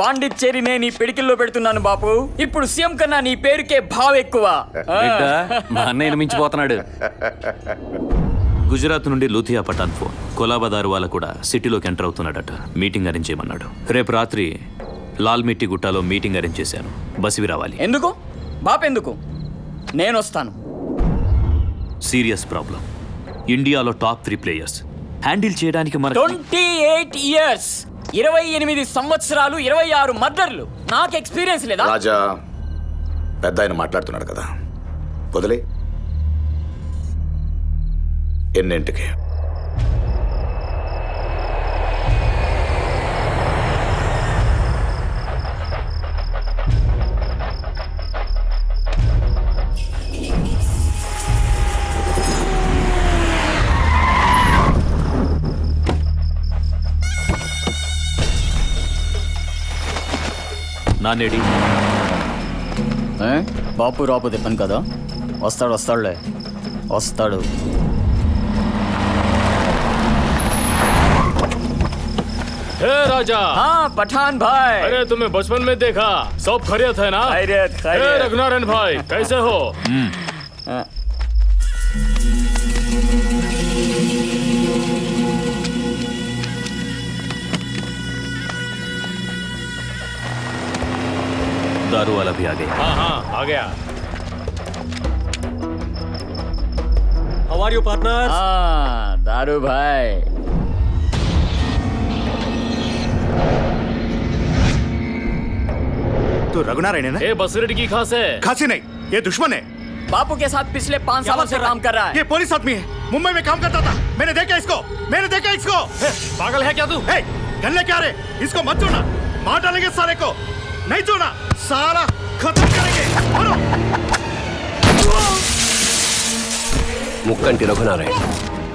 పాండిచ్చేరి నేను ఈ పిడికిల్లో పెడుతున్నాను బాపు. ఇప్పుడు సీఎం కన్నా నీ పేరుకే భావ ఎక్కువ. మా అన్నయ్యను మించిపోతున్నాడు. గుజరాత్ నుండి లూథియా పఠాన్ ఫోన్. కొలాబదారు వాళ్ళ కూడా సిటీలోకి ఎంటర్ అవుతున్నాడట. మీటింగ్ అరేంజ్ చేయమన్నాడు. రేపు రాత్రి లాల్ మిట్టి గుట్టాలో మీటింగ్ అరేంజ్ చేశాను. బసివి రావాలి. ఎందుకు బాపెందుకు? నేను వస్తాను. Serious problem. ఇండియాలో టాప్ 3 ప్లేయర్స్ హ్యాండిల్ చేయడానికి మన 28 years, 28 సంవత్సరాలు, 26 మర్డర్లు. నాకు ఎక్స్పీరియన్స్ లేదా? రాజా, పెద్ద ఆయన మాట్లాడుతున్నాడు కదా, వదిలే. ఎన్నింటికి? నానేడి బాపు రాపు తిప్పను కదా. వస్తాడులే, వస్తాడు. हे राजा। हाँ पठान भाई। अरे तुम्हें बचपन में देखा, सब खैरियत है ना? खैरियत हे खैरियत। रघुनारायण भाई, कैसे हो? दारू वाला भी आ गया। हाँ हाँ आ गया। How are you partners? हाँ दारू भाई। तो रघुनारायण है ना? ये बसरेट की खास है। खांसी नहीं, ये दुश्मन है। बापू के साथ पिछले 5 सालों से काम कर रहा है। ये पुलिस आदमी है, मुंबई में काम करता था। मैंने देखा इसको। पागल है क्या तू? हे, गन लेके आ रहे, इसको मत छोड़ना। मार डालेंगे साले को, नहीं छोड़ना, सारा खत्म करेंगे। मारो। ముక్కంటి రఘునారాయణ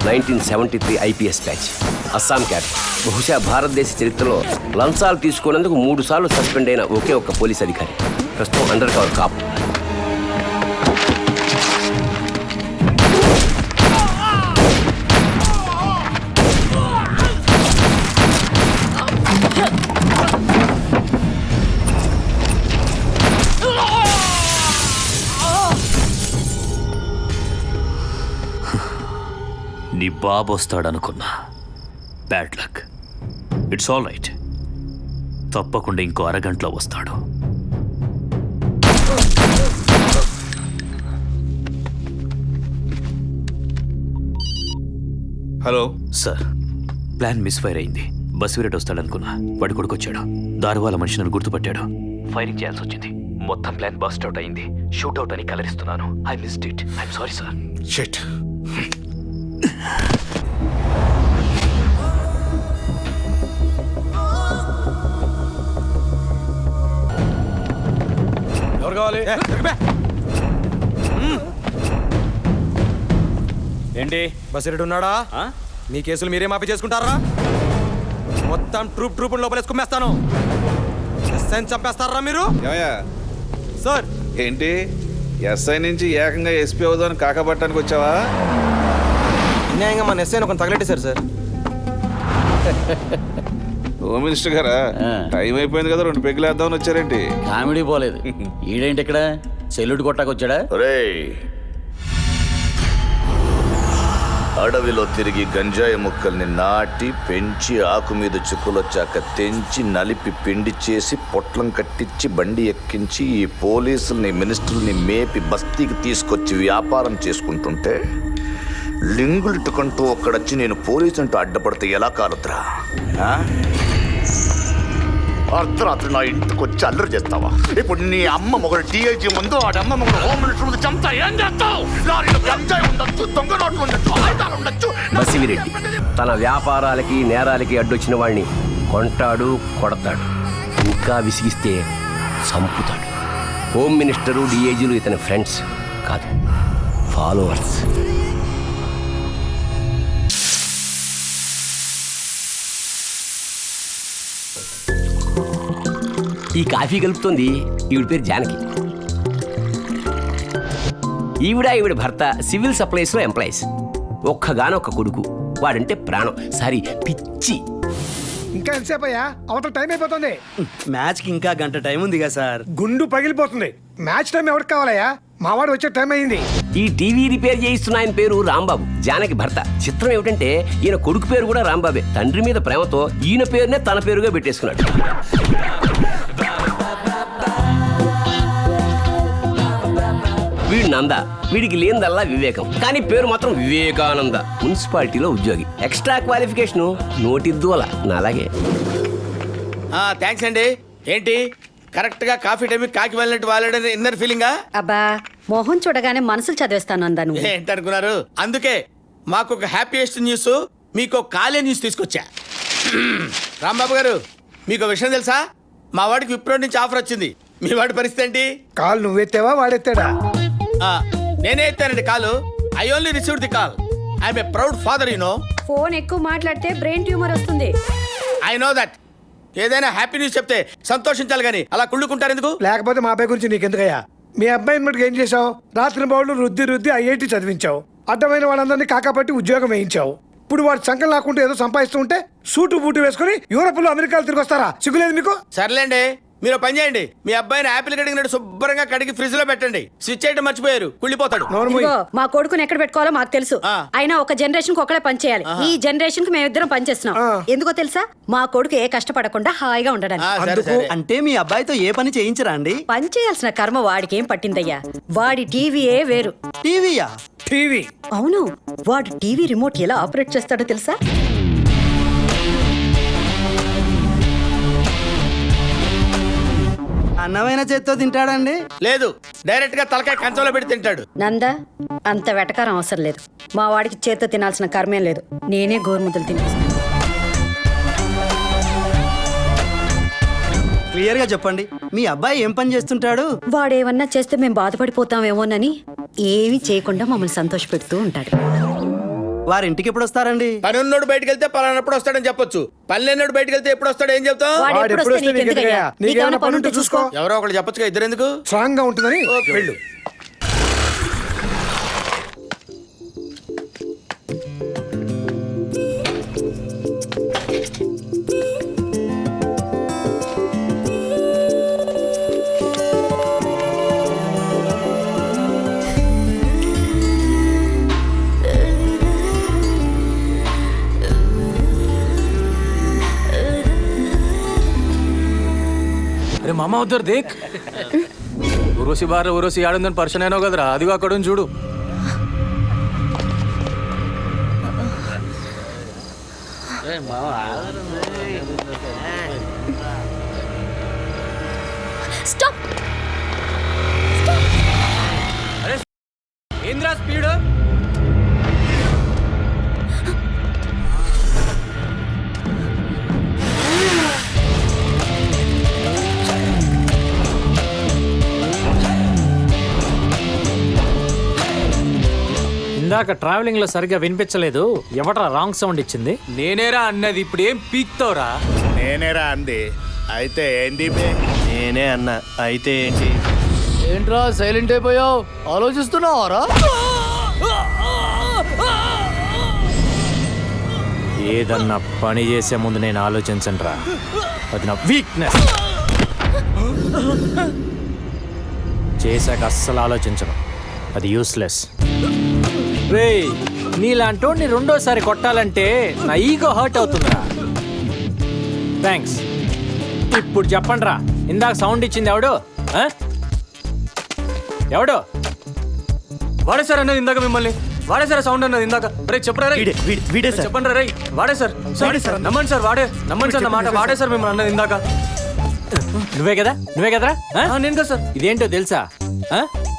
1973 ఐపీఎస్ బ్యాచ్, అస్సాం క్యాడర్. బహుశా భారతదేశ చరిత్రలో లంచాలు తీసుకున్నందుకు 3 సార్లు సస్పెండ్ అయిన ఒకే ఒక్క పోలీస్ అధికారి. ప్రస్తుతం అండర్ కవర్ కాపు. నీ బాబు వస్తాడనుకున్నా. Bad luck. It's all right. తప్పకుండా ఇంకో అరగంటలో వస్తాడు. హలో సార్, ప్లాన్ మిస్ఫైర్ అయింది. బసిరెడ్డి వస్తాడనుకున్నా, వాడి కొడుకొచ్చాడు. దారువాల మనిషి నన్ను గుర్తుపట్టాడు. ఫైరింగ్ చేయాల్సి వచ్చింది. మొత్తం ప్లాన్ బస్ట్ అవుట్ అయింది. షూట్ అవుట్ అని కలరిస్తున్నాను. I missed it. I'm sorry sir. Shit. ఎవరు కావాలి? ఏంటి బసిరెడ్డి ఉన్నాడా? మీ కేసులు మీరే మాఫీ చేసుకుంటారా? మొత్తం ట్రూప్ లోపలేసుకుమ్మేస్తాను. ఎస్ఐని చంపేస్తారా మీరు? సార్ ఏంటి, ఎస్ఐ నుంచి ఏకంగా ఎస్పీ అవుదామని కాకపట్టడానికి వచ్చావా? అన్యాయంగా మన ఎస్ఐని ఒక తగలెట్టేశారు సార్. హోమ్ మినిస్టర్ గారా, టైం అయిపోయింది కదా, 2 పెగ్గులు వేద్దామని వచ్చారేంటి? కామెడీ పోలేదు. ఈడేంటి ఇక్కడ సెల్లుడు కొట్టాకొచ్చాడా? అడవిలో తిరిగి గంజాయి ముక్కల్ని నాటి పెంచి ఆకు మీద చుక్కులొచ్చాక తెంచి నలిపి పిండి చేసి పొట్లం కట్టించి బండి ఎక్కించి ఈ పోలీసుల్ని మినిస్టర్ని మేపి బస్తీకి తీసుకొచ్చి వ్యాపారం చేసుకుంటుంటే లింగులిట్టుకుంటూ ఒక్కడొచ్చి నేను పోలీసు అంటూ అడ్డపడితే ఎలా కాలుద్రా? అర్ధరాత్రి నా ఇంటికి వచ్చి అల్లరి చేస్తావా? ఇప్పుడు నీ అమ్మ మొగడు డిఐజీ ముందు, ఆడమ్మ మొగడు హోమ్ మినిస్టర్ ముందు చంపుతా ఏం చేస్తావు? లారీలో గంజాయి ఉండొచ్చు, దొంగ నోట్లు ఉండొచ్చు, ఆయుధాలు ఉండొచ్చు. బసివిరెడ్డి తన వ్యాపారాలకి నేరాలకి అడ్డొచ్చిన వాడిని కొంటాడు, కొడతాడు, ఇంకా విసిగిస్తే చంపుతాడు. హోమ్ మినిస్టరు, డిఐజీలు ఇతని ఫ్రెండ్స్ కాదు, ఫాలోవర్స్. ఈ కాఫీ కలుపుతోంది ఈవిడ పేరు జానకి. ఈవిడ భర్త సివిల్ సప్లైస్లో ఎంప్లాయీస్. ఒక్కగానొక్క కొడుకు, వాడంటే ప్రాణం, సారీ పిచ్చి. ఇంకా ఎంతసేపు అయ్యా? అవతల టైం అయిపోతుంది. మ్యాచ్ కి ఇంకా గంట టైం ఉంది కదా సార్. గుండు పగిలిపోతుంది. మ్యాచ్ టైం ఎవరికి కావాలయ్యా? మావాడు వచ్చే టైం అయింది. ఈ టీవీ రిపేర్ చేయిస్తున్న ఆయన పేరు రాంబాబు, జానకి భర్త. చిత్రం ఏమిటంటే ఈయన కొడుకు పేరు కూడా రాంబాబే. తండ్రి మీద ప్రేమతో ఈయన పేరునే తన పేరుగా పెట్టేసుకున్నాడు. వీడు నంద, వీడికి లేనిదల్లా వివేకం, కానీ పేరు మాత్రం వివేకానంద. మున్సిపాలిటీలో ఉద్యోగి, ఎక్స్ట్రా క్వాలిఫికేషన్ నోటిద్దూల నాలాగే. థ్యాంక్స్ అండి. ఏంటి కరెక్ట్ గా కాఫీ టైం కాకి వెళ్ళినట్టు వాళ్ళని ఇన్నర్ ఫీలింగా? అబ్బా మొహం చూడగానే మనసులు చదివేస్తాను అందాను. ఏంటనుకున్నారు? అందుకే మాకు ఒక హ్యాపీయెస్ట్ న్యూస్, మీకు కాలే న్యూస్ తీసుకొచ్చా. రాంబాబు గారు, మీకు విషయం తెలుసా? మా వాడికి విప్రో నుంచి ఆఫర్ వచ్చింది. మీ వాడి పరిస్థితి ఏంటి? కాల్ నువ్వెత్తావా వాడెత్తాడా? నేనే ఎత్తానండి కాలు. I only received the call. I'm a proud father, you know. Phone ఎక్కువ మాట్లాడితే బ్రెయిన్ ట్యూమర్ వస్తుంది. I know that. ఏదైనా హ్యాపీ న్యూస్ చెప్తే సంతోషించాలి కానీ అలా కుళ్ళుకుంటారు ఎందుకు? లేకపోతే మా అబ్బాయి గురించి నీకెందుకయ్యా? మీ అబ్బాయిని మటుకు ఏం చేసావు? రాత్రి బౌళ్ళు రుద్ది ఐఐటి చదివించావు. అడ్డమైన వాళ్ళందరినీ కాకాపట్టి ఉద్యోగం వేయించావు. ఇప్పుడు వాడు సంకల్ లాక్కుంటూ ఏదో సంపాదిస్తూ ఉంటే సూటు బూటు వేసుకుని యూరోప్ లో అమెరికాలో తిరిగి వస్తారా? సిగ్గులేదు మీకు? సర్లేండి, మీరు పని చేయండి. మీ అబ్బాయిని యాపిల్ కడిగినట్టు శుభ్రంగా కడిగి ఫ్రిడ్జ్ లో పెట్టండి. స్విచ్ చేయడం మర్చిపోయారు, కుళ్ళిపోతాడు. ఇదిగో, మా కొడుకుని ఎక్కడ పెట్టుకోవాలో మాకు తెలుసు. ఆ. అయినా ఒక జనరేషన్ కి ఒకడే పని చేయాలి. ఈ జనరేషన్ కి మేమిద్దరం పని చేస్తున్నాం. ఎందుకో తెలుసా? మా కొడుకు ఏ కష్టపడకుండా హాయిగా ఉండడానికి. సరే, సరే. అంటే మీ అబ్బాయితో ఏ పని చేయించరా అండి? పని చేయాల్సిన కర్మ వాడికి ఏం పట్టిందయ్యా? వాడి టీవీయే వేరు. టీవీయా? టీవీ? అవును, వాడు టీవీ రిమోట్ ఎలా ఆపరేట్ చేస్తాడో తెలుసా? అన్నమైన చేత్తో తింటాడండి? లేదు, డైరెక్ట్ గా తలకాయ కంచంలో పెట్టి తింటాడు. నందా, అంత వెటకారం అవసరం లేదు. మా వాడికి చేత్తో తినాల్సిన కర్మేం లేదు. నేనే గోరుముద్దలు తినిపిస్తాను. క్లియర్ గా చెప్పండి, మీ అబ్బాయి ఏం పని చేస్తుంటాడు? వాడేమన్నా చేస్తే మేము బాధపడిపోతామేమోనని ఏమీ చేయకుండా మమ్మల్ని సంతోషపెడుతూ ఉంటాడు. వారింటికి ఎప్పుడు వస్తారండి? పని ఉన్నోడు బయటకు వెళ్తే పలానప్పుడు వస్తాడని చెప్పొచ్చు. పని లేనోడు బయటకు వెళ్తే ఎప్పుడు వస్తాడు ఏం చెప్తాం? వాడు ఎప్పుడు ఎప్పుడు వస్తే వస్తే నీకెందుకయ్యా? నీకెందుకయ్యా? నీకేమైనా పని ఉంటే చూసుకో. ఎవరో ఒకళ్ళు చెప్పొచ్చుగా, ఇద్దరు ఎందుకు? స్ట్రాంగ్ గా ఉంటుందని వెళ్ళు. అరే మామ ఉద్దరు దేక్ ఉరోసి ఆడుందని పర్షన్ అయినావు కదరా, అదిగో అక్కడ ఉంది చూడు. స్టాప్. ఏంద్రా స్పీడ్? ఇందాక ట్రావెలింగ్ లో సరిగ్గా వినిపించలేదు. ఎవట్రా రాంగ్ సౌండ్ ఇచ్చింది? నేనేరా అన్నది. ఇప్పుడు ఏం పీక్తావురా? నేనేరా అంది. అయితే ఏంది? నేనే అన్న. అయితే ఏంటి? ఏంట్రా సైలెంట్ అయిపోయావు? ఆలోచిస్తున్నావారా? ఏదన్నా పని చేసే ముందు నేను ఆలోచించనురా, అది నా వీక్నెస్. చేశాక అస్సలు ఆలోచించను, అది యూస్లెస్. రే, నీలాంటోడిని రెండోసారి కొట్టాలంటే నా ఈగో హర్ట్ అవుతుందిరా. థ్యాంక్స్. ఇప్పుడు చెప్పండి రా, ఇందాక సౌండ్ ఇచ్చింది ఎవడు? ఎవడు? వాడే సార్ అన్నది ఇందాక మిమ్మల్ని. వాడే సార్ సౌండ్ అన్నది ఇందాక. రే చెప్పరా రే, చెప్పండి రా. వాడే సార్. నమ్మండి సార్, వాడే. నమ్మండి సార్ నా మాట. వాడే సార్ మిమ్మల్ని అన్నది ఇందాక. నువ్వే కదా? నేను కదా సార్. ఇదేంటో తెలుసా?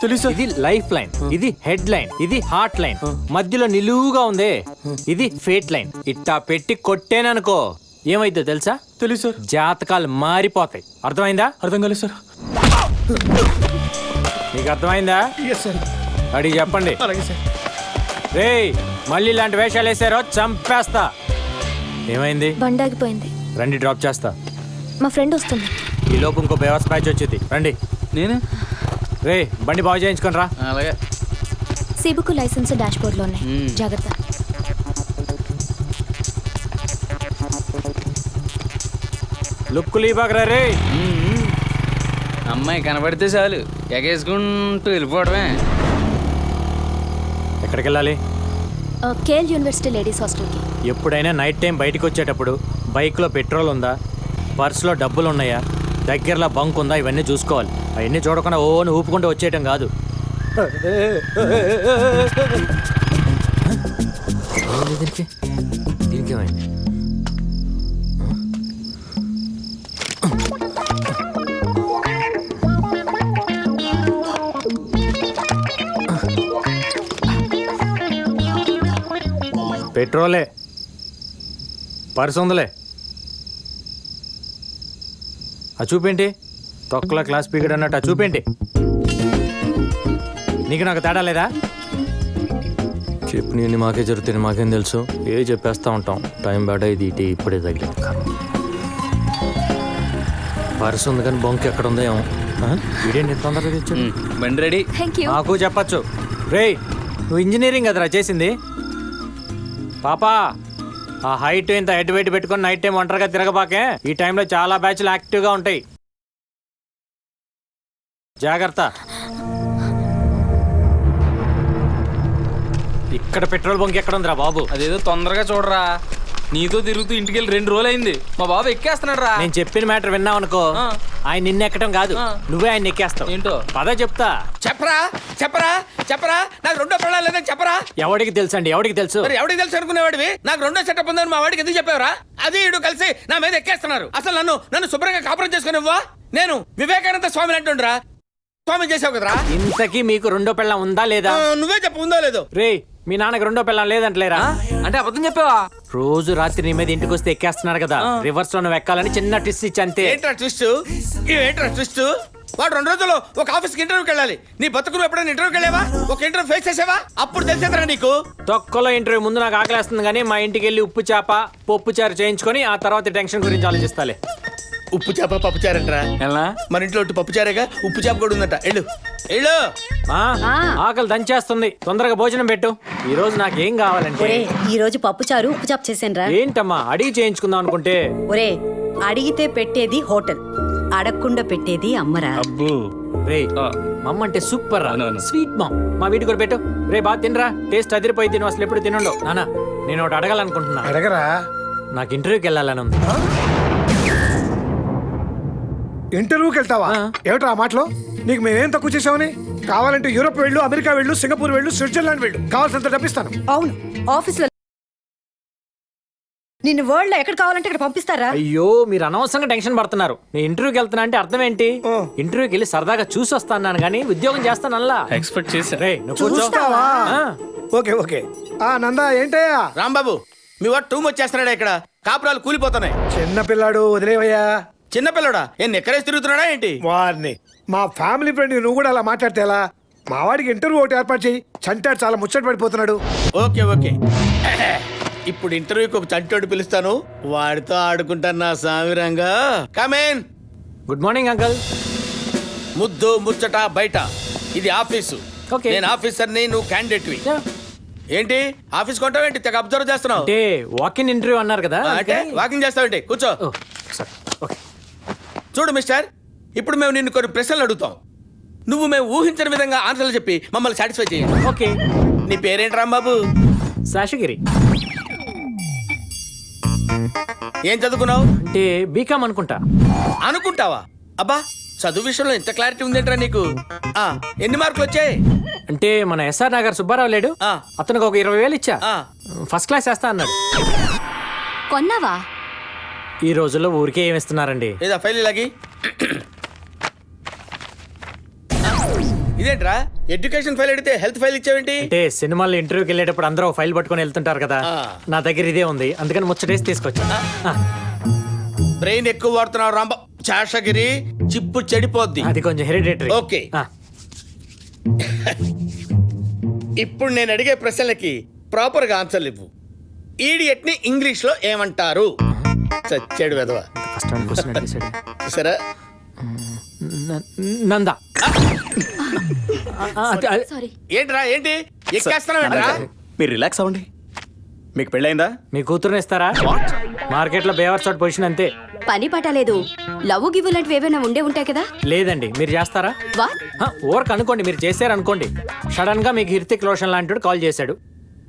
తెలుసు. ఇది లైఫ్ లైన్, ఇది హెడ్ లైన్, ఇది హార్ట్ లైన్, మధ్యలో నిలువుగా ఉంది ఇది ఫేట్ లైన్. ఇట్టా పెట్టి కొట్టేననుకో ఏమైద్దో తెలుసా? తెలుసు సార్. జాతకాలు మారిపోతాయి. అర్థమైందా? అర్థం కాలేదు సార్. నీకు అర్థమైందా? అడిగి చెప్పండి. రే, మళ్ళీ ఇలాంటి వేషాలు వేసారో చంపేస్తా. ఏమైంది? బండాగిపోయింది. రండి, డ్రాప్ చేస్తా. మా ఫ్రెండ్ వస్తుంది. ఈ లోపు ఇంకో బేవస్ బ్యాచ్ వచ్చింది. రండి. నేనే. రే, బండి బాగు చేయించుకొని రా. అలాగే. సీబుకు లైసెన్స్ డాష్ బోర్డ్ లో ఉన్నాయి. జాగ్రత్త. లుక్కులు ఇవ్వకరా రే. అమ్మాయి కనబడితే చాలు ఎగేసుకుంటూ వెళ్ళిపోవడమే. ఎక్కడికి వెళ్ళాలి? కేఎల్ యూనివర్సిటీ లేడీస్ హాస్టల్కి. ఎప్పుడైనా నైట్ టైం బయటకు వచ్చేటప్పుడు బైక్లో పెట్రోల్ ఉందా, పర్సులో డబ్బులు ఉన్నాయా, దగ్గరలో బంక్ ఉందా, ఇవన్నీ చూసుకోవాలి. అవన్నీ చూడకుండా ఓని ఊపుకుంటూ వచ్చేయటం కాదు. దీనికి దీనికి ఏమైంది? పెట్రోలే, పర్సు ఉందిలే. ఆ చూపేంటి? తొక్కల క్లాస్ పీరియడ్ అన్నట్టు ఆ చూపేంటి? నీకు నాకు తేడా లేదా? చెప్పు, నేను మాకే జరుగుతుంది, మాకేం తెలుసు? ఏ చెప్పేస్తా ఉంటాం. టైం బేట ఇది ఇటు ఇప్పుడే తగిలింది. పర్సు ఉంది కానీ బొంక్ ఎక్కడ ఉందో ఏమో. ఇదేంటి ఎంత తొందరగా తెచ్చాడు? బండి రెడీ. Thank you. నాకు చెప్పచ్చు. రేయ్, నువ్వు ఇంజనీరింగ్ కదరా చేసింది? పాపా, ఆ హైట్ ఇంత హెడ్ వెయిట్ పెట్టుకొని నైట్ టైం ఒంటరిగా తిరగబాకే. ఈ టైంలో చాలా బ్యాచ్లు యాక్టివ్గా ఉంటాయి. జాగ్రత్త. ఇక్కడ పెట్రోల్ బంక్ ఎక్కడ ఉందిరా బాబు? అదేదో తొందరగా చూడరా. నీతో తిరుగుతూ ఇంటికి వెళ్ళి 2 రోజులు అయింది. మా బాబు ఎక్కేస్తున్నాడు రా. నేను చెప్పిన మ్యాటర్ విన్నావు అనుకో, ఆయన నిన్ను ఎక్కడం కాదు, నువ్వే ఆయన ఎక్కేస్తావు. ఏంటో పద చెప్తా. చెప్పరా చెప్పరా చెప్పరా, నాకు రెండో పెళ్ళాలి లేదని చెప్పరా. ఎవడికి తెలుసు అండి, ఎవడికి తెలుసు? మరి ఎవడికి తెలుసు అనుకునేవాడివి? నాకు రెండో సెటప్ ఉందని మా వాడికి ఎందుకు చెప్పావురా? అది ఇడు కలిసి నా మీద ఎక్కేస్తున్నారు. అసలు నన్ను శుభ్రంగా కాపురం చేసుకునివ్వా? నేను వివేకానంద స్వామిని అంటుండ్రా. స్వామి చేసావు కదరా. ఇంతకీ మీకు రెండో పెళ్ళం ఉందా లేదా? నువ్వే చెప్పు, ఉందో లేదో. రే, మీ నాన్నకి రెండో పెళ్ళం లేదంటలేరా? అంటే అబద్ధం చెప్పావా? రోజు రాత్రి నీ మీద ఇంటికి వస్తే ఎక్కేస్తున్నారు కదా, రివర్స్ లో నువ్వు ఎక్కాలని చిన్న ట్విస్ట్ ఇచ్చి అంతే. ఏంట్రా ట్విస్ట్? ఏంట్రా ట్విస్ట్? వాడు 2 రోజుల్లో ఒక ఆఫీస్కి ఇంటర్వ్యూకి వెళ్ళాలి. నీ బతుకులు ఎప్పుడైనా ఇంటర్వ్యూకి వెళ్ళావా? ఒక ఇంటర్వ్యూ ఫేస్ చేసావా? అప్పుడు తెలిసేదరా నీకు. తొక్కలో ఇంటర్వ్యూ ముందు నాకు ఆకలేస్తుంది కానీ మా ఇంటికి వెళ్ళి ఉప్పు చేప పప్పు చారు చేయించుకొని ఆ తర్వాత టెన్షన్ గురించి ఆలోచిస్తాలే. ఉప్పు చేప పప్పు చారంటరా? మన ఇంట్లో పప్పు చారేగా, ఉప్పు చేప కూడా ఉందట. ఎళ్ళు ఎళ్ళు. ఆకలి దంచేస్తుంది, తొందరగా భోజనం పెట్టు. ఈ రోజు నాకేం కావాలంటే, ఈ రోజు పప్పు చారు ఉప్పు చాపు చేసాను. ఏంటమ్మా అడిగి చేయించుకుందాం అనుకుంటే? ఒరే, అడిగితే పెట్టేది హోటల్, అడగకుండా పెట్టేది అమ్మరా. రే, మమ్మ అంటే సూపర్ రా, స్వీట్ మామ్. మా వీటి కూడా పెట్టు. రే, బాగా తినరా, టేస్ట్ అదిరిపోయి తిను. అసలు ఎప్పుడు తినండు. నానా, నేను ఒకటి అడగాలనుకుంటున్నా. అడగరా? నాకు ఇంటర్వ్యూకి వెళ్ళాలని ఉంది. ఇంటర్వ్యూకి వెళ్తావా? ఏమిట్రా ఆ మాటలో? నీకు మేమేం తక్కువ చేసామని? కావాలంటే యూరోప్ వెళ్ళు, అమెరికా వెళ్ళు, సింగపూర్ వెళ్ళు, స్విట్జర్లాండ్ వెళ్ళు, కావాల్సినంత డబ్బిస్తాను. అవును, ఆఫీస్ లో నిన్ను వరల్డ్ లో ఎక్కడ కావాలంటే ఇక్కడ పంపిస్తారా? అయ్యో, మీరు అనవసరంగా టెన్షన్ పడుతున్నారు. నేను ఇంటర్వ్యూకి వెళ్తున్నా అంటే అర్థం ఏంటి? ఇంటర్వ్యూకి వెళ్ళి సరదాగా చూసి వస్తాను కానీ ఉద్యోగం చేస్తాను అల్లా. ఎక్స్పెక్ట్ చేశా. రే, నువ్వు కూర్చో. చూస్తావా? Okay okay. నందా ఏంటయ్యా? రాంబాబు, మీ వాడు టూ మచ్ చేస్తున్నాడా? ఇక్కడ కాపురాలు కూలిపోతున్నాయి. చిన్న పిల్లాడు, వదిలేవయ్యా. చిన్నపిల్లడా? ఎక్కడేసి తిరుగుతున్నాడా ఏంటి? వారిని మా ఫ్యామిలీ ఫ్రెండ్ నువ్వు కూడా అలా మాట్లాడితే ఎలా? మా వాడికి ఇంటర్వ్యూ ఒకటి ఏర్పాటు చేయి. చంటాడు, చాలా ముచ్చట పడిపోతున్నాడు. Okay okay. ఇప్పుడు ఇంటర్వ్యూకి ఒక చంటోడు పిలుస్తాను, వాడితో ఆడుకుంటాను నా సామిరంగా. కమేన్. Good morning uncle. ముద్దు ముచ్చట బయట, ఇది ఆఫీసు. Okay. నేను ఆఫీసర్ని, నువ్వు క్యాండిడేట్వి. ఏంటి ఆఫీస్ కొంటావేంటి? తెగ అబ్జర్వ్ చేస్తున్నావు. అంటే వాకింగ్ ఇంటర్వ్యూ అన్నారు కదా, అంటే వాకింగ్ చేస్తావేంటి? కూర్చో. చూడు మిస్టర్, ఇప్పుడు మేము నిన్ను కొన్ని ప్రశ్నలు అడుగుతాం. నువ్వు మేము ఊహించిన విధంగా ఆన్సర్లు చెప్పి మమ్మల్ని సాటిస్ఫై చేయాలి. ఓకే. నీ పేరేంటి రాంబాబు? శేషగిరి. ఏం చదువుకున్నావు? అంటే బీకామ్ అనుకుంటా. అనుకుంటావా? అబ్బా, చదువు విషయంలో ఎంత క్లారిటీ ఉందేంట్రా నీకు? ఎన్ని మార్కులు వచ్చాయి? అంటే మన ఎస్ఆర్ నగర్ సుబ్బారావు లేడు, అతనికి ఒక 20,000 ఇచ్చా. ఫస్ట్ క్లాస్ వేస్తా అన్నాడు. కొన్నావా? ఈ రోజుల్లో ఊరికే ఏమిస్తున్నారండి. ఏదా ఫైల్ ఇలాగి. ఇదేంట్రా ఎడ్యుకేషన్ ఫైల్ అడిగితే హెల్త్ ఫైల్ ఇచ్చావేంటి? అంటే సినిమాల్లో ఇంటర్వ్యూకి వెళ్ళేటప్పుడు అందరూ ఫైల్ పట్టుకొని వెళ్తుంటారు కదా, నా దగ్గర ఇదే ఉంది, అందుకని ముచ్చటేసి తీసుకొచ్చా. బ్రెయిన్ ఎక్కువ వాడుతున్నావు రాంబా. శేషగిరి, చిప్పు చెడిపోద్ది. అది కొంచెం హెరిడేటరీ. ఓకే. ఇప్పుడు నేను అడిగే ప్రశ్నలకి ప్రాపర్ గా ఆన్సర్లు ఇవ్వు. ఈడియట్ ని ఇంగ్లీష్ లో ఏమంటారు? చచ్చాడు వెదవా. సరే, నందా. సారీ. ఏంట్రా ఏంటి ఎక్కేస్తున్నావేంట్రా? మీరు రిలాక్స్ అవ్వండి. మీకు పెళ్ళైందా? మీ కూతురుని ఇస్తారా? మార్కెట్లో బేవర్ షాట్ పొజిషన్ అంతే. పని పట్టలేదు. లవ్ గివ్ లాంటివి ఏమైనా ఉండే ఉంటాయి కదా. లేదండి. మీరు చేస్తారా? వా ఓవర్క్ అనుకోండి, మీరు చేశారనుకోండి. సడన్ గా మీకు హృతిక్ రోషన్ లాంటి కాల్ చేశాడు.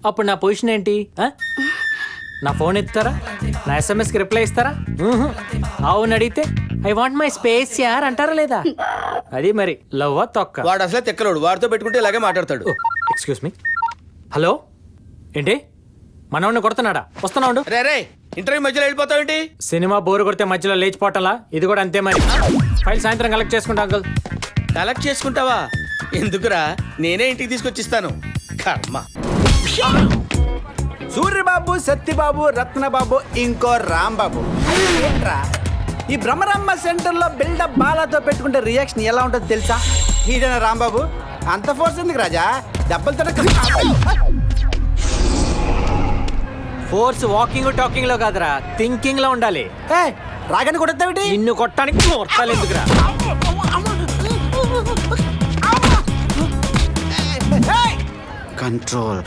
అప్పుడు నా పొజిషన్ ఏంటి? నా ఫోన్ ఎత్తారా? నా SMS కి రిప్లై ఇస్తారా? అవును అడిగితే ఐ వాంట్ మై స్పేస్ యార్ అంటారా లేదా? అది మరి లవ్వా తొక్క. వాడు అసలే తెక్కలోడు, వాడితో పెట్టుకుంటే ఇలాగే మాట్లాడతాడు. Excuse me. హలో, ఏంటి మనవాడిని కొడుతున్నాడా? వస్తున్నా ఉండు. రే రే, ఇంటర్వ్యూ మధ్యలో వెళ్ళిపోతావేంటి? సినిమా బోరు కొడితే మధ్యలో లేచిపోవటంలా ఇది కూడా అంతే మరి. ఫైల్ సాయంత్రం కలెక్ట్ చేసుకుంటా అంకుల్. కలెక్ట్ చేసుకుంటావా? ఎందుకురా, నేనే ఇంటికి తీసుకొచ్చిస్తాను. కర్మ. సూర్యబాబు, సత్యబాబు, రత్నబాబు, ఇంకో రాంబాబు. ఏంట్రా ఈ బ్రహ్మరమ్మ సెంటర్లో బిల్డప్ బాలాతో పెట్టుకుంటే రియాక్షన్ ఎలా ఉంటుందో తెలుసా? ఇదేనా రాంబాబు? అంత ఫోర్స్ ఎందుకు రాజా? దెబ్బలతో ఫోర్స్ వాకింగ్ టాకింగ్ లో కాదురా, థింకింగ్ లో ఉండాలి. రాగానే కొడతావిటి? నిన్ను కొట్టడానికి కొట్టాలి ఎందుకురా? కంట్రోల్.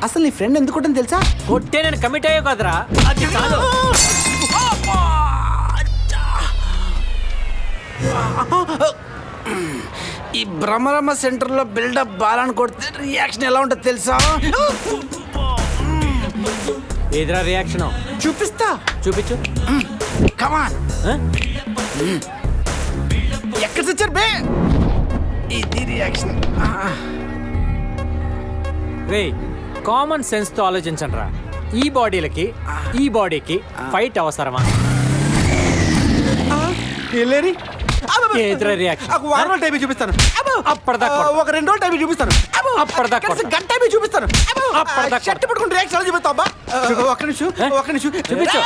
అసలు నీ ఫ్రెండ్ ఎందుకు కొట్టని తెలుసా? కొట్టే నేను కమిట్ అయ్యో కదరా, అది చాలు. ఈ బ్రహ్మరమ్మ సెంటర్లో బిల్డప్ బాలాన్ని కొడితే రియాక్షన్ ఎలా ఉంటుందో తెలుసా? ఏదిరా రియాక్షన్? చూపిస్తా, చూపించు. కమాన్. ఎక్కడ తెచ్చారు బే? ఇది రియాక్షన్. రే, కామన్ సెన్స్ తో ఆలోచించండి రా. ఈ బాడీలకి ఈ బాడీకి ఫైట్ అవసరమా? వెళ్ళేరి ఏదిరా రియాక్షన్? వారం టైం చూపిస్తాను. అప్పటిదాకా ఒక 2 రోజులు టైం చూపిస్తాను. అప్పటిదాకా గంట టైం చూపిస్తాను. షర్ట్ పట్టుకుని రియాక్షన్ చూపిస్తా. ఒక నిమిషం చూపించు.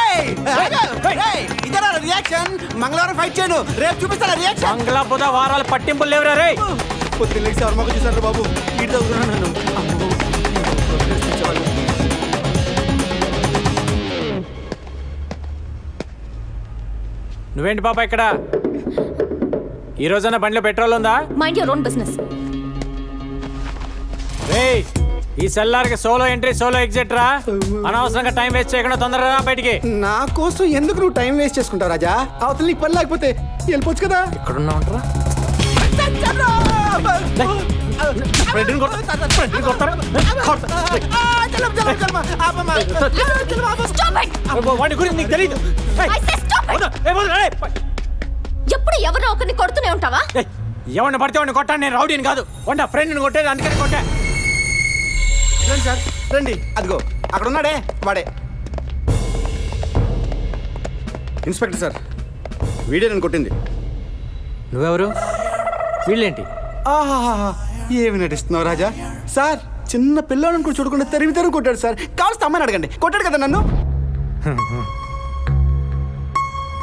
ఇదేనా రియాక్షన్? మంగళవారం ఫైట్ చేయను, రేపు చూపిస్తాను రియాక్షన్. మంగళ బుధ వారాలు పట్టింపులు లేవురా రే. పొద్దున్న ఎవరు మాకు చూసారు బాబు? ఇటు చదువుతున్నాను నన్ను. నువ్వేంటి పాప ఇక్కడ? ఈ రోజున బండిలో పెట్రోల్ ఉందా? Mind your own business. రేయ్, ఈ సెల్లార్కి సోలో ఎంట్రీ సోలో ఎగ్జిట్ రా. అనవసరంగా టైం వేస్ట్ చేయకుండా తొందరగా రా బయటికి. నా కోసం ఎందుకు నువ్వు టైం వేస్ట్ చేసుకుంటావు రాజా? అవతల నీకు పని లేకపోతే వెళ్ళిపోవచ్చు కదా. ఎక్కడున్నా ఉంటారా? వాడి గురించి నీకు తెలీదు. ఎప్పుడు ఎవరినో ఒకరిని కొడుతూనే ఉంటావా? ఎవరిని పడితే వాడిని కొట్టాను. నేను రౌడీని కాదు, వాడి నా ఫ్రెండ్ని కొట్టేది, అందుకని కొట్టా. రండి సార్, రండి. అదిగో అక్కడ ఉన్నాడే, వాడే ఇన్స్పెక్టర్ సార్. వీడే నేను కొట్టింది. నువ్వెవరు? వీళ్ళేంటి? ఆహాహా, ఏమి నటిస్తున్నావు రాజా? సార్, చిన్న పిల్లలను కూడా చూడకుండా తరిమి కొట్టాడు సార్. కావాల్సి అమ్మని అడగండి. కొట్టాడు కదా నన్ను.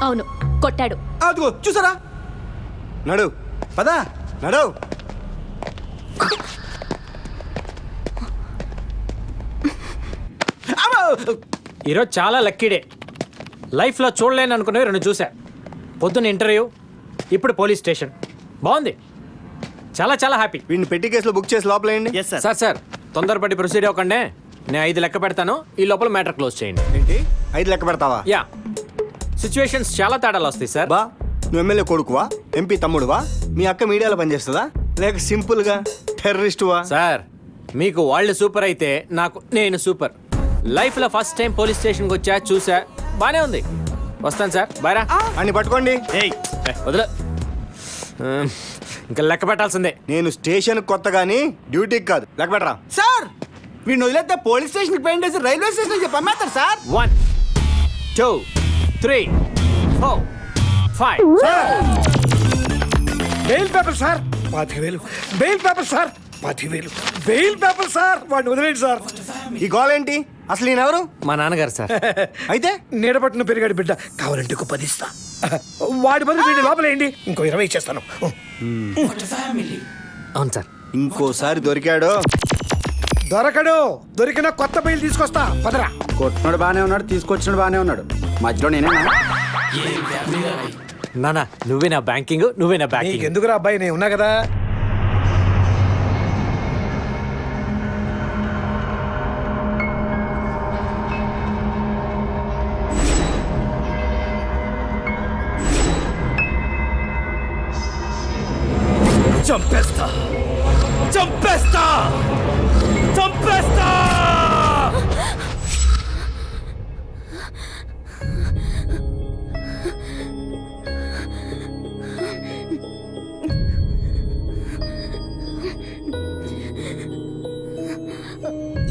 అవును, కొట్టాడు. అదిగో చూసారా? నడు పదా, నడు. ఈరోజు చాలా లక్కీ డే. లైఫ్లో చూడలేను అనుకునేవి 2 చూసా. పొద్దున్న ఇంటర్వ్యూ, ఇప్పుడు పోలీస్ స్టేషన్. బాగుంది, చాలా చాలా హ్యాపీ. వీడిని పెట్టి కేసులో బుక్ చేసి లోపలేయండి. సార్ తొందరపడి ప్రొసీడ్ అవ్వకండి. నేను 5 లెక్క పెడతాను, ఈ లోపల మ్యాటర్ క్లోజ్ చేయండి. ఏంటి 5 లెక్క పెడతావా? యా, సిచ్యువేషన్స్ చాలా తేడాలు వస్తాయి సార్. బా, నువ్వు ఎమ్మెల్యే కొడుకువా? ఎంపీ తమ్ముడువా? మీ అక్క మీడియాలో పనిచేస్తుందా? లేక సింపుల్గా టెర్రరిస్టువా? సార్, మీకు వాళ్ళు సూపర్ అయితే నాకు నేను సూపర్. లైఫ్లో ఫస్ట్ టైం పోలీస్ స్టేషన్కి వచ్చా, చూసా, బానే ఉంది. వస్తాను సార్, బాయ్ రా. అని పట్టుకోండి. వదిలే, ఇంకా లెక్క పెట్టాల్సిందే. నేను స్టేషన్ కొత్త గానీ డ్యూటీకి కాదు. లెక్క పెట్టరా సార్. వీడిని వదిలేస్తే పోలీస్ స్టేషన్కి పెయింట్ వేసి రైల్వే స్టేషన్కి పంపేస్తారు sir. 1 2 3 4 5. Bail paper sir 10,000. Bail paper sir 10,000. Bail paper sir. వాడిని వదిలేండి సార్. ఈ గోల్ ఏంటి? అసలు ఈయనెవరు? మా నాన్నగారు సార్. అయితే నీడపట్టున పెరిగాడు బిడ్డ. కావాలంటే ఒక 10 ఇస్తా. వాడి బదులు వీడిని లోపలేయండి, ఇంకో 20 ఇచ్చేస్తాను. అవును సార్. ఇంకోసారి దొరికాడు. దొరికిన కొత్త బెయిల్ తీసుకొస్తా. పదరా. కొట్టినాడు బానే ఉన్నాడు, తీసుకొచ్చినాడు బానే ఉన్నాడు. మధ్యలో నేనే నానా, నువ్వే నా బ్యాంకింగ్, నువ్వే నా బ్యాంకింగ్. ఎందుకురా అబ్బాయి, నేను ఉన్నా కదా. చంపేస్తా చంపేస్తా చంపేస్తా.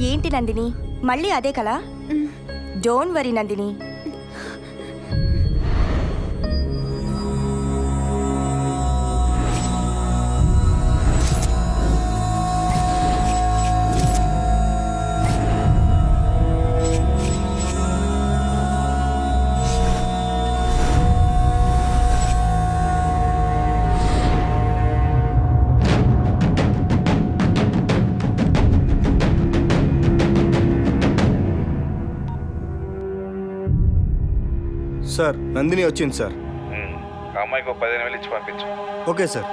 ఏంటి నందిని మళ్ళీ అదే కలా? Don't worry Nandini. Sir Nandini వచ్చింది సార్. అమ్మాయికి 15,000 ఇచ్చి పంపించు. Okay sir.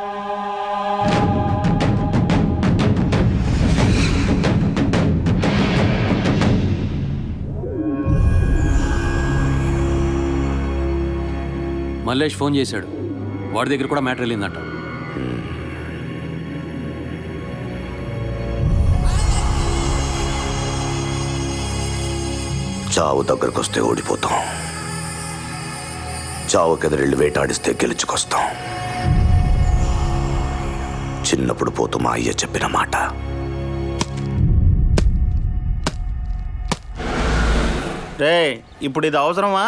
మల్లేష్ ఫోన్ చేశాడు. వాడి దగ్గర కూడా మ్యాటర్ వెళ్ళిందంట. చావు దగ్గరకు వస్తే ఓడిపోతాం, చావుకెదిరెళ్ళి వేటాడిస్తే గెలుచుకొస్తాం. చిన్నప్పుడు పోతూ మా అయ్య చెప్పిన మాట. రే ఇప్పుడు ఇది అవసరమా?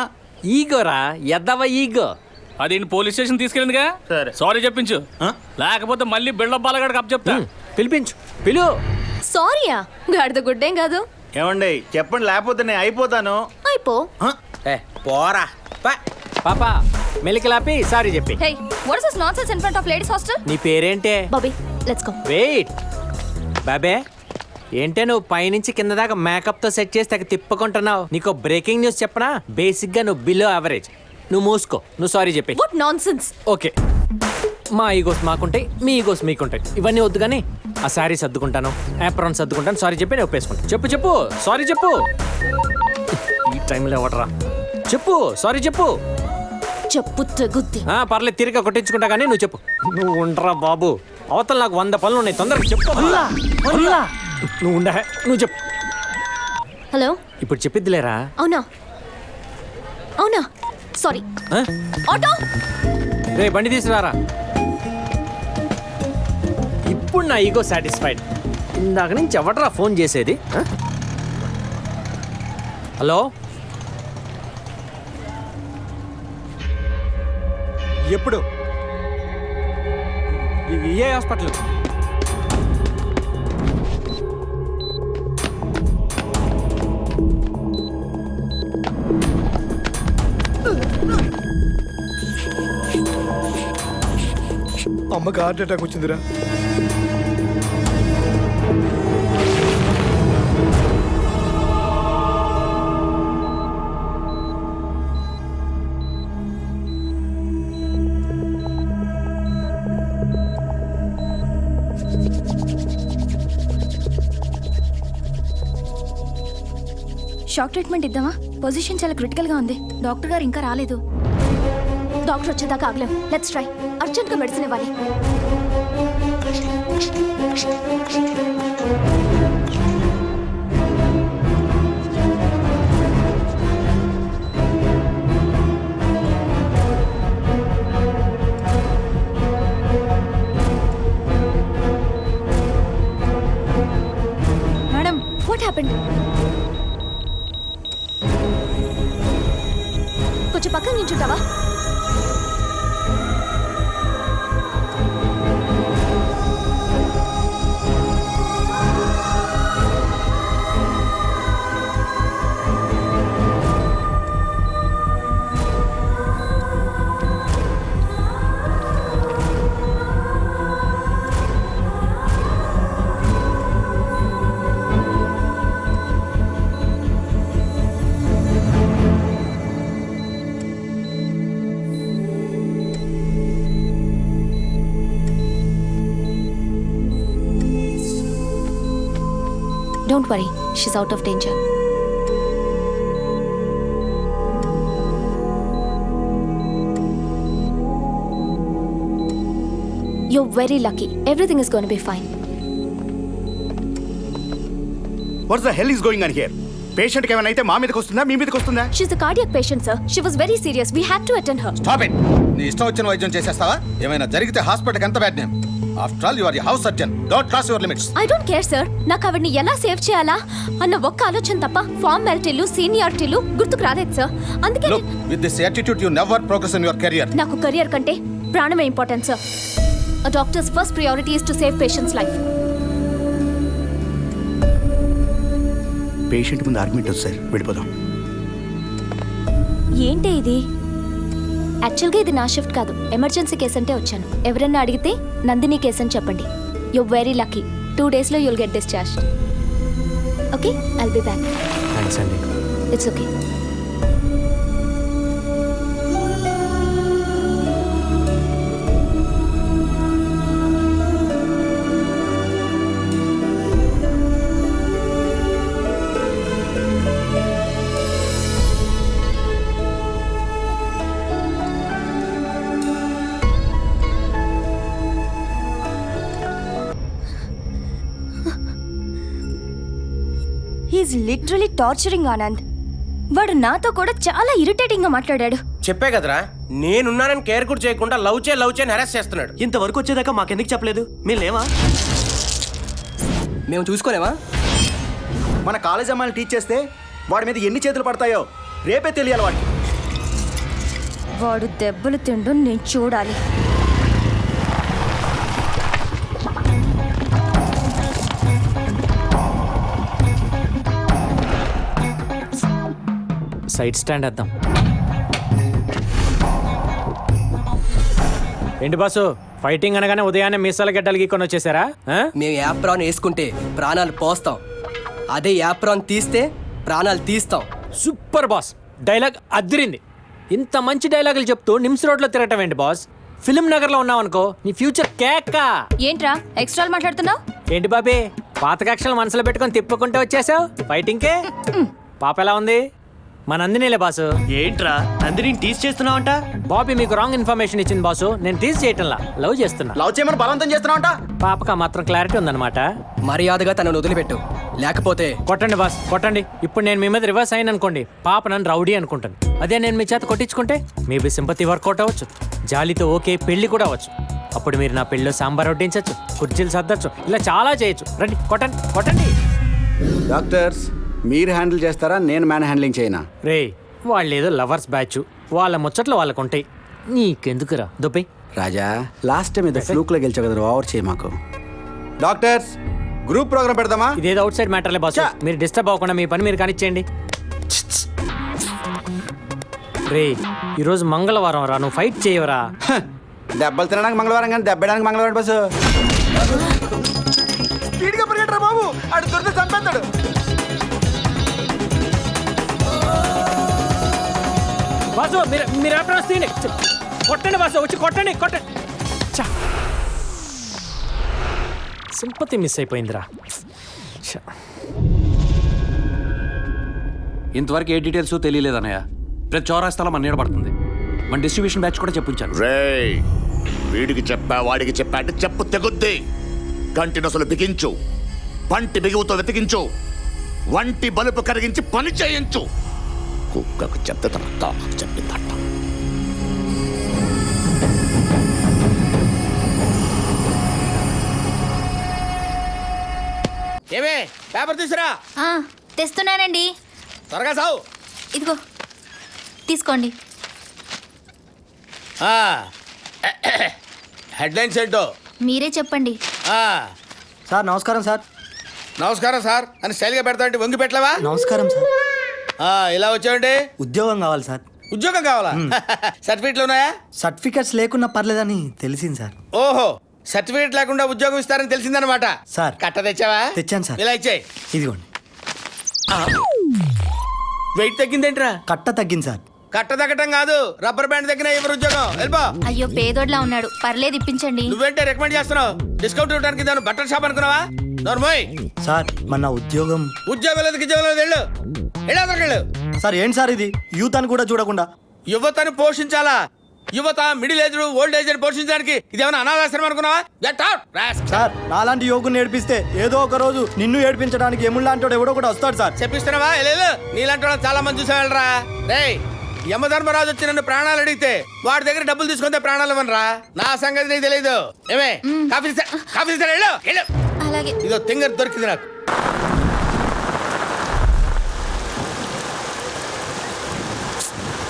ఈగోరా ఎద్దవ ఈగో. అది పోలీస్ స్టేషన్ తీసుకెళ్ళిందిగా, సరే సారీ చెప్పించు. లేకపోతే మళ్ళీ బిల్డప్ బాలగాడికి అప్ చెప్తా. పిలిపించు పిలు. సారీయా గాడిద గుడ్డేం కాదు. ఏమండి చెప్పండి, లేకపోతే నేను అయిపోతాను. అయిపో. పోరా పాపా మెలికలాపి సారీ చెప్పి. Hey what is this nonsense in front of ladies hostel? నీ పేరేంటే? Bobby let's go. Wait babe, ఏంటే నువ్వు పైనుంచి కింద దాకా మేకప్ తో సెట్ చేసి తెగ తిప్పుకుంటున్నావు. నీకు బ్రేకింగ్ న్యూస్ చెప్పనా? బేసిక్ గా నువ్వు బిలో యావరేజ్. నువ్వు మూసుకో, నువ్వు సారీ చెప్పి. What nonsense. ఓకే, మా ఈగోస్ మాకుంటాయి, మీ ఈగోస్ మీకుంటాయి. ఇవన్నీ వద్దు కానీ ఆ సారీ సర్దుకుంటాను, యాప్రాన్ సర్దుకుంటాను. సారీ చెప్పి నేను ఒప్పేసుకుంటాను. చెప్పు చెప్పు సారీ చెప్పు. ఈ టైంలో ఎవడరా? చెప్పు సారీ చెప్పు. చెప్పు తెగుద్ది. పర్లేదు తిరిగి కొట్టించుకుంటా కానీ నువ్వు చెప్పు. నువ్వు ఉండరా బాబు, అవతల నాకు 100 పనులు ఉన్నాయి, తొందరగా చెప్పు. నువ్వు ఉండ, నువ్వు చెప్పు. హలో, ఇప్పుడు చెప్పిద్దిలేరా? అవునా అవునా సారీ. ఆటో రే బండి తీసుకురారా. ఇప్పుడు నా ఈగో సాటిస్ఫైడ్. ఇందాక నుంచి ఎవడరా ఫోన్ చేసేది? హలో, ఎప్పుడు ఏ హాస్పిటల్? అమ్మకి హార్ట్ అటాక్ వచ్చిందిరా. షాక్ ట్రీట్మెంట్ ఇద్దామా? పొజిషన్ చాలా క్రిటికల్ గా ఉంది. డాక్టర్ గారు ఇంకా రాలేదు. డాక్టర్ వచ్చేదాకా ఆగలేం. Let's try. అర్జెంట్ గా మెడిసిన్ ఇవ్వాలి. Madam, what happened? కొంచెం పక్కన నించుంటావా? Don't worry, she's out of danger. You're very lucky. Everything is going to be fine. What's the hell is going on here? పేషెంట్కి ఏమైనా అయితే మా మీదకి వస్తుందా, మీ మీదకి వస్తుందా? She's a cardiac patient, sir. She was very serious. We had to attend her. Stop it. నీ ఇష్టం వచ్చిన వైద్యం చేసేస్తావా? ఏమైనా జరిగితే హాస్పిటల్కి ఎంత bad name. After all you are the house surgeon. Don't cross your limits. I don't care, sir. నాకు ఆవిడ్ని ఎలా సేవ్ చేయాలా అన్న ఒక్క ఆలోచన తప్ప ఫార్మాలిటీలు సీనియారిటీలు గుర్తుకు రాలేదు సార్. అందుకే look, with this attitude you never progress in your career. నాకు కెరియర్ కంటే ప్రాణమే important, sir. A doctor's first priority is to save patient's life. Patient ముందు ఆర్గ్యుమెంట్ వద్దు సార్, వెళ్ళిపోదాం. ఏంటి ఇది? యాక్చువల్గా ఇది నా షిఫ్ట్ కాదు, ఎమర్జెన్సీ కేసు అంటే వచ్చాను. ఎవరన్నా అడిగితే నందిని కేసు అని చెప్పండి. You very lucky. 2 days you'll get discharged. Okay, I'll be back. Thanks అండి. It's okay. He's literally torturing Anand. వాడు నాతో కూడా చాలా ఇరిటేటింగ్ గా మాట్లాడాడు. చెప్పే కదరా, నేనున్నానని కేర్ కూడా చేయకుండా లవ్ చేయని హెరాస్ చేస్తున్నాడు. ఇంతవరకు వచ్చేదాకా మాకెందుకు చెప్పలేదు? మీరు లేవా? మేము చూసుకోలేమా? మన కాలేజ్ అమ్మాయిని టీచ్ చేస్తే వాడి మీద ఎన్ని చేతులు పడతాయో రేపే తెలియాలి వాడికి. వాడు దెబ్బలు తిండు నేను చూడాలి. సైడ్ స్టాండ్ వేద్దాం. ఏంటి బాసు, ఫైటింగ్ అనగానే ఉదయాన్నే మీసాల గడ్డలు గీకొని వచ్చేసారా? మేము యాప్రాన్ వేసుకుంటే ప్రాణాలు పోస్తాం, అదే యాప్రాన్ తీస్తే ప్రాణాలు తీస్తాం. సూపర్ బాస్, డైలాగ్ అదిరింది. ఇంత మంచి డైలాగులు చెప్తూ నిమ్స్ రోడ్లో తిరగటం ఏంటి బాస్? ఫిలిం నగర్లో ఉన్నావు అనుకో, నీ ఫ్యూచర్ కేక. ఏంట్రా ఎక్స్ట్రాలు మాట్లాడుతున్నావు? ఏంటి బాబీ, పాత కక్షలు మనసులో పెట్టుకొని తిప్పుకుంటూ వచ్చేసావు ఫైటింగ్కే? పాప ఎలా ఉంది? మా నందినిలే బాసు. ఏంట్రా నందిని టీస్ చేస్తున్నావంట? బాబీ మీకు రాంగ్ ఇన్ఫర్మేషన్ ఇచ్చింది బాసు. నేను టీస్ చేయటంలా, లవ్ చేస్తున్నా. లవ్ చేయమని బలవంతం చేస్తున్నావంట? పాపక మాత్రం క్లారిటీ ఉందన్నమాట. మర్యాదగా తనను వదిలిపెట్టు, లేకపోతే కొట్టండి బాస్, కొట్టండి. ఇప్పుడు నేను మీ మీద రివర్స్ అయిన అనుకోండి, పాప నన్ను రౌడీ అనుకుంటాను. అదే నేను మీ చేత కొట్టించుకుంటే మేబీ సింపతి వర్కౌట్ అవ్వచ్చు, జాలితో ఓకే పెళ్లి కూడా అవ్వచ్చు. అప్పుడు మీరు నా పెళ్ళిలో సాంబార్ వడ్డించచ్చు, కుర్చీలు సర్దచ్చు, ఇలా చాలా చేయొచ్చు. రండి కొట్టండి, కొట్టండి. డాక్టర్స్ మీరు హ్యాండిల్ చేస్తారా, నేను మ్యాన్ హ్యాండ్లింగ్ చేయనా? రే, వాళ్ళు ఏదో లవర్స్ బ్యాచ్, వాళ్ళ ముచ్చట్లు వాళ్ళకు ఉంటాయి, నీకెందుకురా దొబ్బై. రాజా, లాస్ట్ టైం ఏదో ఫ్లూక్లో గెలిచావు కదా, ఓవర్ చేయి మాకు. డాక్టర్స్ గ్రూప్ ప్రోగ్రామ్ పెడదామా? ఇదేదో అవుట్ సైడ్ మ్యాటర్లే బాస్, మీరు డిస్టర్బ్ అవ్వకుండా మీ పని మీరు కానిచ్చేయండి. రే, ఈరోజు మంగళవారం రా, నువ్వు ఫైట్ చేయవరా? దెబ్బలు తినడానికి మంగళవారం కానీ దెబ్బడానికి మంగళవారం బస్సు. స్పీడ్గా పరిగెట్టరా బాబు, అటు దొరికితే చంపేస్తాడు. బాసు మీరు ఎప్పుడు వస్తుంది? కొట్టండి బాసు, వచ్చి కొట్టండి, కొట్టండి. సింపతి మిస్ అయిపోయిందిరా. ఇంతవరకు ఏ డీటెయిల్స్ తెలియలేదన్నయ్య. ప్రతి చౌరాస్తాలో మన నీడబడుతుంది. మన డిస్ట్రిబ్యూషన్ బ్యాచ్ కూడా చెప్పించాను. రేయ్, వీడికి చెప్పా వాడికి చెప్పా అంటే చెప్పు తెగుద్ది. కంటి నొసలు బిగించు, పంటి బిగువుతో వెతికించు, వంటి బలుపు కరిగించి పని చేయించు. కుక్కకు చెప్తే తన తాకు చెప్పిందట. ఏమే పేపర్ తీసురా. తెస్తున్నానండి. త్వరగా సావు. ఇదిగో తీసుకోండి. హెడ్లైన్స్ ఏంటో మీరే చెప్పండి. సార్ నమస్కారం సార్. నమస్కారం సార్ అని స్టైల్గా పెడతా అంటే వంగి పెట్టలేవా? నమస్కారం సార్. ఇలా వచ్చావండి? ఉద్యోగం కావాలి సార్. ఉద్యోగం కావాలా? సర్టిఫికెట్లు ఉన్నాయా? సర్టిఫికెట్స్ లేకున్నా పర్లేదని తెలిసింది సార్. ఓహో, సర్టిఫికెట్ లేకుండా ఉద్యోగం ఇస్తారని తెలిసిందనమాట సార్. కట్ట తెచ్చావా? తెచ్చాను సార్. ఇలా ఇచ్చాయి. ఇదిగోండి. వెయిట్ తగ్గిందేంట్రా? కట్ట తగ్గింది సార్. కట్ట తగ్గటం కాదు, రబ్బర్ బ్యాండ్ దగ్గర ఎవరు ఉద్యోగం. వెళ్ళిపో. అయ్యో పేదోడ్లా ఉన్నాడు, పర్లేదు ఇప్పించండి. నువ్వేంటే రికమెండ్ చేస్తున్నావు? డిస్కౌంట్ ఇవ్వడానికి దాని బట్టల షాప్ అనుకున్నావా? నోర్మోయ్ సార్ మన ఉద్యోగం. ఉద్యోగం లేదు ఉద్యోగం లేదు. వెళ్ళు, వెళ్ళు. సార్ ఏంటి సార్ ఇది, యూత్ అని కూడా చూడకుండా. యువతను పోషించాలా? యువత మిడిల్ ఏజ్డ్ ఓల్డ్ ఏజ్ పోషించడానికి ఇదేమైనా అనాథాశ్రమం అనుకున్నావా? Get out rascal. సార్ నాలాంటి యోగుని ఏడిపిస్తే ఏదో ఒక రోజు నిన్ను ఏడిపించడానికి ఎముళ్ళాంటి ఎవడో కూడా వస్తాడు సార్. చెప్పిస్తున్నావా? లేదు నీలాంటి వాళ్ళు చాలా మంది చూసేవాళ్ళరా. రేయ్ యమధర్మరాజు వచ్చి నన్ను ప్రాణాలు అడిగితే వాడి దగ్గర డబ్బులు తీసుకుంటే ప్రాణాలు ఇవ్వనరా. నా సంగతి నీకు తెలియదు. ఏమే కాఫీ వెళ్ళు వెళ్ళు. అలాగే. ఇదో తింగర్ దొరికింది నాకు.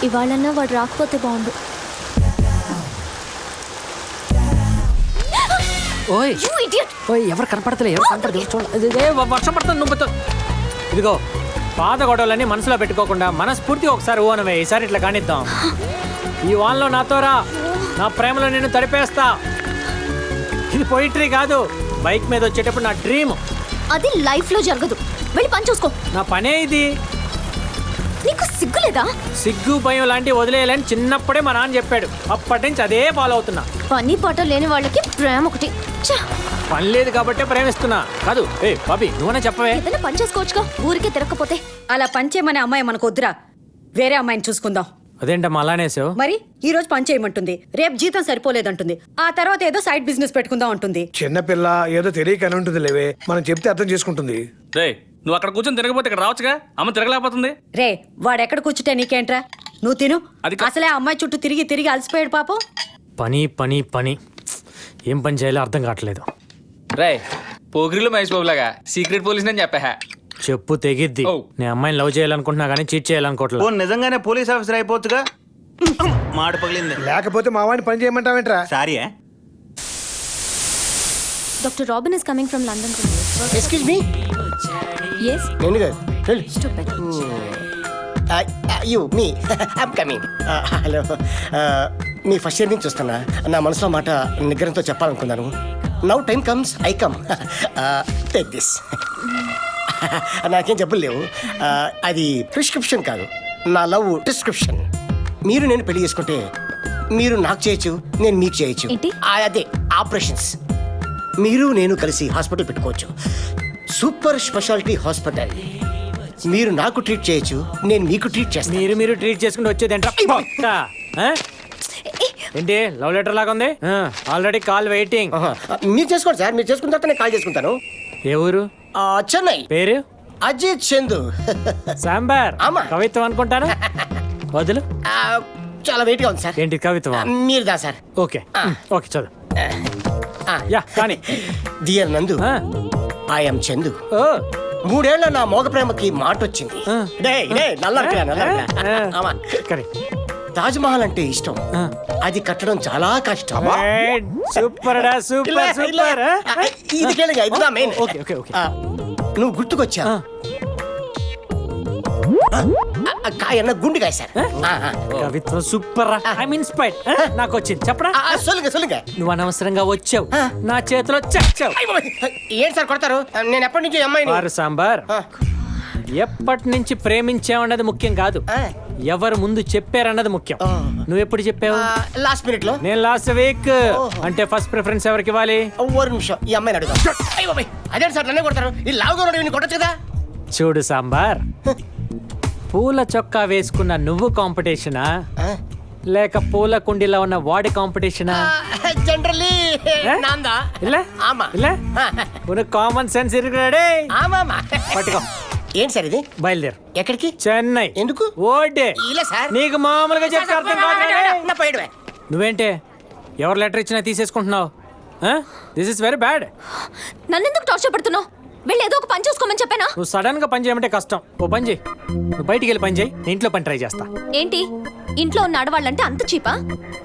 ఇవాళన్నా వాడు రాకపోతే బాగుండు. ఓయ్ You idiot! ఓయ్ ఎవరు కనపడతలే, ఎవరు కనపడదు చూడండి. వర్షం పడుతుంది, నువ్వు ఇదిగో పాత గొడవలన్నీ మనసులో పెట్టుకోకుండా మనస్ఫూర్తిగా ఒకసారి ఓనవే. ఈసారి ఇట్లా కానిద్దాం. ఈ వాన్లో నాతో రా, నా ప్రేమలో నిన్ను తడిపేస్తా. ఇది పోయిటరీ కాదు, బైక్ మీద వచ్చేటప్పుడు నా డ్రీమ్. అది లైఫ్ లో జరగదు. వెళ్ళి పని చూసుకో. నా పనే ఇది. నీకు సిగ్గులేదా? సిగ్గు భయం లాంటివి వదిలేయాలని చిన్నప్పుడే మా నాన్న చెప్పాడు. అప్పటి నుంచి అదే ఫాలో అవుతున్నా. పని పాట లేని వాళ్ళకి ప్రేమ ఒకటి. ఛ! పని లేదు కాబట్టి ప్రేమిస్తున్నా కాదు. ఏ బాబీ నువ్వనే చెప్పవే. ఏదైనా పని చేసుకోవచ్చుగా, ఊరికే తిరగకపోతే. అలా పంచేయమనే అమ్మాయి మనకు వద్దురా, వేరే అమ్మాయిని చూసుకుందాం. అదేంటమ్మా అలానేసావు? మరి ఈ రోజు పని చేయమంటుంది, రేపు జీతం సరిపోలేదంటుంది, ఆ తర్వాత ఏదో సైడ్ బిజినెస్ పెట్టుకుందాం అంటుంది. చిన్నపిల్ల ఏదో తెలియకని ఉంటుంది లేవే, మనం చెప్తే అర్థం చేసుకుంటుంది. రే నువ్వు అక్కడ కూర్చొని తిరగపోతే ఇక్కడ రావచ్చుగా, అమ్మ తిరగలేకపోతుంది. రే వాడెక్కడ కూర్చుంటే నీకేంట్రా, నువ్వు తిను. అది అసలే ఆ అమ్మాయి చుట్టూ తిరిగి తిరిగి అలసిపోయాడు పాపం. పని పని పని ఏం పని చేయాలో అర్థం కావట్లేదు. రే పోగిరిలో మహేష్ బాబు లాగా సీక్రెట్ పోలీస్ అని చెప్పా. చెప్పు తెగిద్ది. నేను అమ్మాయిని లవ్ చేయాలనుకుంటున్నా కానీ చీట్ చేయాలనుకోవట్లేదు. నిజంగానే పోలీస్ ఆఫీసర్ అయిపోవచ్చుగా. మాట పగిలింది. లేకపోతే మా వాడిని పని చేయమంటావేంట్రా? Sorry. Doctor Robin is coming from London. Excuse me. Yes. నేను కాదు. వెళ్ళు. స్టూపిడ్. యూ మీ ఐమ్ కమింగ్. హలో. మీ ఫస్ట్ ఇయర్ నుంచి చూస్తున్నా. నా మనసులో మాట నిగ్రహంతో చెప్పాలనుకున్నాను. Now time comes I come. Take this. నాకేం జబ్బులు లేవు. అది ప్రిస్క్రిప్షన్ కాదు, నా లవ్ డిస్క్రిప్షన్. మీరు నేను పెళ్లి చేసుకుంటే మీరు నాకు చేయొచ్చు, నేను మీకు చేయొచ్చు. అదే ఆపరేషన్స్. మీరు నేను కలిసి హాస్పిటల్ పెట్టుకోవచ్చు, సూపర్ స్పెషాలిటీ హాస్పిటల్. మీరు నాకు ట్రీట్ చేయొచ్చు, నేను మీకు ట్రీట్ చేస్తాను. మీరు ట్రీట్ చేసుకుంటూ వచ్చేది ఏంటి? లవ్ లెటర్ లాగా ఉంది. Already call waiting. మీరు చేసుకోండి సార్, మీరు చేసుకున్న తర్వాత నేను కాల్ చేసుకుంటాను. ఏ ఊరు? చెన్నై. పేరు? అజిత్ చందు. సాంబార్. కవిత్వం అనుకుంటాను. వదులు. చాలా వెయిట్ గా ఉంది సార్. ఏంటి కవిత్వం? మీరు దా సార్. ఓకే ఓకే చదువు. యా కానీ డియర్ నందు, ఐఎమ్ చందు. 3 ఏళ్ల నా మోగ ప్రేమకి మాట వచ్చింది. తాజ్ మహల్ అంటే ఇష్టం, అది కట్టడం చాలా కష్టం. Super super super. ఇది కేళగా, ఇది నా మెయిన్. Okay okay okay. నువ్వు గుర్తుకొచ్చా. కాయన్న గుండెకాయ సార్. కవిత్వం సూపర్. I'm inspired. నాకు వచ్చింది చెప్పరా. నువ్వు అనవసరంగా వచ్చావు, నా చేతిలో చచ్చావు. ఏంటి సార్ కొడతారు? నేను ఎప్పటి నుంచి అమ్మాయిని. వారు సాంబార్, ఎప్పటి నుంచి ప్రేమించావన్నది ముఖ్యం కాదు, ఎవరు ముందు చెప్పారన్నది ముఖ్యం. నువ్వు ఎప్పుడు చెప్పావు? లాస్ట్ మినిట్ లో. నేను లాస్ట్ వీక్. అంటే ఫస్ట్ ప్రిఫరెన్స్ ఎవరికి ఇవ్వాలి? ఒక్క నిమిషం, ఈ అమ్మాయిని అడుగు. అదే సార్ నన్నే కొడతారు. ఈ లావుగా కొట్టచ్చు కదా. చూడు సాంబార్, పూల చొక్కా వేసుకున్న నువ్వు కాంపిటీషనా లేక పూల కుండీలో ఉన్న వాడి కాంపిటీషనా? జనరల్లీ నాందా. ఇలా ఆమా ఇలా ఉన్న కామన్ సెన్స్ ఇరుకురాడే. ఆమామా. పట్టుకో. ఏంటి సార్ ఇది? బయలుదేరు. ఎక్కడికి? చెన్నై. ఎందుకు? ఓడే. ఇలా సార్ నీకు మామూలుగా చెప్తే అర్థం కాదు. నా నువ్వేంటే ఎవరు లెటర్ ఇచ్చినా తీసేసుకుంటున్నావు? This is very bad. నన్నెందుకు టార్చర్ పెడుతున్నావు? వెళ్ళి ఏదో ఒక పని చూసుకోమని చెప్పానా? నువ్వు సడన్ గా పని చేయమంటే కష్టం. ఓ పని చేయి, నువ్వు బయటికి వెళ్ళి పని చేయి, నేను ఇంట్లో పని ట్రై చేస్తా. ఏంటి ఇంట్లో ఉన్న ఆడవాళ్ళంటే అంత చీపా?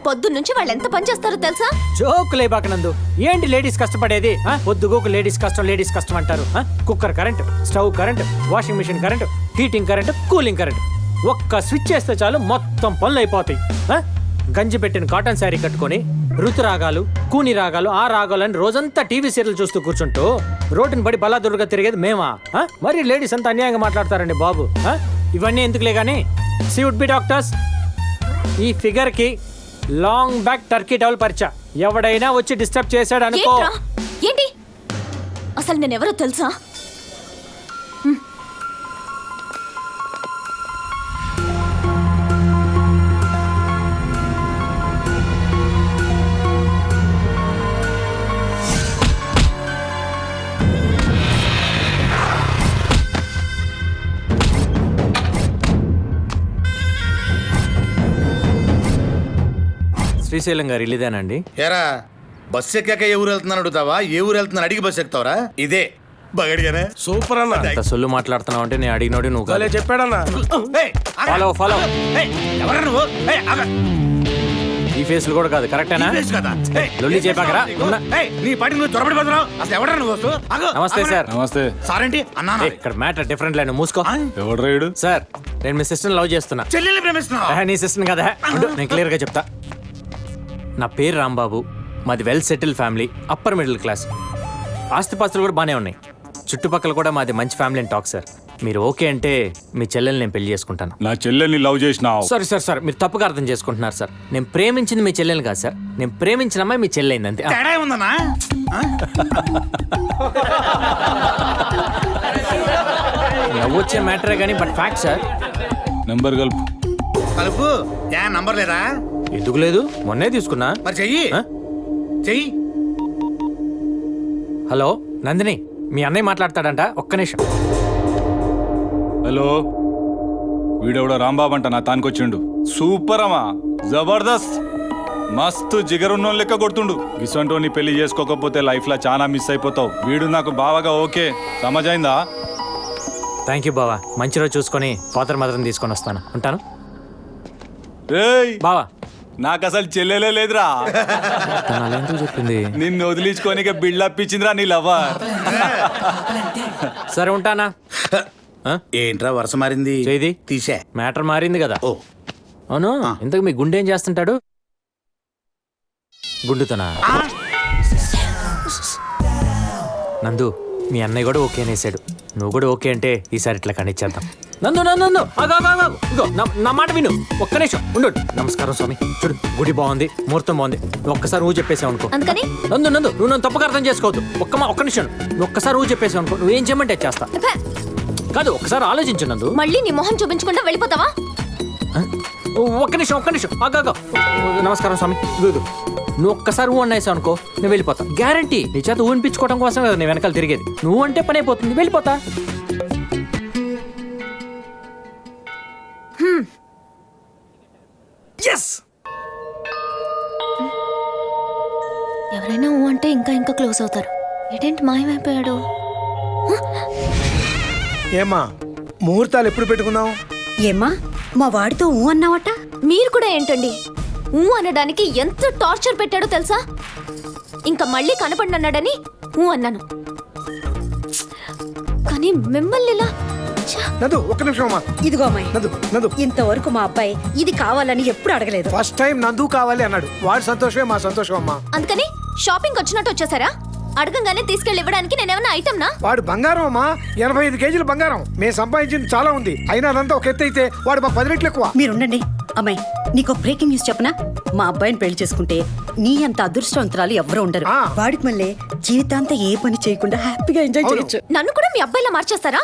పొద్దున్నుంచి వాళ్ళు ఎంత పని చేస్తారో తెలుసా? జోకులే బాకనందు. ఏంటి లేడీస్ కష్టపడేది? పొద్దుగోకు లేడీస్ కష్టం అంటారు. Cooker current, stove current, washing machine current, heating current, cooling current. ఒక్క స్విచ్ చేస్తే చాలు మొత్తం పనులు అయిపోతాయి. గంజి పెట్టిన కాటన్ శారీ కట్టుకొని ఋతురాగాలు, కూని రాగాలు, ఆ రాగాలని రోజంతా టీవీ సీరియల్ చూస్తూ కూర్చుంటూ రోడ్డుని పడి బలాదురుగా తిరిగేది మేమా? మరి లేడీస్ అంతా అన్యాయంగా మాట్లాడతారండి బాబు. ఇవన్నీ ఎందుకులే కానీ సీ వుడ్ బి డాక్టర్స్, ఈ ఫిగర్ కి లాంగ్ బ్యాక్ టర్కీ టవల్ పరిచా. ఎవడైనా వచ్చి డిస్టర్బ్ చేశాడు అనుకో. ఏంటి అసలు నేను ఎవరో తెలుసా? శ్రీశైలం గారు ఇల్లుదేనండి? ఏరా బస్సు ఎక్కాక ఏ ఊరు వెళ్తున్నాను అడుగుతావా, ఏ ఊరు వెళ్తున్నాను అడిగి బస్సు ఎక్కుతావరా? ఇదే బగడిగానే. సూపర్ అన్న. అంత సొల్లు మాట్లాడుతున్నావు అంటే నేను అడిగినోడి నువ్వు కాదు. చెప్పాడన్నా. Follow follow. ఎవరా నువ్వు? ఏయ్, ఆగ. ఈ ఫేస్లు కూడా కాదు, కరెక్టేనా? ఈ ఫేస్ కదా? ఏయ్, లొల్లి చేయబాకరా. ఏయ్, నీ పాటికి నువ్వు చొరబడి పోతున్నావు. అసలు ఎవరా నువ్వు? అసలు? ఆగు. నమస్తే సార్. నమస్తే. సార్ ఏంటి అన్నా? ఇక్కడ మ్యాటర్ డిఫరెంట్ లైన్, మూసుకో. ఎవడు రైడు? సార్ నేను మీ సిస్టర్ లవ్ చేస్తున్నా. చెల్లెల్ని ప్రేమిస్తున్నావా? నీ సిస్టర్ కదా, ఉండు, నేను క్లియర్ గా చెప్తా. నా పేరు రాంబాబు, మాది well settle family, upper middle class. ఆస్తిపాస్తులు కూడా బాగానే ఉన్నాయి. చుట్టుపక్కల కూడా మాది మంచి ఫ్యామిలీ అని టాక్ సార్. మీరు ఓకే అంటే మీ చెల్లెల్ని నేను పెళ్లి చేసుకుంటాను. నా చెల్లెల్ని లవ్ చేసినావు? సారీ సార్, సార్ మీరు తప్పుగా అర్థం చేసుకుంటున్నారు సార్. నేను ప్రేమించింది మీ చెల్లెల్ని కాదు సార్, నేను ప్రేమించిన అమ్మాయి మీ చెల్లెైంది అంతే. తేడా ఉందన్నా? నవ్వొచ్చే మ్యాటరే కానీ బట్ ఫ్యాక్ట్ సార్. నెంబర్ కలుపు. కలుపు. ఏ నంబర్ లేదా? ఎందుకు లేదు, మొన్నే తీసుకున్నా. మరి చెయ్యి. ఆ? చెయ్యి. హలో నందిని, మీ అన్నయ్య మాట్లాడతాడంట, ఒక్క నిమిషం. హలో, వీడెవడో రాంబాబు అంట నా తానికొచ్చిండు. సూపర్ అమ్మా, జబర్దస్త్, మస్తు జిగరున్నో లెక్క కొడుతుండు. గిసంటోని పెళ్లి చేసుకోకపోతే లైఫ్ లో చాలా మిస్ అయిపోతావు. వీడు నాకు బావగా ఓకే, సమజైందా? థ్యాంక్ యూ బావా, మంచి రోజు చూసుకొని ఫాదర్ మదర్ని తీసుకొని వస్తాను, ఉంటాను. రేయ్ బావా, నాకు అసలు చెల్లెలే లేదురా. ఎందుకు చెప్పింది? నిన్ను వదిలించుకోనికే బిల్డప్ ఇచ్చిందిరా నీ లవర్. సరే ఉంటానా. ఏంట్రా వరుస మారింది? చేది తీసే మ్యాటర్ మారింది కదా. ఓ అవును, ఇంతకు మీ గుండె ఏం చేస్తుంటాడు? గుండుతోనా? నందు, మీ అన్నయ్య కూడా ఓకే అనేసాడు. నువ్వు కూడా ఓకే అంటే ఈసారి ఇట్లా కనిచ్చేద్దాం. నందు నందు నందు, ఇదిగో నా మాట విను, ఒక్క నిమిషం ఉండు. నమస్కారం స్వామి, చూడు గుడి బాగుంది, ముహూర్తం బాగుంది. నువ్వు ఒక్కసారి నువ్వు చెప్పేసావు అనుకో. అందుకని నందు నందు, నువ్వు నన్ను తప్పుగా అర్థం చేసుకోవద్దు. ఒక్క నిమిషం, నువ్వు ఒక్కసారి నువ్వు చెప్పేసావు అనుకో, నువ్వేం చేయమంటే చేస్తా. కాదు, ఒక్కసారి ఆలోచించు నందు. మళ్ళీ నీ మొహం చూపించకుండా వెళ్ళిపోతావా? ఒక్క నిమిషం ఆగా. నమస్కారం స్వామి, ఇదిగో నువ్వు ఒక్కసారి ఊ అన్నాయిసావు అనుకో, నేను వెళ్ళిపోతా. గ్యారంటీ నీ చేత ఊనిపించుకోవడం కోసం కదా నేను వెనకాల తిరిగేది. నువ్వు అంటే పని అయిపోతుంది, వెళ్ళిపోతా. ఎవరైనా ఊ అంటే ఇంకా ఇంకా క్లోజ్ అవుతారు. ఏంటి మాయమైపోయాడు? ఏమా ముహూర్తాలు ఎప్పుడు పెట్టుకుందాం? ఏమ్మా మా వాడితో ఊ అన్నావట? మీరు కూడా ఏంటండి ఊ అనడానికి ఎంత టార్చర్ పెట్టాడో తెలుసా? ఇంకా మళ్ళీ కనపడినన్నాడని ఊ అన్నాను, కానీ మిమ్మల్ని ఇలా నదు ఒక్క నిమిషం అమ్మా. ఇదిగో అమ్మాయి, నదు ఇంతవరకు మా అబ్బాయి ఇది కావాలని ఎప్పుడు అడగలేదు. ఫస్ట్ టైం నందు కావాలి అన్నాడు. వాడి సంతోషమే మా సంతోషం అమ్మా. అందుకని షాపింగ్ వచ్చినట్టు వచ్చేసారా? అడగంగానే తీసుకెళ్ళి ఇవ్వడానికి నేనేమన్నా ఐటమ్నా? వాడు బంగారం అమ్మా, 85 కేజీల బంగారం. మేము సంపాదించింది చాలా ఉంది, అయినా అదంతా ఒక ఎత్తు అయితే వాడు మా 10 రెట్లు ఎక్కువ. మీరుండండి అమ్మాయి, నీకు బ్రేకింగ్ న్యూస్ చెప్పనా? మా అబ్బాయిని పెళ్లి చేసుకుంటే నీ అంత అదృష్టవంతురాలు ఎవరు ఉండరు. వాడికి మళ్ళీ జీవితాంతం ఏ పని చేయకుండా హ్యాపీగా ఎంజాయ్ చేయొచ్చు. నన్ను కూడా మీ అబ్బాయిలా మార్చేస్తారా?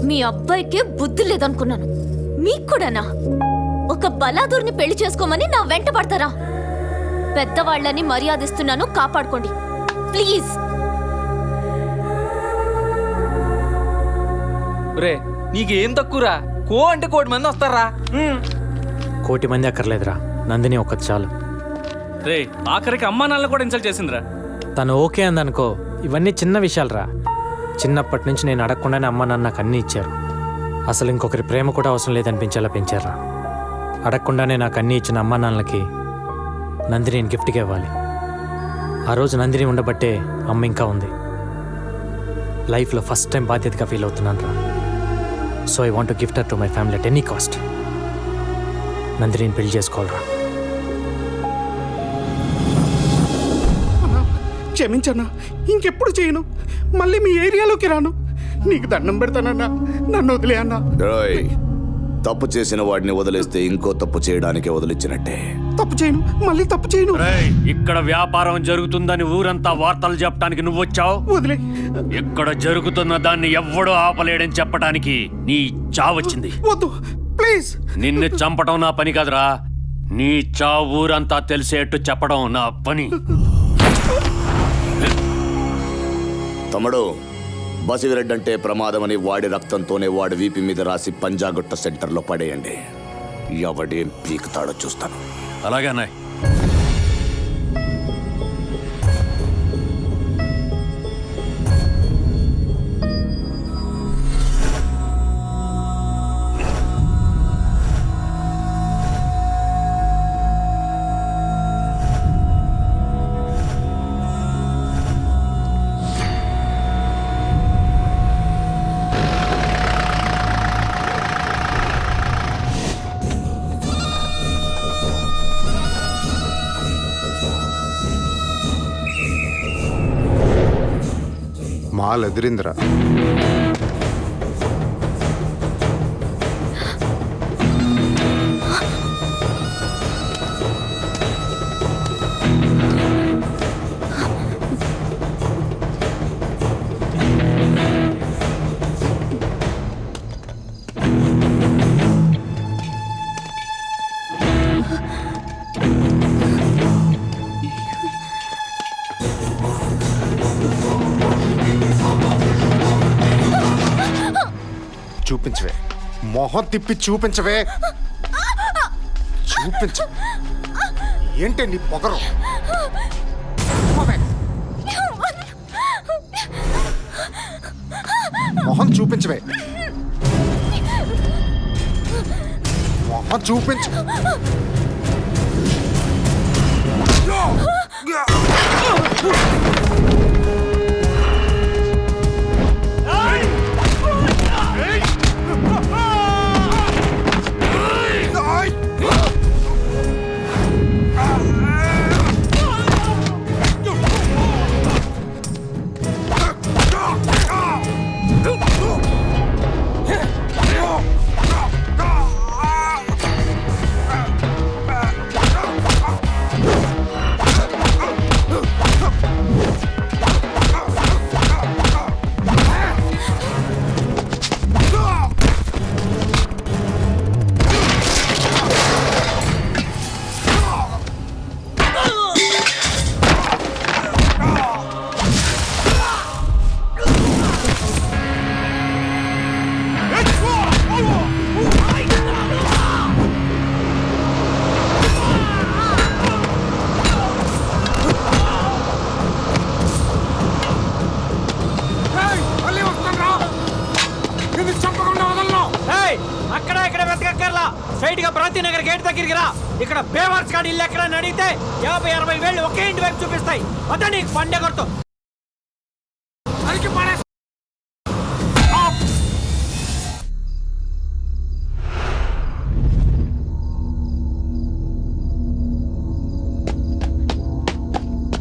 మీ అబ్బాయికి బుద్ధి లేదనుకున్నాను, మీకు కూడానా? ఒక బలాదూర్ని పెళ్లి చేసుకోమని నా వెంట పడతారా? పెద్దవాళ్ళని మర్యాదిస్తున్నాను, కాపాడుకోండి ప్లీజ్. రే నీకేం తక్కువరా? కో అంటే 1,000 మంది వస్తారా? 1,000 మంది అక్కర్లేదురా, నందిని ఒక్కటి చాలు. రే ఆఖరికి అమ్మా నాన్న కూడా ఇన్సల్ట్ చేసిందిరా. తను ఓకే అందనుకో, ఇవన్నీ చిన్న విషయాలురా. చిన్నప్పటి నుంచి నేను అడగకుండానే అమ్మ నాన్న నాకు అన్నీ ఇచ్చారు. అసలు ఇంకొకరి ప్రేమ కూడా అవసరం లేదనిపించేలా పెంచారా. అడగకుండానే నాకు అన్నీ ఇచ్చిన అమ్మ నాన్నలకి నందిని గిఫ్ట్గా ఇవ్వాలి. ఆ రోజు నందిని ఉండబట్టే అమ్మ ఇంకా ఉంది. లైఫ్లో ఫస్ట్ టైం బాధ్యతగా ఫీల్ అవుతున్నాను రా. So I want to gift her to my family at any cost. Nandini పెళ్లి చేసుకోవాలరా. క్షమించన్నా, ఇంకెప్పుడు చేయను. మళ్ళీ మీ ఏరియాలోకి రాను. నీకు దండం పెడతానన్నా, నన్ను వదిలే అన్నా. తప్పు చేసిన వాడిని వదిలేస్తే ఇంకో తప్పు చేయడానికి వదిలించినట్టే. తప్పు చేయను, మళ్ళీ తప్పు చేయను. ఇక్కడ వ్యాపారం జరుగుతుందని ఊరంతా వార్తలు చెప్పడానికి నువ్వు వచ్చావు. వదిలే. ఇక్కడ జరుగుతున్న దాన్ని ఎవ్వడూ ఆపలేడని చెప్పడానికి నీ చావొచ్చింది. వద్దు ప్లీజ్. నిన్ను చంపడం నా పని కాదురా, నీ చావు ఊరంతా తెలిసేట్టు చెప్పడం నా పని. తమ్ముడు, బసివిరెడ్డి అంటే ప్రమాదమని వాడి రక్తంతోనే వాడి వీపి మీద రాసి పంజాగుట్ట సెంటర్లో పడేయండి. ఎవడేం పీకుతాడో చూస్తాను. అలాగే అన్నాయ్. మాల్ ఎదిరిందిరా. చూపించవే, మొహం తిప్పి చూపించవే, చూపించ. ఏంటి నీ పొగరు? మొహం చూపించవే, మొహం చూపించు. స్ట్రైట్ గా భ్రాంతి నగర్ గేట్ దగ్గరికి రా. ఇక్కడ బేవర్స్ గాడి ఇల్లు ఎక్కడ అడిగితే 50-60 వేళ్ళు ఒకే ఇంటి వైపు చూపిస్తాయి. అదే నీకు పండే కొడుతూ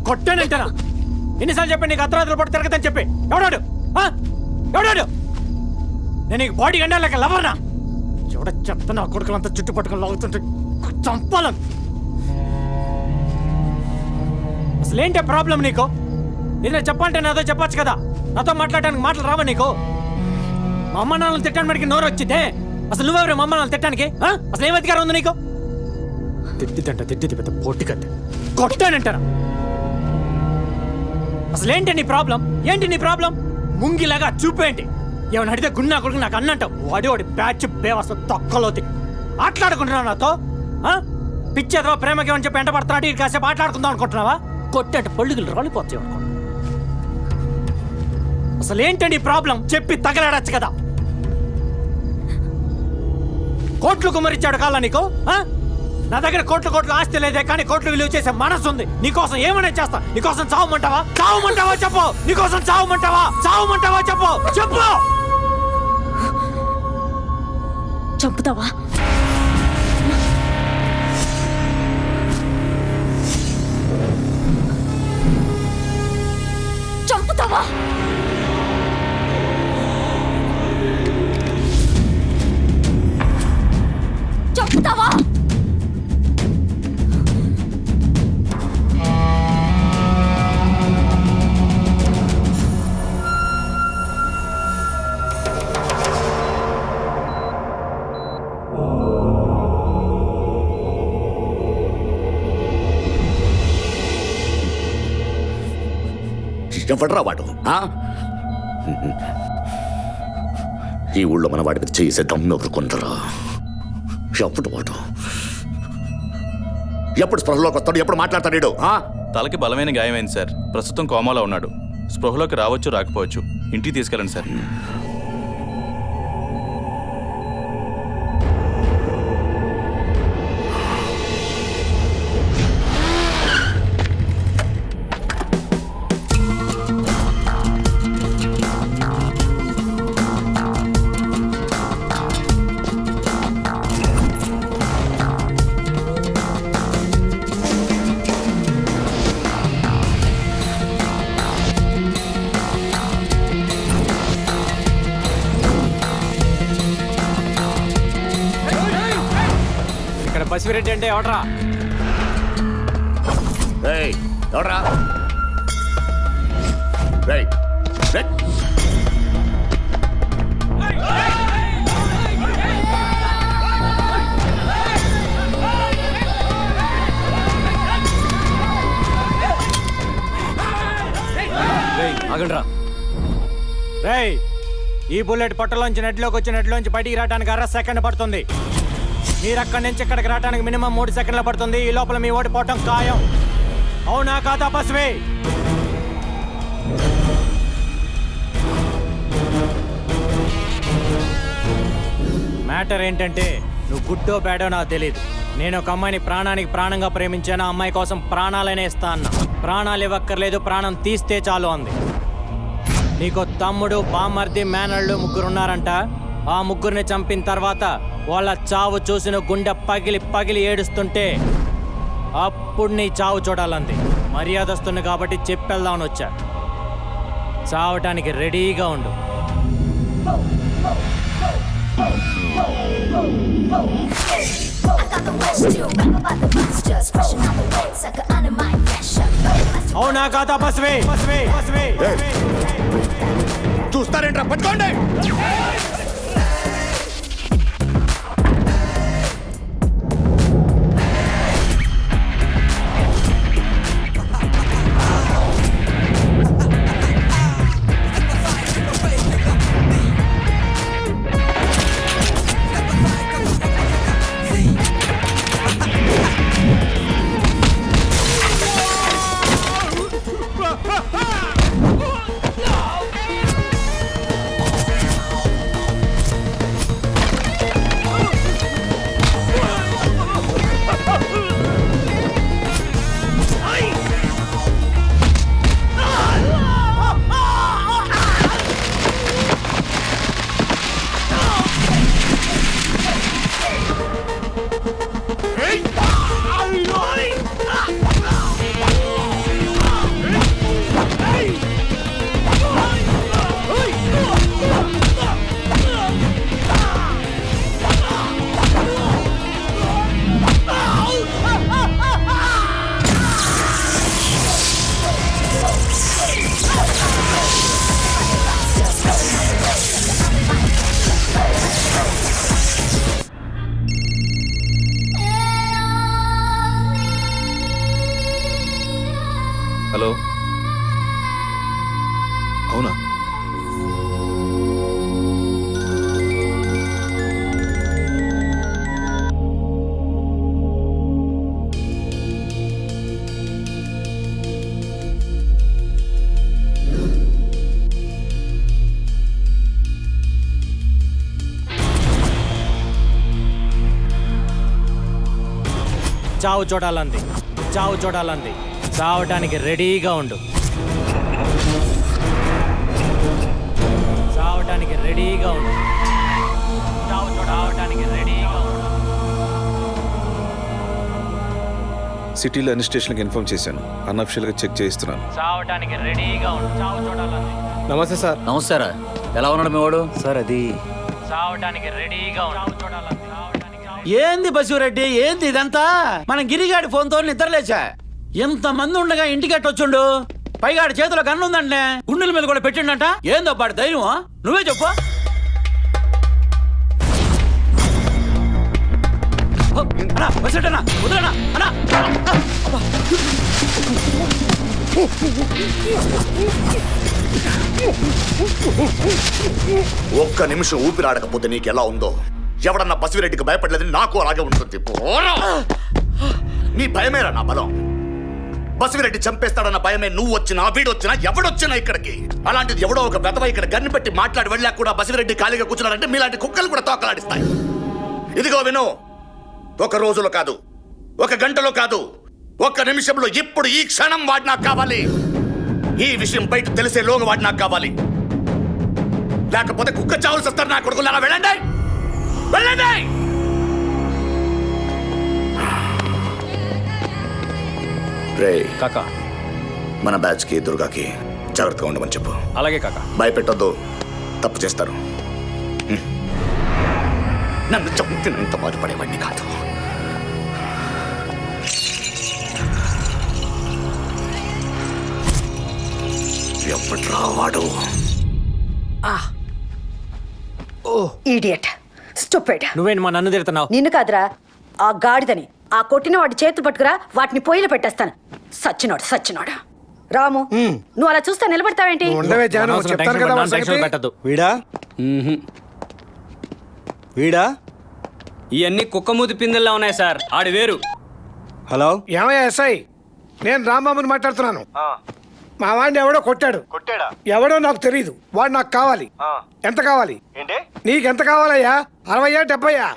కొట్టానంటారా? ఎన్నిసార్లు చెప్పి నీకు అర్ధరాత్రులు పట్టు తిరగదని చెప్పి ఎవడాడు? ఎవడాడు? నేను నీకు బాడీ గండా లేక లవర్నా? ఎవడ చెప్తా నా కొడుకులంతా చుట్టుపట్టుకుని లాగుతుంటే చంపాలను. అసలేంటే ప్రాబ్లం నీకు? ఏదైనా చెప్పాలంటే నాతో చెప్పచ్చు కదా. నాతో మాట్లాడడానికి మాటలు రావా నీకు? మా అమ్మ నాన్నలు తిట్టడానికి మడికి నోరు వచ్చిందే. అసలు నువ్వెవరు మా అమ్మ నాన్నలు తిట్టడానికి? అసలు ఏం అధికారం ఉంది నీకు? తిట్టిది పెద్ద పొట్టి కట్ట కొట్టానంటారా? అసలేంటి నీ ప్రాబ్లం? ఏంటి నీ ప్రాబ్లం? ముంగిలాగా చూపేంటి? ఏమన్నా అడిగితే గున్నా కొడుకు నాకు అన్నంటావు. వాడి బ్యాచ్ బేవస్త తొక్కలోతి ఆటలాడుకుంటున్నావు నాతో. పిచ్చేదో ప్రేమకి ఏమని చెప్పి ఎంట పడుతున్నాడు. ఇది కాసేపు ఆటలాడుకుందాం అనుకుంటున్నావా? కొట్టేట పళ్ళుగులు రాలిపోతాయి అనుకో. అసలు ఏంటండి ప్రాబ్లం? చెప్పి తగలాడచ్చు కదా. కోట్లు కుమ్మరిచ్చాడు కాళ్ళ నీకు. నా దగ్గర కోట్లు ఆస్తి లేదే, కానీ కోట్లు విలువ చేసే మనసు ఉంది. నీకోసం ఏమైనా చేస్తా. నీకోసం చావమంటావా? చెప్పు. నీకోసం చావమంటావా చెప్పు. చంపుతావా? చంపుతావా? చంపుతావా? ఎవడ్రా వాడు? ఈ ఊళ్ళో మన వాడి మీద చేసే దమ్ము ఎవరు కొందరా? ఎవడు వాడు? ఎప్పుడు స్పృహలోకి వస్తాడు, ఎప్పుడు మాట్లాడతాడు? తలకి బలమైన గాయమైంది సార్. ప్రస్తుతం కోమాలో ఉన్నాడు. స్పృహలోకి రావచ్చు రాకపోవచ్చు. ఇంటికి తీసుకెళ్ళండి సార్. ఇక్కడ బసిరెడ్డి అంటే ఎవడ్రా? ఎవడ్రా? రేయ్, రేయ్. ఆగండ్రా. రేయ్, ఈ బుల్లెట్ పొట్టలోంచి నెట్లోకి వచ్చి నెట్లోంచి బయటికి రావడానికి 1/2 సెకండ్ పడుతుంది. మీరు అక్కడి నుంచి ఇక్కడికి రావడానికి మినిమం 3 సెకండ్లు పడుతుంది. ఈ లోపల మీ ఓడిపోవటం ఖాయం. అవునా కాదా బస్వే? మ్యాటర్ ఏంటంటే నువ్వు గుడ్డో బ్యాడో నాకు తెలియదు. నేను ఒక అమ్మాయిని ప్రాణానికి ప్రాణంగా ప్రేమించాను. ఆ అమ్మాయి కోసం ప్రాణాలనే ఇస్తా అన్నా. ప్రాణాలు ఇవ్వక్కర్లేదు, ప్రాణం తీస్తే చాలు అంది. నీకు తమ్ముడు, బామ్మర్ది, మేనళ్ళు 3 ఉన్నారంట. ఆ 3 చంపిన తర్వాత వాళ్ళ చావు చూసిన గుండె పగిలి పగిలి ఏడుస్తుంటే అప్పుడు నీ చావు చూడాలంది. మర్యాదస్తుంది కాబట్టి చెప్పెళ్దామని వచ్చా. చావటానికి రెడీగా ఉండు. అవునా కాదా బస్వే? బస్వే బస్వే చూస్తారేంట్రా? పట్టుకోండి. హలో, అవునా? చావు చూడాలంది. చావు చూడాలంది. చావటానికి రెడీగా ఉండు. చావటానికి రెడీగా ఉండు. చావు చూడటానికి రెడీగా ఉండు. సిటీలో అన్ని స్టేషన్లకు ఇన్ఫార్మ్ చేశాను. అన్అఫిషియల్గా చెక్ చేయిస్తున్నాను. చావటానికి రెడీగా ఉండు. చావు చూడాలంది. నమస్తే సార్. నమస్కారా. ఎలా ఉన్నాడు మీ వాడు? సార్ అది చావటానికి రెడీగా ఉండు. చావు చూడాలంది. ఏంది బసిరెడ్డి, ఏంది ఇదంతా? మన గిరిగాడి ఫోన్తో నిద్రలేచా. ఎంతమంది ఉండగా ఇంటికి ఎట్టొచ్చుండు? పైగా ఆడి చేతిలో గన్ను ఉందంటే గుండెల మీద కూడా పెట్టిండంట. ఏందో పాడు ధైర్యమా? నువ్వే చెప్పు. అన్నా బసిరెడ్డన్నా వదలనా అన్నా. ఒక్క నిమిషం ఊపిరాడకపోతే నీకెలా ఉందో, ఎవడన్నా బసిరెడ్డికి భయపడలేదని నాకు అలాగే ఉంటుంది. నీ భయమేరా నా బలం. బసిరెడ్డి చంపేస్తాడన్న భయమే నువ్వు వచ్చినా వీడొచ్చినా ఎవడొచ్చినా ఇక్కడికి. అలాంటిది ఎవడో ఒక పెదవ ఇక్కడ గన్ను పెట్టి మాట్లాడి వెళ్ళా కూడా బసిరెడ్డి ఖాళీగా కూర్చున్నాడంటే మీలాంటి కుక్కలు కూడా తోకలాడిస్తాయి. ఇదిగో విను, ఒక రోజులో కాదు, ఒక గంటలో కాదు, ఒక్క నిమిషంలో ఇప్పుడు ఈ క్షణం వాడు నాకు కావాలి. ఈ విషయం బయట తెలిసే లోగా వాడు నాకు కావాలి. లేకపోతే కుక్క చావులు వస్తారు నా కొడుకులు. అలా వెళ్ళండి, వెళ్ళండి. రే కాకా, మన బ్యాచ్ కి దుర్గాకి జాగ్రత్తగా ఉండమని చెప్పు. అలాగే కాకా. భయపెట్టొద్దు, తప్పు చేస్తారు. నన్ను చంపినంత బాధపడేవాడిని కాదు. ఎప్పట్రా వాడు? Idiot, stupid. నువ్వేంటి మా నన్ను తిడుతున్నావు? నిన్ను కాదురా, ఆ గాడిదని. ఆ కొట్టిన వాడి చేతులు పట్టుకురా, వాటిని పొయ్యిలో పెట్టేస్తాను. సచ్చినోడు. రాము, నువ్వు అలా చూస్తా నిలబడతావేంటి? ఉండవే జాను, చెప్తాను కదా వాడి సంగతి. పెట్టద్దు. వీడా ఇవన్నీ కుక్కమూతి పిందెల్లా ఉన్నాయి సార్. ఆడి వేరు. హలో, ఏమయ్యా ఎస్ఐ, నేను రాంబాబుని మాట్లాడుతున్నాను. మా వాడిని ఎవడో కొట్టాడా? ఎవడో నాకు తెలియదు. వాడు నాకు కావాలి. ఎంత కావాలి? నీకెంత కావాలయ్యా? 60 70?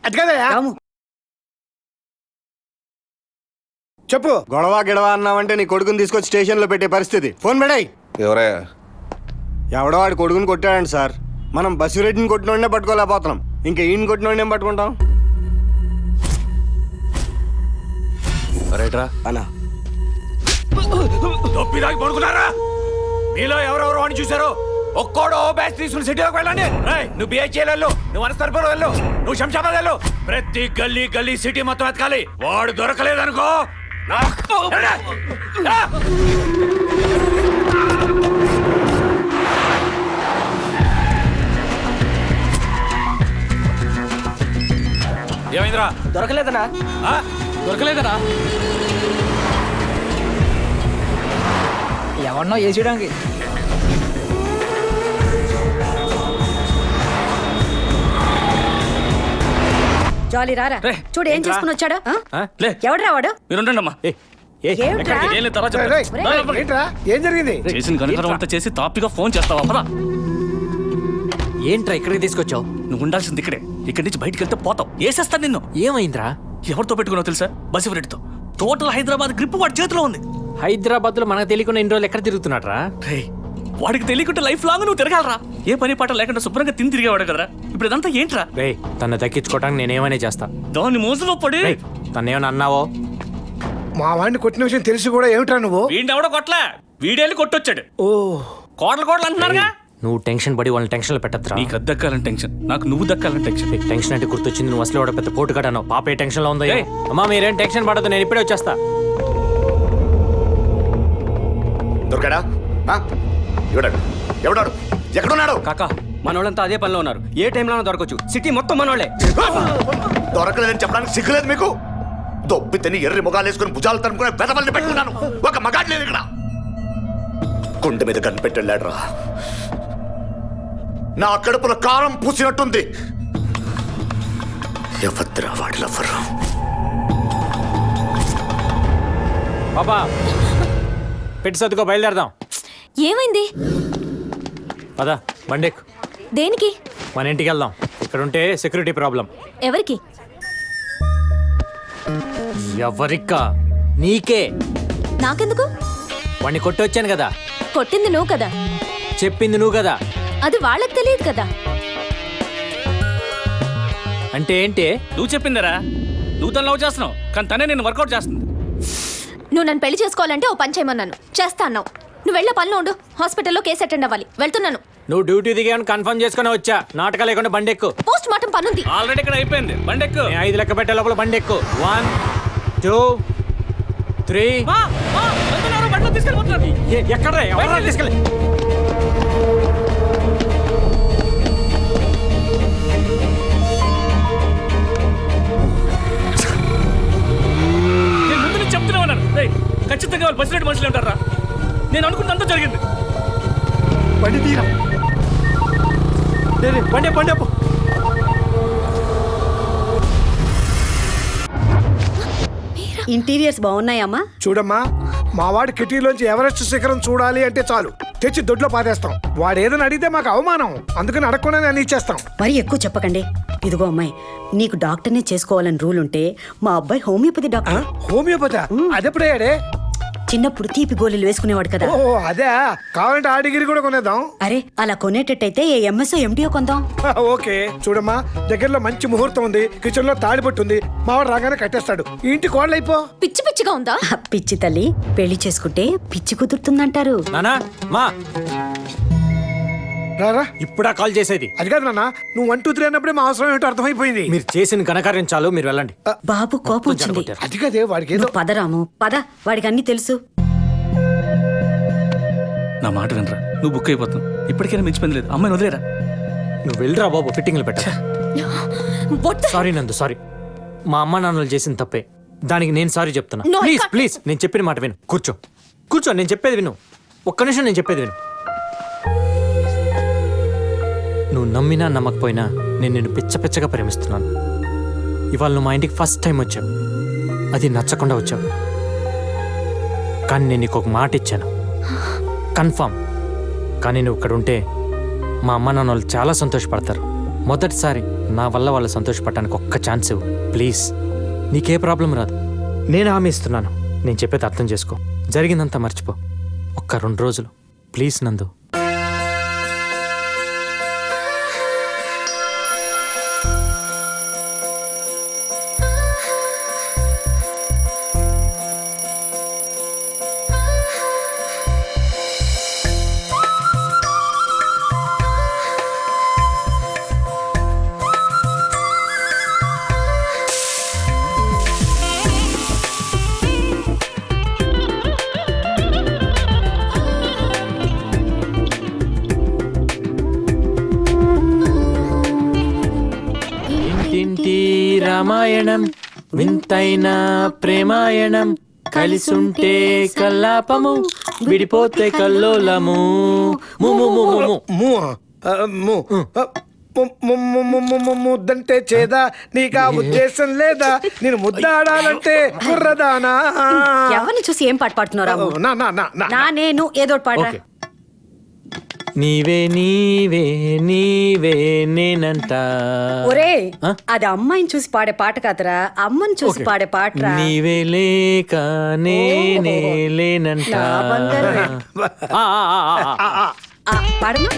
అది కదయ్యా, చెప్పు. గొడవ గిడవ అన్నావంటే నీ కొడుకుని తీసుకొచ్చి స్టేషన్లో పెట్టే పరిస్థితి. ఫోన్ పెడాయి. ఎవరయ్యా? ఎవడో వాడి కొడుకుని కొట్టాడండి సార్. మనం బసిరెడ్డిని కొట్టినోడనే పట్టుకోలేకపోతున్నాం, ఇంకా ఈయన కొట్టినోడనే పట్టుకుంటాం. రైట్రా అన్నా, తొప్పిదాకి పడుకున్నారా? మీలో ఎవరెవరు అని చూసారు? ఒక్కోడో బ్యాచ్ తీసుకుని సిటీలోకి వెళ్ళండి. నువ్వు బిహెచ్ఎల్ వెళ్ళు, నువ్వు అనస్తరపురం వెళ్ళు, నువ్వు శంషాబాద్ వెళ్ళు. ప్రతి గల్లీ గల్లీ సిటీ మొత్తం ఎతకాలి. వాడు దొరకలేదనుకో ఏమైందిరా? దొరకలేదనా? దొరకలేదనా? ఎవరినో వేసేయడానికి. జాలీ రారా, చూడు ఏం చేసుకుని వచ్చాడు. ఎవడు రావాడు? మీరుండమ్మా. ఏమిట్రా? ఏంట్రా, ఏం జరిగింది? చేసిన కనుకరం అంతా చేసి తాపిగా ఫోన్ చేస్తావా? పదా. ఏంట్రా ఇక్కడికి తీసుకొచ్చావు? నువ్వు ఉండాల్సింది ఇక్కడే. ఇక్కడి నుంచి బయటికి వెళ్తే పోతావు. వేసేస్తాను నిన్ను. ఏమైందిరా? ఎవరితో పెట్టుకున్నావు తెలుసా? బసిరెడ్డితో. టోటల్ హైదరాబాద్ గ్రిప్ వాడి చేతిలో ఉంది. హైదరాబాద్ లో మనకు తెలియకుండా ఇన్ని రోజులు ఎక్కడ తిరుగుతున్నాడ్రా? వాడికి తెలియకుండా లైఫ్ లాంగ్ నువ్వు తిరగాలరా. ఏ పని పాట లేకుండా శుభ్రంగా తిని తిరిగేవాడు కదరా. ఇప్పుడు ఇదంతా ఏంట్రా? తను దక్కించుకోవడానికి నేనేమైనా చేస్తా. దాన్ని మోసలో పడి తనేమన్నా అన్నావో? మా వాడిని కొట్టిన విషయం తెలిసి కూడా ఏమిట్రా నువ్వు? వీడిని ఎవడో కొట్టలే, వీడేళ్ళు కొట్టొచ్చాడు. ఓ, కోటలు అంటున్నారుగా. నువ్వు టెన్షన్ పడి వాళ్ళని టెన్షన్ లో పెట్టద్దురా. నీకు అది దక్కాలని టెన్షన్, నాకు నువ్వు దక్కాలని టెన్షన్. టెన్షన్ అంటే గుర్తొచ్చింది, నువ్వు అసలు వాడు పెద్ద పోటు కట్టాను. పాప ఏ టెన్షన్ లో ఉందో. అమ్మా మీరేం టెన్షన్ పడద్దు, నేను ఇప్పుడే వచ్చేస్తా. దొరకడా? ఎవడాడు? ఎక్కడున్నాడు? కాకా, మనోళ్ళంతా అదే పనిలో ఉన్నారు. ఏ టైంలోనూ దొరకచ్చు. సిటీ మొత్తం మనోళ్ళే. దొరకలేదని చెప్పడానికి సిగ్గులేదు మీకు? దొబ్బితని ఎర్రి ముఖాలు వేసుకుని భుజాలు తనుకునే పెదవల్ని పెట్టుకున్నాను. ఒక మగాడు లేదు ఇక్కడ. గుండె మీద కనిపెట్టెళ్ళాడ్రా. నా కడుపులో కారం పూసినట్టుంది. ఎవద్రా వాడిలెవ్వరు. పాపా పెట్టి సర్దుకో, బయలుదేరదాం. ఏమైంది? పదా బండెక్కు. దేనికి? మన ఇంటికి వెళ్దాం. ఇక్కడ ఉంటే సెక్యూరిటీ ప్రాబ్లం. ఎవరికి? ఎవరికా? నీకే. నాకెందుకు? వాడిని కొట్టి వచ్చాను కదా. కొట్టింది నువ్వు కదా. చెప్పింది నువ్వు కదా. అది వాళ్ళకి తెలియదు కదా. అంటే ఏంటి? నువ్వు చెప్పిందరా. నువ్వు తను లవ్ చేస్తున్నావు, కానీ తనే నేను వర్కౌట్ చేస్తుంది. నువ్వు నన్ను పెళ్లి చేసుకోవాలంటే ఓ పని చేయమన్నాను, చేస్తా అన్నావు. నువ్వు వెళ్ళే పనిలో ఉండు. హాస్పిటల్లో కేసు అటెండ్ అవ్వాలి. వెళ్తున్నాను. నువ్వు డ్యూటీ దిగాను కన్ఫర్మ్ చేసుకుని వచ్చా. నాటకాలు లేకుండా బండెక్కు. పోస్ట్ మార్టం పనుంది. ఆల్రెడీ ఇక్కడ అయిపోయింది. బండెక్కు. 5 లెక్క పెట్టే లోపల బండెక్కు. 1 2 3. ఎక్కడ ఎవరు తీసుకెళ్ళి? నేను ముందు నుంచి చెప్తూనే ఉన్నాను. ఖచ్చితంగా వాళ్ళు బసిరెడ్డి మనుషులు ఉంటారా. నేను అనుకున్నంత జరిగింది. బండి తీరా, బండి బండి అప్పు. ఇంటీరియర్స్ బాగున్నాయమ్మా? చూడమ్మా, మా వాడి కిటీలోంచి ఎవరెస్ట్ శిఖరం చూడాలి అంటే చాలు తెచ్చి దొడ్లో పాదేస్తాం. వాడు ఏదైనా అడిగితే మాకు అవమానం, అందుకని అడగకుండానే అన్ని ఇచ్చేస్తాం. మరి ఎక్కువ చెప్పకండి. ఇదిగో అమ్మాయి, నీకు డాక్టర్నే చేసుకోవాలని రూల్ ఉంటే మా అబ్బాయి హోమియోపతి డాక్టర్. హోమియోపతి అదెప్పుడయ్యాడే? చిన్నప్పుడు తీపి గోళీలు వేసుకునేవాడు కదా. ఓ అదే, కావాలంటే ఆ డిగ్రీ కూడా కొనేద్దాం. అరే అలా కొనేటట్టయితే ఏ ఎంఎస్ఓ ఎండిఓ కొందాం. ఓకే చూడమ్మా, దగ్గరలో మంచి ముహూర్తం ఉంది, కిచెన్ లో తాడిపట్టు ఉంది, మావాడు రాగానే కట్టేస్తాడు. ఈ ఇంటి కోడలైపో. పిచ్చి పిచ్చిగా ఉందా? పిచ్చి తల్లి, పెళ్లి చేసుకుంటే పిచ్చి కుదురుతుందంటారు. నానా మా రారా, ఇప్పుడా కాల్ చేసేది? అది కాదు నాన్న, నువ్వు 1 2 3 అన్నప్పుడే మా అవసరం ఏంటో అర్థమైపోయింది. మీరు చేసిన ఘనకార్యం చాలు, మీరు వెళ్ళండి. బాబు కోపం వచ్చింది. అది కదే వాడికి ఏదో. నువ్వు పదరాము పద, వాడికి అన్ని తెలుసు. నా మాట వినరా, నువ్వు బుక్ అయిపోతావు. ఇప్పటికైనా మించిపోయింది లేదు, అమ్మాయిని వదిలేరా. నువ్వు వెళ్ళరా బాబు, ఫిట్టింగ్లు పెట్టా. సారీ నందు, సారీ. మా అమ్మ నాన్నలు చేసిన తప్పే, దానికి నేను సారీ చెప్తున్నా. No, I please can't. Please, నేను చెప్పిన మాట విను. కూర్చో కూర్చో, నేను చెప్పేది విను. ఒక్క నిమిషం నేను చెప్పేది విను. నువ్వు నమ్మినా నమ్మకపోయినా నేను నిన్ను పిచ్చ పిచ్చగా ప్రేమిస్తున్నాను. ఇవాళ నువ్వు మా ఇంటికి ఫస్ట్ టైం వచ్చావు, అది నచ్చకుండా వచ్చావు. కానీ నేను నీకు ఒక మాట ఇచ్చాను, కన్ఫామ్. కానీ నువ్వు ఇక్కడ ఉంటే మా అమ్మ నాన్న వాళ్ళు చాలా సంతోషపడతారు. మొదటిసారి నా వల్ల వాళ్ళు సంతోషపడటానికి ఒక్క ఛాన్స్ ఇవ్వు ప్లీజ్. నీకే ప్రాబ్లం రాదు, నేను హామీ ఇస్తున్నాను. నేను చెప్పేది అర్థం చేసుకో, జరిగిందంతా మర్చిపో. ఒక్క 2 రోజులు ప్లీజ్ నందు. ఇంటింటి రామాయణం, వింతైన ప్రేమాయణం, కలిసుంటే కల్లాపము, విడిపోతే కల్లోలము. ముద్దంటే చేదా, నీకా ఉద్దేశం లేదా? నేను ముద్దాడాలంటే కుర్రదానా? ఎవరిని చూసి ఏం పాట పాడుతున్నారా? నా నా నా నా నా నేను ఏదో ఒకటి పాడరా. నీవే నీవే నీవే నేనంట. ఒరే, ఆ? అది అమ్మాయిని చూసి పాడే పాట కాదురా, అమ్మని చూసి ఓకే. పాడే పాటరా. నీవే లేక నేనే లేనంట. నా బంగారమే. ఆ, ఆ, ఆ, ఆ, ఆ. పాడమా.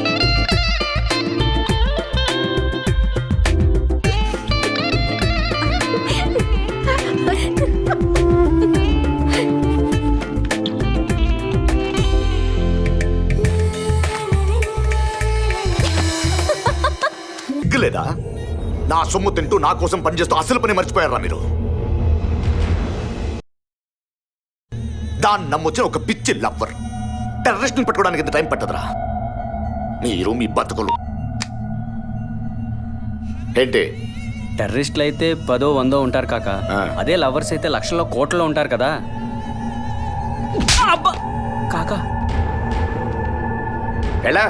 లేదా నా సొమ్ము తింటూ నా కోసం పనిచేస్తూ అసలు పని మర్చిపోయారా మీరు? దాన్ని నమ్మొచ్చిన ఒక పిచ్చి లవ్వర్ టెర్రరిస్ట్ ని పట్టుకోవడానికి ఎంత టైం పట్టదురా? మీరు మీ బతుకులు ఏంటి? టెర్రరిస్టులు అయితే 10 100 ఉంటారు కాక, అదే లవర్స్ అయితే లక్షల్లో కోట్లలో ఉంటారు కదా కాకా. ఎలా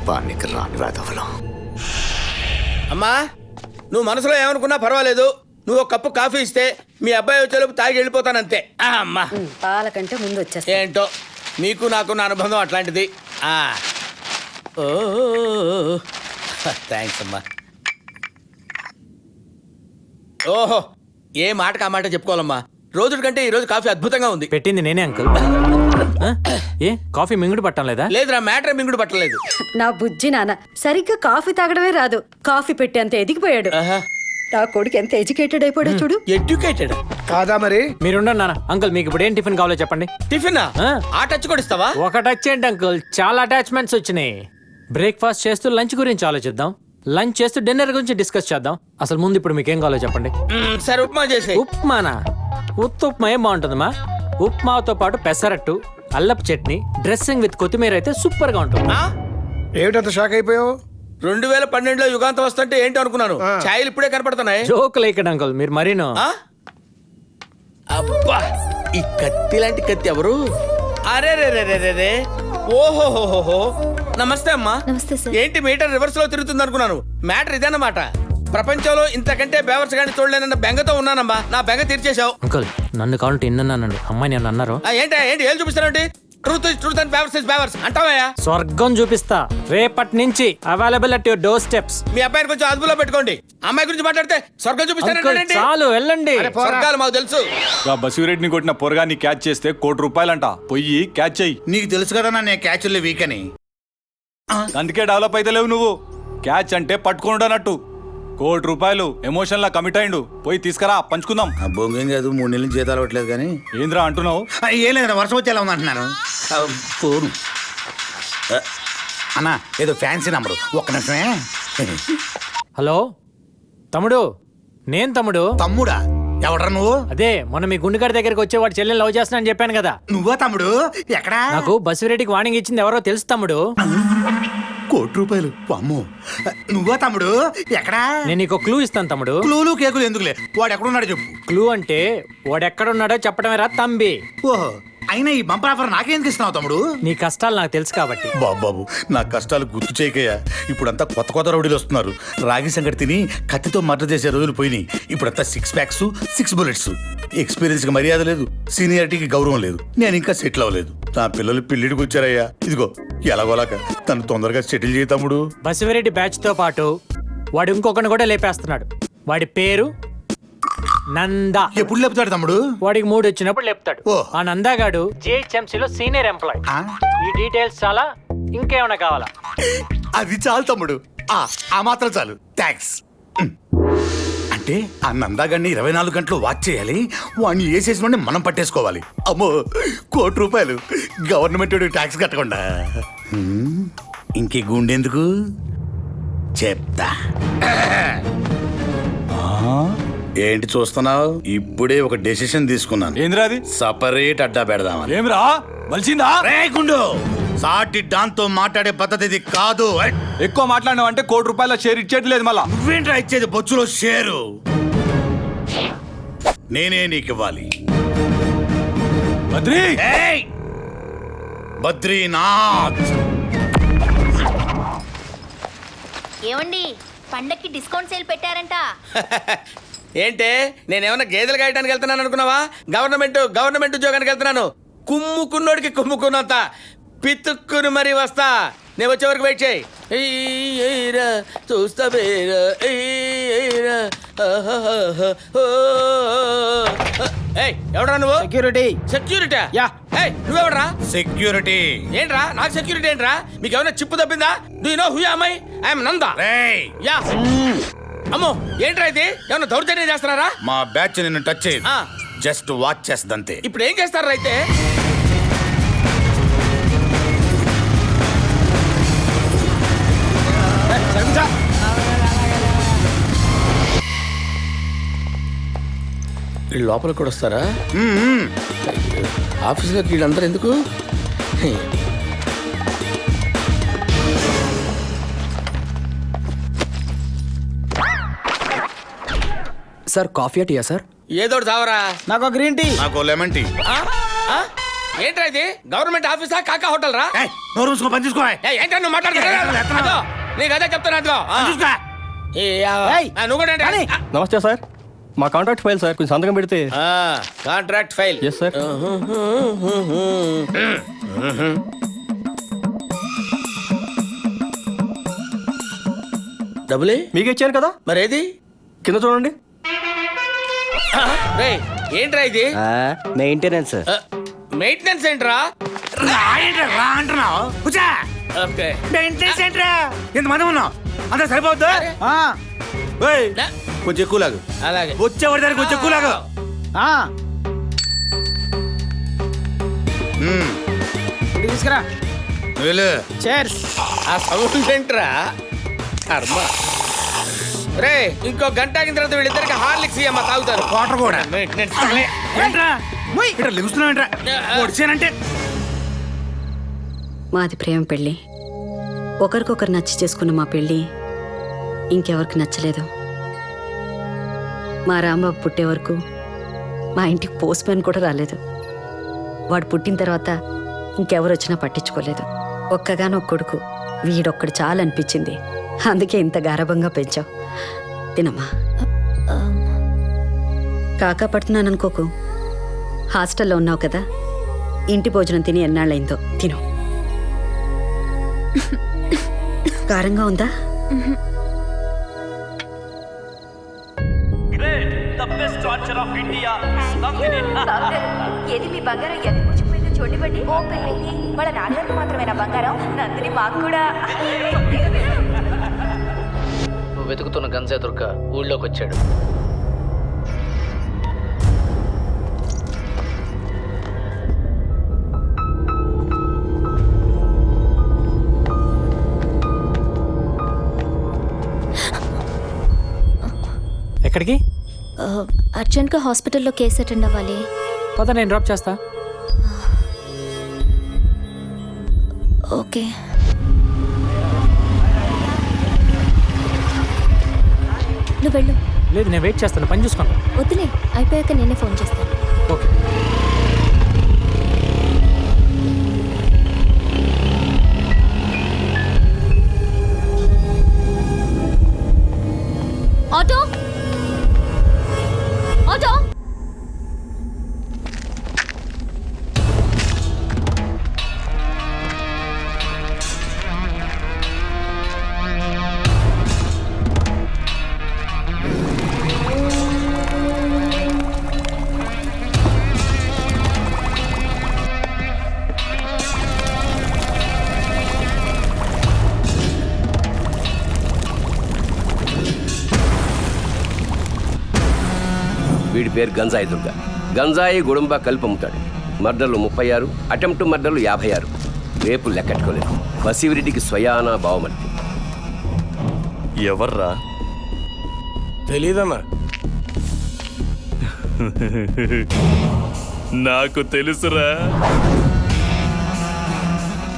పానికి రాని రాదవలం. అమ్మా, నువ్వు మనసులో ఏమనుకున్నా పర్వాలేదు, నువ్వు ఒక కప్పు కాఫీ ఇస్తే మీ అబ్బాయి వచ్చేలోపు తాగి వెళ్ళిపోతానంతే. అమ్మా, పాల కంటే ముందు వచ్చేస్తా. ఏంటో మీకు నాకు నా అనుబంధం అట్లాంటిది. ఓ థ్యాంక్స్ అమ్మా. ఓహో, ఏ మాటకు ఆ మాట చెప్పుకోవాలమ్మా. రోజు కంటే ఈ రోజు కాఫీ అద్భుతంగా ఉంది. పెట్టింది నేనే అంకుల్. ఏ కాఫీ మింగుడు పట్టం లేదా? లేదురా, మ్యాటర్ మింగుడు పట్టలేదు. నా బుజ్జి నాన్న సరిగ్గా కాఫీ తాగడమే రాదు, కాఫీ పెట్టి అంత ఎదిగిపోయాడు. నా కొడుకు ఎంత ఎడ్యుకేటెడ్ అయిపోయాడు చూడు. ఎడ్యుకేటెడ్ కాదా మరి? మీరుండండి నాన్న. అంకుల్ మీకు ఇప్పుడు ఏం టిఫిన్ కావాలో చెప్పండి. టిఫిన్ ఆ టచ్ కూడా ఇస్తావా? ఒక టచ్ ఏంటి అంకుల్, చాలా అటాచ్మెంట్స్ వచ్చినాయి. బ్రేక్ఫాస్ట్ చేస్తూ లంచ్ గురించి ఆలోచిద్దాం, లంచ్ చేస్తూ డిన్నర్ గురించి డిస్కస్ చేద్దాం. అసలు ముందు ఇప్పుడు మీకు ఏం కావాలో చెప్పండి. సరే ఉప్మా చేసే. ఉప్మానా? ఉప్మా ఏం బాగుంటుందమ్మా? ఉప్మాతో పాటు పెసరట్టు, అల్లపు చట్నీ, డ్రెస్సింగ్ విత్ కొత్తిమీర అయితే సూపర్ గా ఉంటుంది. ఏమిటంత షాక్ అయిపోయావు? 2012లో యుగాంతం వస్తుంటే ఏంటో అనుకున్నాను, ఛాయలు ఇప్పుడే కనపడుతున్నాయి. జోక్ లేకండి అంకుల్, మీరు మరీను. అబ్బా, ఈ కత్తి లాంటి కత్తి ఎవరు? అరే రే రే రే రే, ఓహోహోహో. నమస్తే అమ్మా. నమస్తే సార్. ఏంటి మీటర్ రివర్స్ లో తిరుగుతుంది అనుకున్నాను, మ్యాటర్ ఇదన్నమాట. ప్రపంచంలో ఇంతకంటే బేవర్స్ గాని చూడలేనన్న బెంగతో ఉన్నానమ్మా. నా బెంగ తీర్చేశావు. అంకుల్ నన్ను కావాలంటే ఎన్నన్నానండి, అమ్మాయి నేను అన్నారు. ఏంటి ఏం చూపిస్తానండి? ట్రూత్ ఇస్ ట్రూత్ అండ్ బేవర్స్ ఇస్ బేవర్స్ అంటావయ్యా? స్వర్గం చూపిస్తా రేపటి నుంచి, available at your doorsteps. మీ అబ్బాయిని కొంచెం అదుపులో పెట్టుకోండి. అమ్మాయి గురించి మాట్లాడితే స్వర్గం చూపిస్తానండి. చాలు వెళ్ళండి. స్వర్గాలు మాకు తెలుసు. బసిరెడ్డిని కొట్టిన పొరగాన్ని క్యాచ్ చేస్తే ₹1,00,00,000 పొయ్యి క్యాచ్ చెయ్యి. నీకు తెలుసు కదా నేను క్యాచ్లో వీక్ అని. అందుకే డెవలప్ అయితే లేవు నువ్వు. క్యాచ్ అంటే పట్టుకుంటానట్టు. ₹1,00,00,000 ఎమోషన్ లా కమిట్ అయిండు. పోయి తీసుకురా, పంచుకుందాం. బొంగేం కాదు, 3 నెలల నుంచి జీతాలు అవ్వట్లేదు కానీ. ఏంద్రా అంటున్నావు? ఏం లేదు, వర్షం వచ్చేలా ఉంది అంటున్నాను. ఫోను అన్నా, ఏదో ఫ్యాన్సీ నంబరు. ఒక్క నిమిషమే. హలో తమ్ముడు, నేను తమ్ముడు. తమ్ముడా? ఎవడ్రా నువ్వు? అదే మొన్న మీ గుండెగాడి దగ్గరికి వచ్చే వాడు చెల్లెని లవ్ చేస్తున్నా అని చెప్పాను కదా. నువ్వా తమ్ముడు? ఎక్కడా? నాకు బసిరెడ్డికి వార్నింగ్ ఇచ్చింది ఎవరో తెలుసు తమ్ముడు. ₹1,00,00,000. అమ్మో, నువ్వా తమ్ముడు? ఎక్కడా? నేను నీకు క్లూ ఇస్తాను తమ్ముడు. క్లూలు కేకులు ఎందుకులే, వాడు ఎక్కడున్నాడు చెప్పు. క్లూ అంటే వాడు ఎక్కడున్నాడో చెప్పడమే రా తంబి. ఓహో, అయినా ఈ బంపర్ ఆఫర్ నాకేందుకు ఇస్తున్నావు తమ్ముడు? నీ కష్టాలు నాకు తెలుసు కాబట్టి. బాబు నా కష్టాలు గుర్తు చేయకయ్యా. ఇప్పుడంతా కొత్త రౌడీలు వస్తున్నారు. రాగి సంగటి తిని కత్తితో మర్డర్ చేసే రోజులు పోయినాయి. ఇప్పుడంతా 6 ప్యాక్స్ 6 బుల్లెట్స్. ఎక్స్పీరియన్స్ కి మర్యాద లేదు, సీనియారిటీకి గౌరవం లేదు. నేను ఇంకా సెటిల్ అవ్వలేదు. నా పిల్లలు పెళ్లిడికి వచ్చారయ్యా. ఇదిగో ఎలాగోలాక తను తొందరగా సెటిల్ చేయి తమ్ముడు. బసిరెడ్డి బ్యాచ్ తో పాటు వాడు ఇంకొకరిని కూడా లేపేస్తున్నాడు. వాడి పేరు నందా. ఎప్పుడు లేపుతాడు తమ్ముడు? వాడికి 3 వచ్చినప్పుడు లేపుతాడు. ఆ నందాగాడు జిహెచ్ఎంసీలో సీనియర్ ఎంప్లాయ్. ఈ డీటెయిల్స్ చాలా, ఇంకేమైనా కావాలా? అది చాలు తమ్ముడు, ఆ మాత్రం చాలు. థ్యాంక్స్. అంటే ఆ నందాగాడిని 24 గంటలు వాచ్ చేయాలి. వాడిని వేసేసి మనం పట్టేసుకోవాలి. అమ్మో, ₹1,00,00,000 గవర్నమెంట్ ట్యాక్స్ కట్టకుండా. ఇంకే గుండెందుకు చెప్తా. ఏంటి చూస్తున్నావు? ఇప్పుడే ఒక డెసిషన్ తీసుకున్నాను. ఏంద్రా అది? సపరేట్ అడ్డా పెడదామని. ఏమిరా మలిసిందా? గుండు, సాటి డాన్తో మాట్లాడే పద్ధతి ఇది కాదు. ఎక్కువ మాట్లాడినావు అంటే ₹1,00,00,000 షేర్ ఇచ్చేట్లేదు. మళ్ళా నువ్వేంట్రా ఇచ్చేది? బొచ్చులో షేరు నేనే నీకు ఇవ్వాలి. బద్రీనాథ్. ఏమండి, పండక్కి డిస్కౌంట్ సేల్ పెట్టారంట. ఏంటే, నేనేమన్నా గేదెలు కాయడానికి వెళ్తున్నాను అనుకున్నావా? గవర్నమెంట్ ఉద్యోగానికి వెళ్తున్నాను. కుమ్ముకున్నోడికి కుమ్ముకున్నంత పితుక్కుని మరీ వస్తా. నేను వచ్చే వరకు వెయిట్ చేయి. చూస్తా ఎవడరా నువ్వు? సెక్యూరిటీ. నువ్వెవడరా? సెక్యూరిటీ ఏంట్రా? నాకు సెక్యూరిటీ ఏంట్రా? మీకు ఏమైనా చిప్పు తప్పిందా? Do you know who am I? I'm Nanda. Yeah. అమ్మో, ఏంట్రా ఇది? ఏమన్నా దౌర్జన్యం చేస్తున్నారా? మా బ్యాచ్ నిన్ను టచ్ చేయదు, జస్ట్ వాచ్ చేస్తుందంతే. ఇప్పుడు ఏం చేస్తారా అయితే? వీళ్ళు లోపలికి కూడా వస్తారా? ఆఫీసులోకి వీళ్ళందరూ ఎందుకు? సార్ కాఫీ టీయా సార్? ఏదో చావరా. నాకు గ్రీన్ టీ. నాకు లెమన్ టీ. ఏంట్రా ఇది? గవర్నమెంట్ ఆఫీసా కాకా హోటల్ రా? నోరు మూసుకొని పని చూసుకో. ఏంట్రా నువ్వు మాట్లాడుతున్నా? నీకు అదే చెప్తున్నా. నమస్తే సార్, మా కాంట్రాక్ట్ ఫైల్ సార్, కొంచెం సంతకం పెడితే. Contract file? Yes sir. డబ్బులే మీకు ఇచ్చాను కదా, మరేది? కింద చూడండి. ఏంట్రా ఇది? మెయింటెనెన్స్. మెయింటెనెన్స్ ఏంట్రా? అంటున్నావు? మెయింటెనెన్స్ ఏంట్రా? ఎంతమంది ఉన్నావు? అందరూ సరిపోద్దా? కొంచెం ఎక్కువ లాగు. అలాగే వచ్చేవాడి దానికి కొంచెం ఎక్కువ లాగు. తీసుకురా. ఆ సౌండ్ ఏంట్రా? కర్మ. రే, ఇంకో గంట ఆగిన తర్వాత వీళ్ళిద్దరికి హార్లిక్స్ ఇయ్యమ్మా, తాగుతారు. వాటర్ కూడా. మాది ప్రేమ పెళ్ళి. ఒకరికొకరు నచ్చి చేసుకున్న మా పెళ్ళి ఇంకెవరికి నచ్చలేదు. మా రాంబాబు పుట్టే వరకు మా ఇంటికి పోస్ట్ మ్యాన్ కూడా రాలేదు. వాడు పుట్టిన తర్వాత ఇంకెవరు వచ్చినా పట్టించుకోలేదు. ఒక్కగానొక్క కొడుకు, వీడొక్కడు చాలు అనిపించింది. అందుకే ఇంత గారభంగా పెంచావు. తినమ్మా. కాకా పడుతున్నాననుకోకు. హాస్టల్లో ఉన్నావు కదా, ఇంటి భోజనం తిని ఎన్నాళ్ళైందో. తిను. కారంగా ఉందా? ఏది మీ బంగారం ఎంత పుచ్చిపోయిందో చూడండి. ఓ పెళ్ళి వాళ్ళ నాన్నగారికి మాత్రమేనా బంగారం? నందిని మాకు కూడా. నువ్వు వెతుకుతున్న గంజాయి దుర్గ ఊళ్ళోకి వచ్చాడు. ఎక్కడికి? అర్జెంట్గా హాస్పిటల్లో కేసు అటెండ్ అవ్వాలి. పద, నేను డ్రాప్ చేస్తా. ఓకే. నువ్వు వెళ్ళు. లేదు, నేను వెయిట్ చేస్తాను. పని చూసుకోండి. వద్దులే, అయిపోయాక నేనే ఫోన్ చేస్తాను. ఓకే. Auto auto. వీడి పేరు గంజాయి దుర్గ. గంజాయి గుడుంబ కలిపి అమ్ముతాడు. మర్డర్లు 36, అటెంప్ట్ మర్డర్లు 56, రేపు లెక్కెట్టుకోలేదు. బసివిరెడ్డికి స్వయానా బావమర్తి. ఎవర్రా? తెలీదన్నా. నాకు తెలుసురా.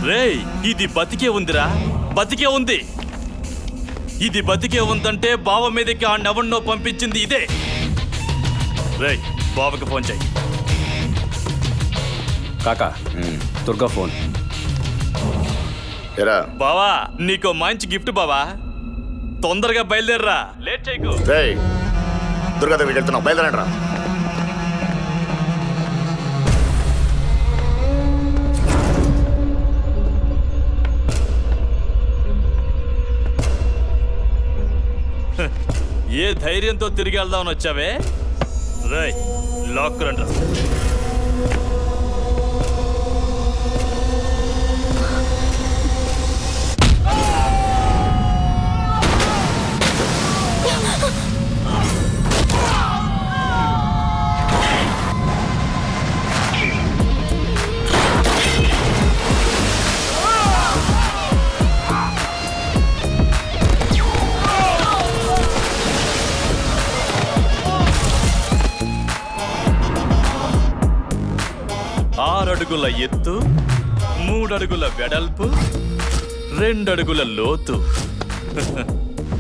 రేయ్, ఇది బతికే ఉందిరా, బతికే ఉంది. ఇది బతికే ఉందంటే బావ మీదకి ఆ నవన్నో పంపించింది ఇదే. రేయ్, బావకి ఫోన్ చేయి. కాకా, దుర్గా ఫోన్. ఎరా బావా, నీకో మంచి గిఫ్ట్ బావా. తొందరగా బయలుదేరరా, లేట్ చేయకు. రేయ్, దుర్గా దగ్గరికి వెళ్తున్నావు, బయలుదేరండి రా. ఏ ధైర్యంతో తిరిగి వెళ్దామని వచ్చావే? రేయ్, లాక్ రండి. అడుగుల ఎత్తు, 3 అడుగుల వెడల్పు, 2 అడుగుల లోతు.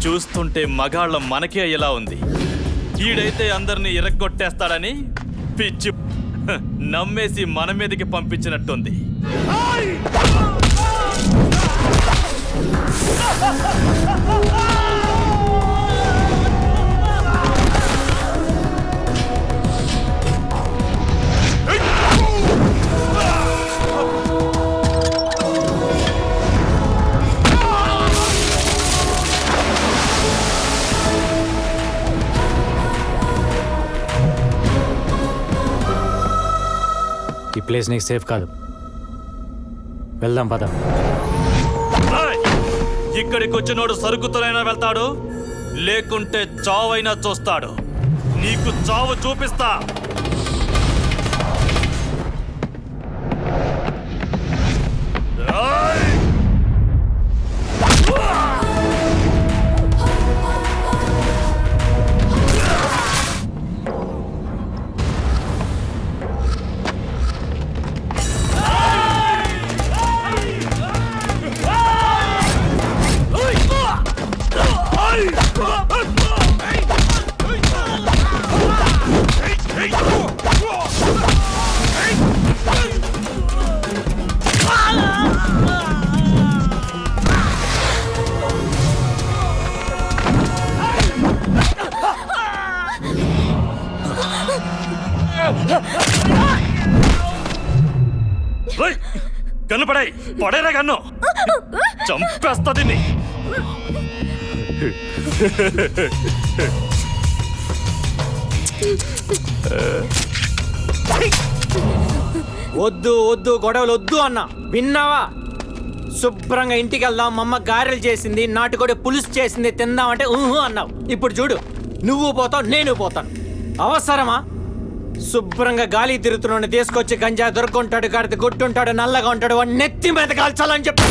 చూస్తుంటే మగాళ్ళ మనకే ఎలా ఉంది. ఈడైతే అందరినీ ఇరగ్గొట్టేస్తాడని పిచ్చి నమ్మేసి మన మీదకి పంపించినట్టుంది. ఈ ప్లేస్ నీకు సేఫ్ కాదు. వెళ్దాం పద. ఇక్కడికి వచ్చినోడు సరుకుతోనైనా వెళ్తాడు, లేకుంటే చావైనా చూస్తాడు. నీకు చావు చూపిస్తా. Hey! గన్ను పడాయి పడేరా గన్ను చంపేస్తా దీన్ని వద్దు వద్దు గొడవలు వద్దు అన్న విన్నావా? శుభ్రంగా ఇంటికి వెళ్దాం, మా అమ్మ గారెలు చేసింది, నాటుకోడి పులుసు చేసింది తిందామంటే ఊహు అన్నావు. ఇప్పుడు చూడు, నువ్వు పోతావు నేను పోతాను. అవసరమా? శుభ్రంగా గాలి తిరుగుతున్నాడు తీసుకొచ్చి గంజా దొరుకుంటాడు, కడితే గుట్టుంటాడు, నల్లగా ఉంటాడు, వాడు నెత్తి మీద కాల్చాలని చెప్పి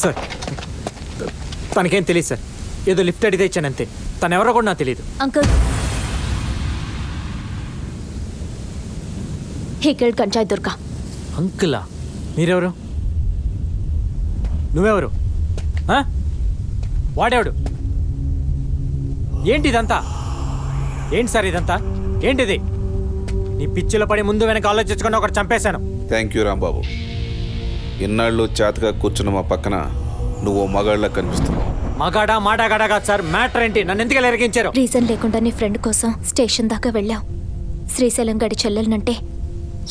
సార్ తనకేం తెలియదు సార్, ఏదో లిఫ్ట్ అడిగితే ఇచ్చాను అంతే. తను ఎవరో కూడా నాకు తెలియదు. అంకుల్ హీ కిల్డ్ గంజాయి దుర్గా. అంకులా? మీరెవరు? నువ్వెవరు? వాడేవాడు? ఏంటి ఇదంతా? ఏంటి సార్ ఇదంతా? ఏంటిది? నీ పిచ్చిలో పడి ముందు వెనక ఆలోచించుకుని ఒకటి చంపేశాను. Thank you Rambabu. ఇన్నాళ్ళు చేతగా కూర్చున్న మా పక్కన నువ్వు మగాళ్ళ కనిపిస్తున్నావు. మగాడా మాటాగాడా కాదు సార్, మ్యాటర్ ఏంటి? నన్ను ఎందుకు ఎరిగించారు? రీజన్ లేకుండా నీ ఫ్రెండ్ కోసం స్టేషన్ దాకా వెళ్ళావు. శ్రీశైలం గడి చెల్లెలనంటే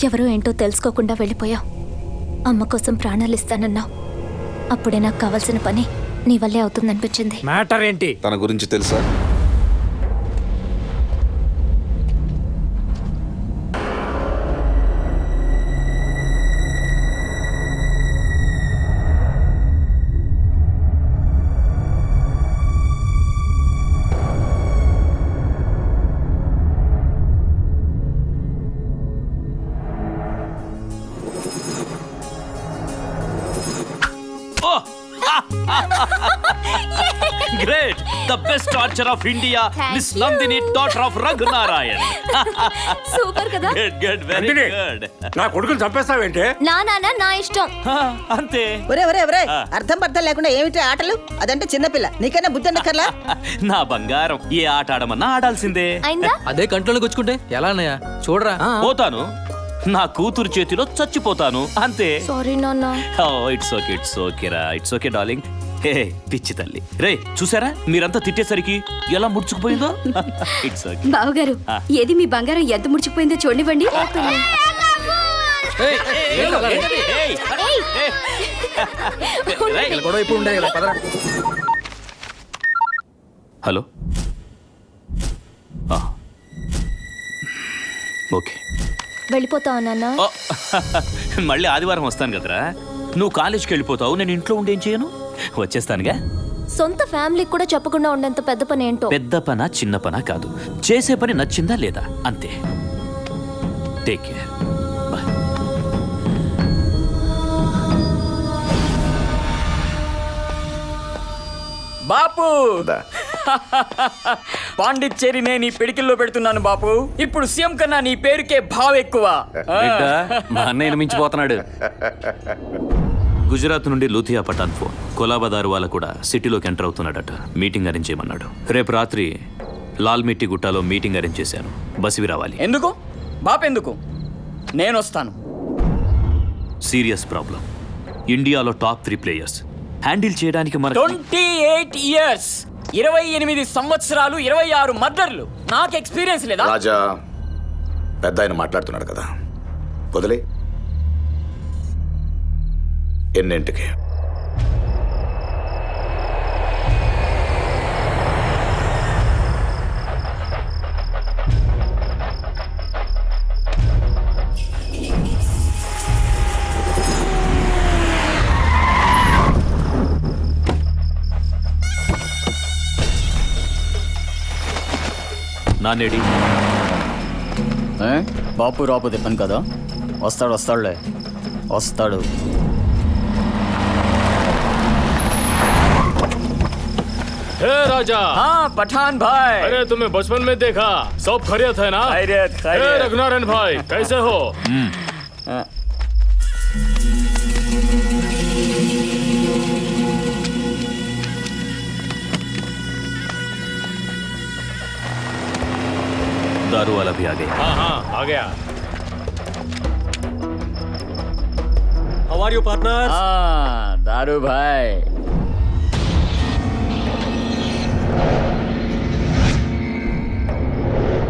ఎవరో ఏంటో తెలుసుకోకుండా వెళ్ళిపోయావు. అమ్మ కోసం ప్రాణాలు ఇస్తానన్నావు. అప్పుడే నాకు కావాల్సిన పని నీ వల్లే అవుతుందనిపించింది. మ్యాటర్ ఏంటి? తన గురించి తెలుసా? Great! The best torture of India, Miss Nandini, daughter of Raghunarayan. Super కదా? Good, very good. నా కొడుకుని చంపేస్తావేంటే? నా ఇష్టం అంతే. ఒరే ఒరే ఒరే, అర్థం పర్థం లేకుండా ఏమిటి ఆటలు? అదంటే చిన్నపిల్ల, నీకైనా బుద్ధి ఉండక్కర్లా? నా బంగారం, ఏ ఆట ఆడమన్నా ఆడాల్సిందే. అదే కంట్రోల్ గుచ్చుకుంటే ఎలా అన్నయ్య? చూడరా. పోతాను, నా కూతురు చేతిలో చచ్చిపోతాను అంతే. సారీ నాన్న. ఇట్స్ ఓకే రా, ఇట్స్ ఓకే డార్లింగ్. హే పిచ్చి తల్లి రే చూసారా మీరంతా తిట్టేసరికి ఎలా ముడుచుకుపోయిందో. It's okay. బావగారు ఏది మీ బంగారం ఎంత ముడిచిపోయిందో చూడండి. హలో ఓకే వెళ్ళిపోతావు నాన్న. మళ్ళీ ఆదివారం వస్తాను కదరా. నువ్వు కాలేజ్కి వెళ్ళిపోతావు, నేను ఇంట్లో ఉండి ఏం చేయను, వచ్చేస్తానుగా. సొంత ఫ్యామిలీకి కూడా చెప్పకుండా ఉండేంత పెద్ద పని ఏంటో. పెద్ద పనా చిన్న పనా కాదు, చేసే పని నచ్చిందా లేదా అంతే. Take care. బాపు పాండిచ్చేరి నేను ఈ పిడికిల్లో పెడుతున్నాను బాపు. ఇప్పుడు సీఎం కన్నా నీ పేరుకే భావ ఎక్కువ. మా అన్నయ్యను మించిపోతున్నాడు. గుజరాత్ నుండి లూథియా పఠాన్ ఫోన్. కొలాబదారు వాళ్ళ కూడా సిటీలోకి ఎంటర్ అవుతున్నాడట. మీటింగ్ అరేంజ్ చేయమన్నాడు. రేపు రాత్రి లాల్ మిట్టి గుట్టాలో మీటింగ్ అరేంజ్ చేశాను. బసివి రావాలి. ఎందుకు బాపు ఎందుకు? నేను వస్తాను. Serious problem. ఇండియాలో టాప్ 3 ప్లేయర్స్ హ్యాండిల్ చేయడానికి మన 28 years 28 సంవత్సరాలు 26 మర్డర్లు. నాకు ఎక్స్పీరియన్స్ లేదా? రాజా పెద్ద ఆయన మాట్లాడుతున్నాడు కదా, వదిలే. ఎన్నింటికి? నానేడి బాపు రాపు పని కదా. వస్తాడులే వస్తాడు. हे राजा। हाँ पठान भाई। अरे तुम्हें बचपन में देखा, सब खैरियत है ना? खैरियत खैरियत। हे रघुनारायण भाई कैसे हो? दारू वाला भी आ गया। हाँ आ गया। How are you partners? हाँ दारू भाई।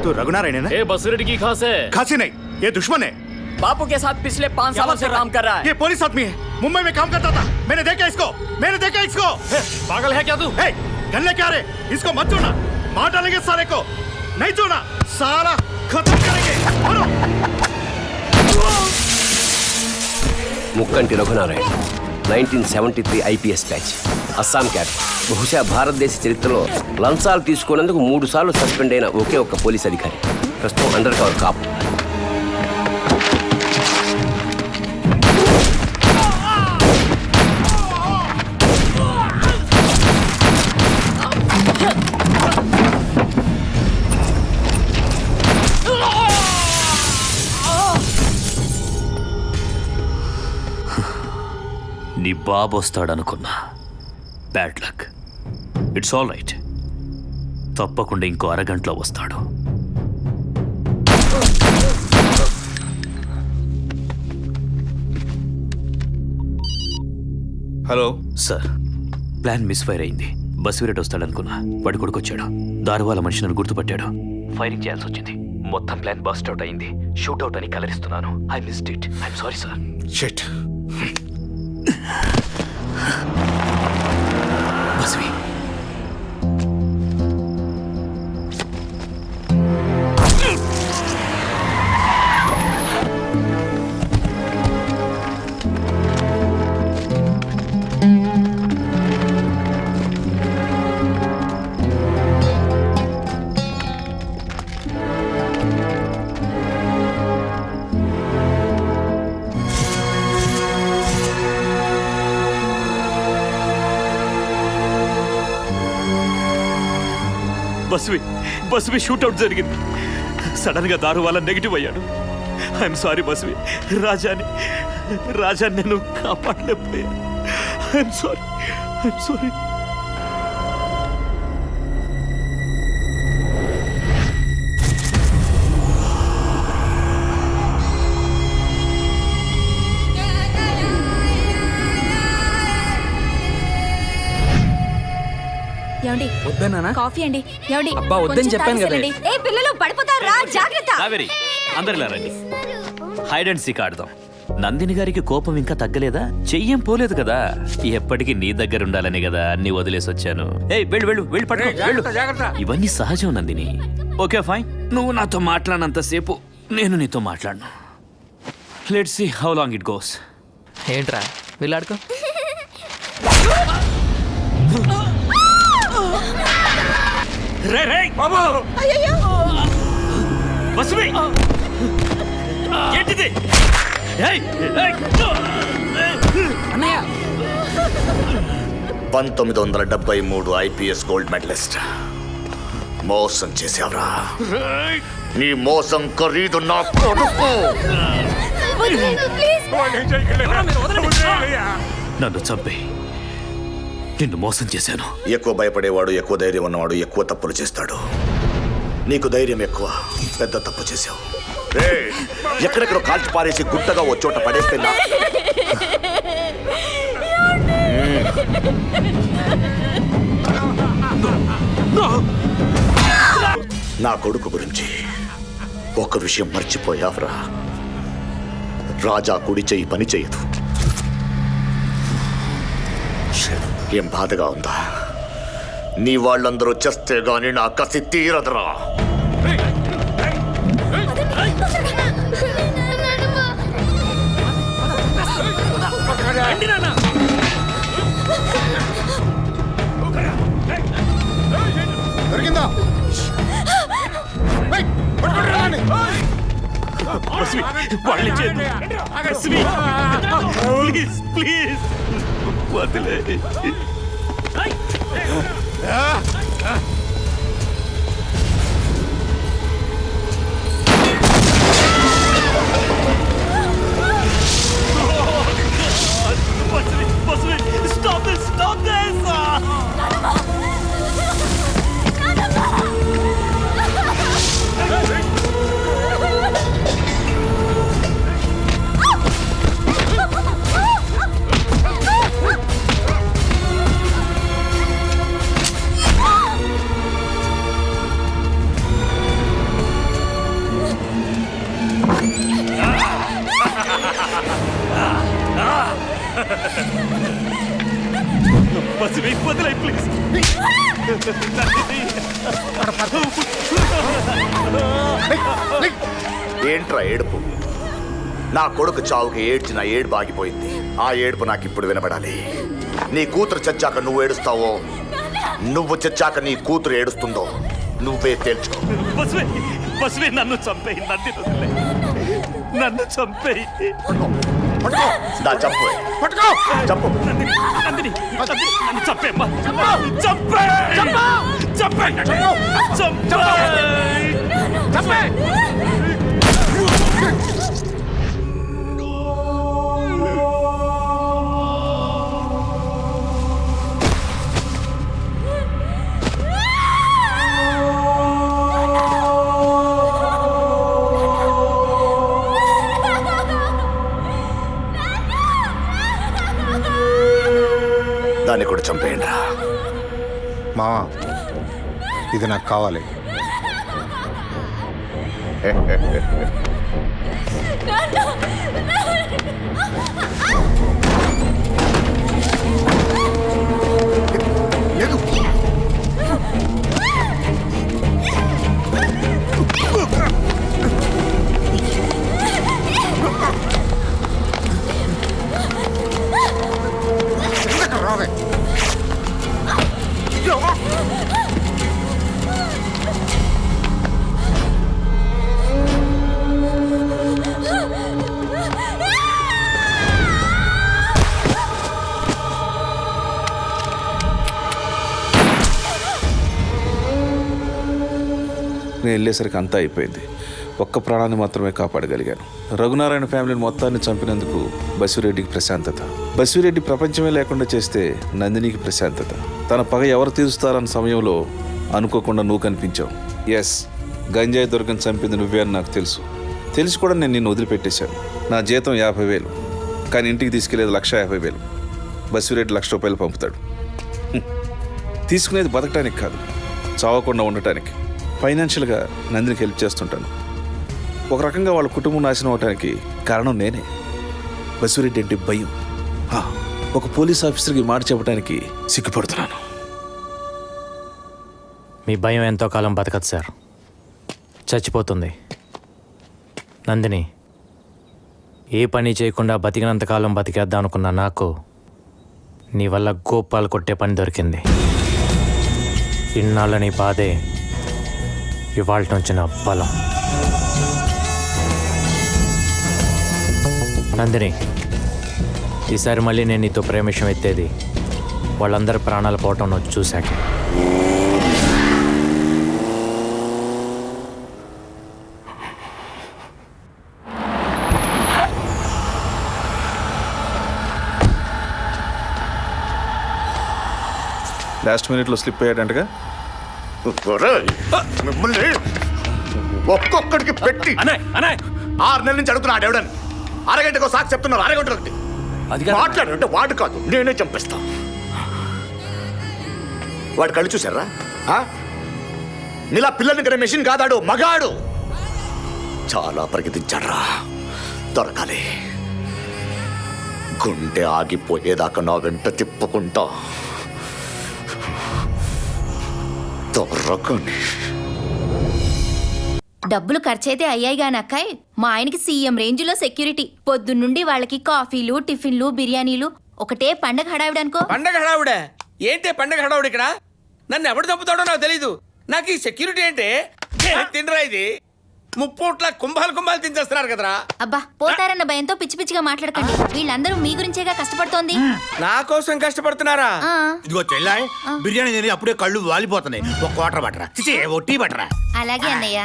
तो रघुनारायण है ना? ये बसरेट की खास है। खांसी नहीं, ये दुश्मन है। बापू के साथ पिछले 5 सालों से काम कर रहा है। ये पुलिस आदमी है, मुंबई में काम करता था। मैंने देखा इसको। पागल है क्या तू? गन लेके आ रहे, इसको मत छोड़ना। मार डालेंगे सारे को, नहीं छोड़ना, सारा खत्म करेंगे। ముక్కంటి రఘునారాయణ 1973 ఐపీఎస్ బ్యాచ్, అస్సాం క్యాట్. బహుశా భారతదేశ చరిత్రలో లంచాలు తీసుకున్నందుకు 3 సార్లు సస్పెండ్ అయిన ఒకే ఒక్క పోలీస్ అధికారి. ప్రస్తుతం అండర్ కవర్ కాప్. నీ బాబు వస్తాడనుకున్నా. Bad luck. It's all right. తప్పకుండా ఇంకో అరగంటలో వస్తాడు. హలో సార్, ప్లాన్ మిస్ఫైర్ అయింది. బసిరెడ్డి వస్తాడనుకున్నా, వాడి కొడుకొచ్చాడు. దారువాల మనిషి నన్ను గుర్తుపట్టాడు. ఫైరింగ్ చేయాల్సి వచ్చింది. మొత్తం ప్లాన్ బస్ట్ అవుట్ అయింది. షూట్ అవుట్ అని కలరిస్తున్నాను. I missed it. I'm sorry sir. Shit. Basvi Basvi shootout జరిగింది. సడన్ గా దారు వల్ల నెగిటివ్ అయ్యాడు. I'm sorry Basvi. రాజాని నేను కాపాడలేకపోయాను. I'm sorry. ఏమండి వద్దన్నానా? కాఫీ అండి. ఏమండి అబ్బా, వద్దని కొంచెం చెప్పాను కదా. తాగేసేనండి. ఏ పిల్లలు పడిపోతారా, జాగ్రత్త. కావేరి అందరిలా రండి. హైడ్ అండ్ సీక్ ఆడదాం. నందిని గారికి కోపం ఇంకా తగ్గలేదా? చెయ్యం పోలేదు కదా. ఎప్పటికీ నీ దగ్గర ఉండాలని కదా అన్ని వదిలేసి వచ్చాను. ఏయ్ వెళ్ళు వెళ్ళు వెళ్ళి పట్టుకో వెళ్ళు. ఇవన్నీ సహజం నందిని. ఓకే ఫైన్, నువ్వు నాతో మాట్లాడినంతసేపు నేను నీతో మాట్లాడను. Let's see how long it goes. ఏంట్రా వెళ్ళాడుకో. రే రే బాబు బస్వి ఏంటిది? ఏయ్ ఏయ్ అన్నయ్య 1973 ఐపీఎస్ గోల్డ్ మెడలిస్ట్. మోసం చేసావురా. నీ మోసం ఖరీదు నా కొడుకు. నన్ను చంపే నిన్ను మోసం చేశాను. ఎక్కువ భయపడేవాడు, ఎక్కువ ధైర్యం ఉన్నవాడు ఎక్కువ తప్పులు చేస్తాడు. నీకు ధైర్యం ఎక్కువ, పెద్ద తప్పు చేసావు. ఎక్కడెక్కడ కాల్చి పారేసి గుట్టగా ఓ చోట పడేస్తే నా కొడుకు గురించి ఒక విషయం మర్చిపోయావురా. రాజా కుడి చెయ్యి పని చేయదు. ఏం బాధగా ఉందా? నీ వాళ్ళందరూ చేస్తే గాని నా కసి తీరదురా. దొరికిందా? వాళ్ళని చేయదు. ప్లీజ్ ప్లీజ్ వదిలే. Stop this! Stop this! Bus వదిలే ప్లీజ్. ఏంట్రా ఏడుపు? నా కొడుకు చావుకి ఏడ్చిన ఏడుపు ఆగిపోయింది. ఆ ఏడుపు నాకు ఇప్పుడు వినబడాలి. నీ కూతురు చచ్చాక నువ్వు ఏడుస్తావో, నువ్వు చచ్చాక నీ కూతురు ఏడుస్తుందో నువ్వే తేల్చుకో. బస్సు నన్ను చంపేయి. నన్ను చంపేయి. నా చంపు చంపు నందిని నన్ను చంపేమ్మా. చంపే చంపే చంపే. దాన్ని కూడా చంపేయండి రా. మావా ఇది నాకు కావాలి. నేను వెళ్ళేసరికి అంతా అయిపోయింది. ఒక్క ప్రాణాన్ని మాత్రమే కాపాడగలిగాను. రఘునారాయణ ఫ్యామిలీని మొత్తాన్ని చంపినందుకు బసిరెడ్డికి ప్రశాంతత. బసిరెడ్డి ప్రపంచమే లేకుండా చేస్తే నందినికి ప్రశాంతత. తన పగ ఎవరు తీరుస్తారన్న సమయంలో అనుకోకుండా నువ్వు కనిపించావు. ఎస్, గంజాయి దొరకని చంపింది నువ్వే అని నాకు తెలుసు. తెలిసి కూడా నేను నిన్ను వదిలిపెట్టేశాను. నా జీతం 50,000, కానీ ఇంటికి తీసుకెళ్లేది 150,000. బసిరెడ్డి 1,00,000 రూపాయలు పంపుతాడు. తీసుకునేది బతకటానికి కాదు, చావకుండా ఉండటానికి. ఫైనాన్షియల్గా నందినికి హెల్ప్ చేస్తుంటాను. ఒక రకంగా వాళ్ళ కుటుంబం నాశనం అవడానికి కారణం నేనే. బసిరెడ్డి అంటే భయం. ఒక పోలీస్ ఆఫీసర్కి మాట చెప్పడానికి సిగ్గుపడుతున్నాను. మీ భయం ఎంతో కాలం బతకదు సార్, చచ్చిపోతుంది. నందిని, ఏ పని చేయకుండా బతికినంతకాలం బతికేద్దాం అనుకున్న నాకు నీ వల్ల గోపాలు కొట్టే పని దొరికింది. ఇన్నాళ్ళ నీ బాధే ఇవాళ నుంచి నా బలం. నందిని, ఈసారి మళ్ళీ నేను నీతో ప్రేమిషం ఎత్తేది వాళ్ళందరి ప్రాణాలు పోవటం నువ్వు చూశాక. లాస్ట్ మినిట్లో స్లిప్ అయ్యాడంటగా. మిమ్మల్ని ఒక్కొక్కడికి పెట్టి 6 నెలల నుంచి అడుగుతున్నా ఆడేవడని. అరగంటకు సాక్షి చెప్తున్నారు, అరగంటకి మాట్లాడంటే వాడు కాదు నేనే చంపిస్తా. వాడు కళ్ళు చూసారా? నీలా పిల్లల్ని కనే మెషిన్ కాదాడు, మగాడు. చాలా పరిగెత్తించాడ్రా, దొరకాలి. గుండె ఆగిపోయేదాకా నా వెంట తిప్పుకుంటా దొరకని. డబ్బులు ఖర్చయితే అయ్యాయి గాని అక్కాయ్, మా ఆయనకి సీఎం రేంజ్ లో సెక్యూరిటీ. పొద్దున్నుండి వాళ్ళకి కాఫీలు, టిఫిన్లు, బిర్యానీలు, ఒకటే పండగ హడావిడి అనుకో. పండగ హడావుడే ఏంటే? పండగ హడావుడు ఇక్కడ. నన్ను ఎవడు చంపుతాడో నాకు తెలీదు. నాకు ఈ సెక్యూరిటీ అంటే తినరా ఇది. ముప్పూట్ల కుంభాలు తించేస్తున్నారు కదరా. అబ్బా, పోతారన్న భయంతో పిచ్చి పిచ్చిగా మాట్లాడకండి. వీళ్ళందరూ మీ గురించేగా కష్టపడుతోంది. నా కోసం కష్టపడుతున్నారా? ఇదిగో చెల్లాయ్, బిర్యానీ తిని అప్పుడే కళ్ళు వాలిపోతున్నాయి. ఒక క్వార్టర్ బట్టరా, ఓ టీ బట్టరా. అలాగే అన్నయ్య.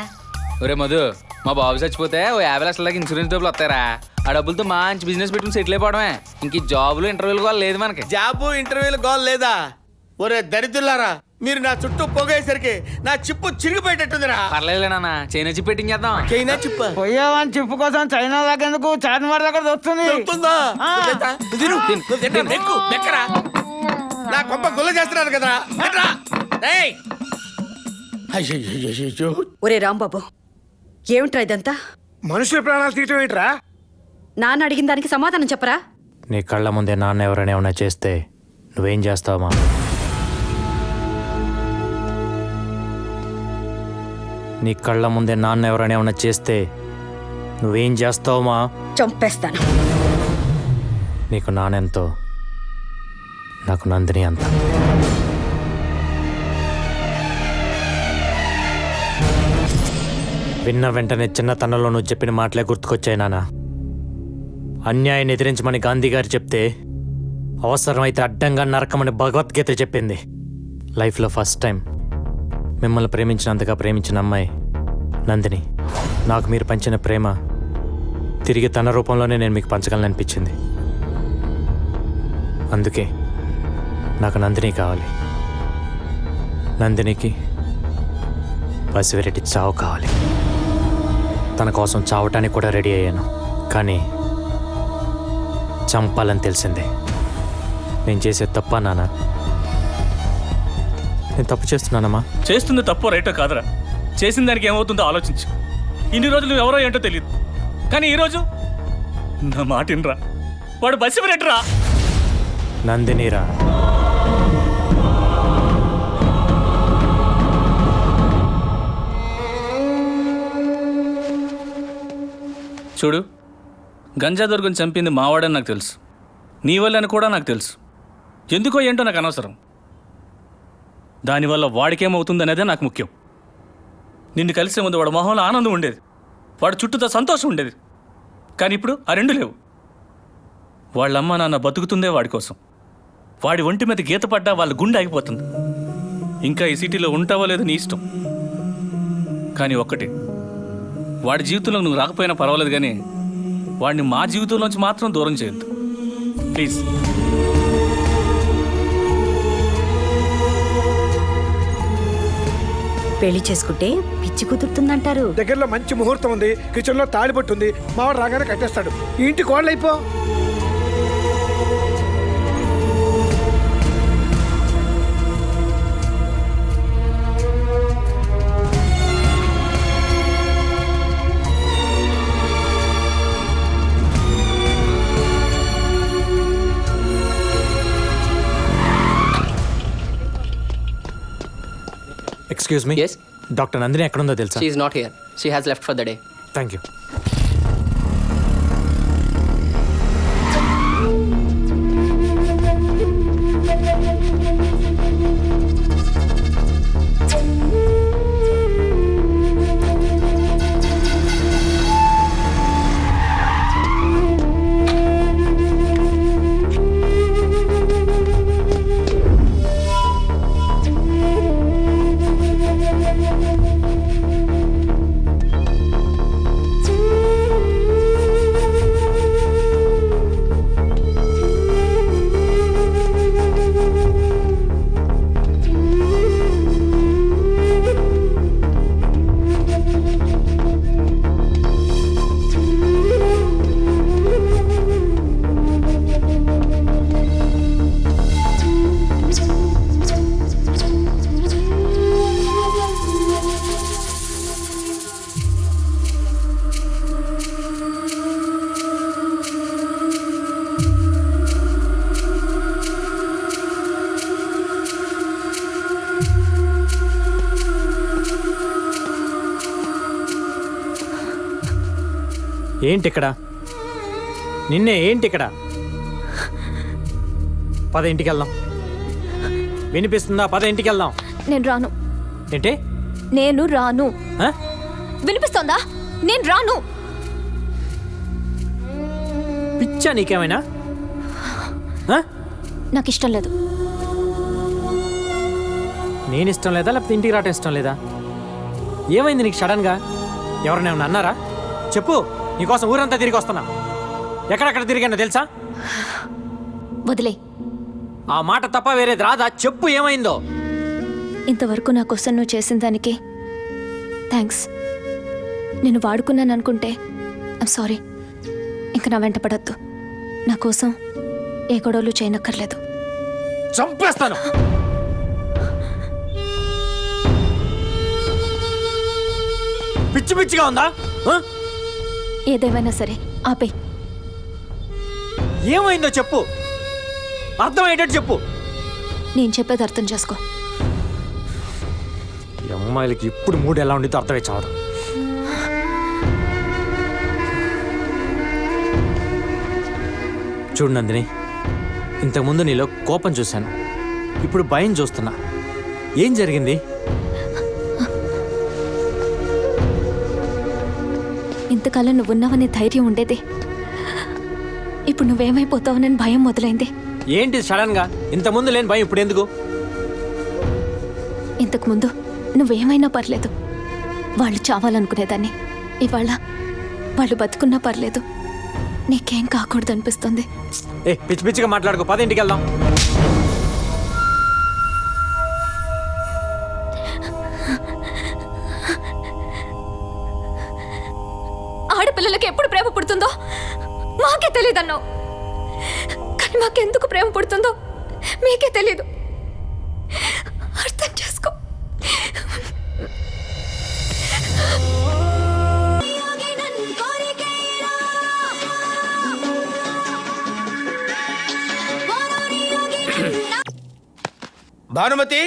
ఒరే మధు, మా బాబు చచ్చిపోతే ఓ 50 లక్షల దాకా ఇన్సూరెన్స్ డబ్బులు వస్తారా? ఆ డబ్బులతో మంచి బిజినెస్ పెట్టుకుని సెటిల్ అయిపోవడమే. ఇంక జాబులు ఇంటర్వ్యూలు కూడా లేదు మనకి. జాబు ఇంటర్వ్యూలు గోల్ లేదా? ఒరే దరిద్రులారా, మీరు నా చుట్టూ పొగేసరికి నా చిప్పు చిరిగిపోయేటట్టుందిరా. పర్లేదులే నాన్న, చైనా చిప్ పెట్టింగ్ చేద్దాం. చైనా చిప్ పోయావని చెప్పు కోసం చైనా దాకా ఎందుకు, చార్మినార్ దగ్గర వస్తుంది. నా కొంప గుల్ల చేస్తున్నారు కదరా. ఒరే రాంబాబు, ఏమిట్రా ఇదంతా? మనుషుల ప్రాణాలు తీయటం ఏంట్రా? నాన్న అడిగిన దానికి సమాధానం చెప్పరా? నీ కళ్ళ ముందే నాన్న ఎవరైనా ఏమైనా చేస్తే నువ్వేం చేస్తావమ్మా? నీ కళ్ళ ముందే నాన్న ఎవరైనా ఏమైనా చేస్తే నువ్వేం చేస్తావమ్మా? చంపేస్తాను. నీకు నాన్నెంతో, నాకు నందిని అంత. విన్న వెంటనే చిన్నతనంలో నువ్వు చెప్పిన మాటలే గుర్తుకొచ్చాయి నాన్న. అన్యాయాన్ని ఎదిరించమని గాంధీ గారు చెప్తే, అవసరమైతే అడ్డంగా నరకమని భగవద్గీత చెప్పింది. లైఫ్లో ఫస్ట్ టైం మిమ్మల్ని ప్రేమించినంతగా ప్రేమించిన అమ్మాయి నందిని. నాకు మీరు పంచిన ప్రేమ తిరిగి తన రూపంలోనే నేను మీకు పంచగలననిపించింది. అందుకే నాకు నందిని కావాలి. నందినికి బసిరెడ్డి చావు కావాలి. తన కోసం చావటానికి కూడా రెడీ అయ్యాను, కానీ చంపాలని తెలిసిందే. నేను చేసే తప్ప నాన్న? నేను తప్పు చేస్తున్నానమ్మా? చేస్తుంది తప్పో రైటో కాదురా, చేసిన దానికి ఏమవుతుందో ఆలోచించు. ఇన్ని రోజులు నువ్వు ఎవరో ఏంటో తెలియదు, కానీ ఈరోజు నా మాట వినరా. వాడు బసిరెడ్డిరా. నందినిరా. చూడు, గంజా దొరుకుని చంపింది మావాడని నాకు తెలుసు, నీ వల్లని కూడా నాకు తెలుసు. ఎందుకో ఏంటో నాకు అనవసరం. దానివల్ల వాడికేమవుతుంది అనేదే నాకు ముఖ్యం. నిన్ను కలిసే ముందు వాడు మొహంలో ఆనందం ఉండేది, వాడు చుట్టూతో సంతోషం ఉండేది. కానీ ఇప్పుడు ఆ రెండు లేవు. వాళ్ళమ్మ నాన్న బతుకుతుందే వాడి కోసం. వాడి ఒంటి మీద గీత పడ్డా వాళ్ళ గుండె ఆగిపోతుంది. ఇంకా ఈ సిటీలో ఉంటావో లేదో నీ ఇష్టం, కానీ ఒక్కటి, వాడి జీవితంలో నువ్వు రాకపోయినా పర్వాలేదు, కానీ వాడిని మా జీవితంలోంచి మాత్రం దూరం చేయొద్దు ప్లీజ్. పెళ్లి చేసుకుంటే పిచ్చి కుదురుతుందంటారు. దగ్గరలో మంచి ముహూర్తం ఉంది, కిచెన్ లో తాళిబొట్టు ఉంది, మావాడు రాగానే కట్టేస్తాడు. ఈ ఇంటి కోళ్ళు అయిపో. Excuse me. Yes? Doctor Nandini ఎక్కడుందో తెలుసా? She is not here. She has left for the day. Thank you. ఏంటి ఇక్కడ? నిన్నే ఏంటి ఇక్కడ? పద ఇంటికి వెళ్దాం. వినిపిస్తుందా? పద ఇంటికి వెళ్దాం. నేను రాను. ఏంటి? నేను రాను. ఆ? వినిపిస్తోందా? నేను రాను. పిచ్చా నీకేమైనా? ఆ? నాకు ఇష్టం లేదు. నేను ఇష్టం లేదా లేకపోతే ఇంటికి రావటం ఇష్టం లేదా? ఏమైంది నీకు సడన్గా? ఎవరైనా ఏమన్నా అన్నారా? చెప్పు. నీకోసం ఊరంతా తిరిగి వస్తున్నా. ఎక్కడెక్కడ తిరిగానో తెలుసా? వదిలే. ఆ మాట తప్ప వేరేది రాదా? చెప్పు ఏమైందో. ఇంతవరకు నా కోసం నువ్వు చేసిన దానికి థ్యాంక్స్. నేను వాడుకున్నాను అనుకుంటే ఐమ్ సారీ. ఇంక నా వెంట పడద్దు. నా కోసం ఏ గొడవలు చేయనక్కర్లేదు. చంపేస్తాను. పిచ్చి పిచ్చిగా ఉందా? ఏదేమైనా సరే ఆపే. ఏమైందో చెప్పు. అర్థమయ్యేటట్టు చెప్పు. నేను చెప్పేది అర్థం చేసుకో. ఈ అమ్మాయిలకి ఇప్పుడు మూడు ఎలా ఉండితో అర్థమై చావదు. చూడు నందిని, ఇంతకుముందు నీలో కోపం చూశాను, ఇప్పుడు భయం చూస్తున్నా. ఏం జరిగింది? ఇంతకాలం నువ్వున్నావనే ధైర్యం ఉండేది. ఇప్పుడు నువ్వేమైపోతావనని భయం మొదలైంది. ఏంటి సడన్ గా? ఇంతకుముందు లేని భయం ఇప్పుడు ఎందుకు? ఇంతకుముందు నువ్వేమైనా పర్లేదు, వాళ్ళు చావాలనుకునేదాన్ని. ఇవాళ వాళ్ళు బతుకున్నా పర్లేదు, నీకేం కాకూడదు అనిపిస్తుంది. ఏ పిచ్చి పిచ్చిగా మాట్లాడుకో. పద ఇంటికి వెళ్దాం. ఆడపిల్లలకి ఎప్పుడు ప్రేమ పుడుతుందో మాకే తెలియదన్నావు, కానీ మాకెందుకు ప్రేమ పుడుతుందో మీకే తెలీదు. అర్థం చేసుకో. భానుమతి,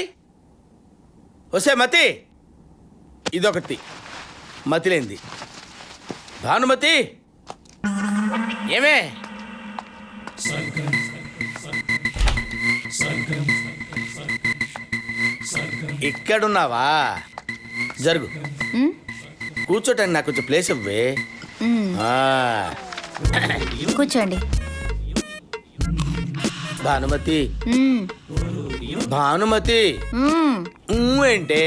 వసే మతి, ఇదొకటి మతిలేంది. భానుమతి, ఏమే ఇక్కడున్నావా? జరుగు, కూర్చోటానికి నాకు కొంచెం ప్లేస్ ఇవ్వే. కూర్చోండి. భానుమతి, భానుమతి ఏంటే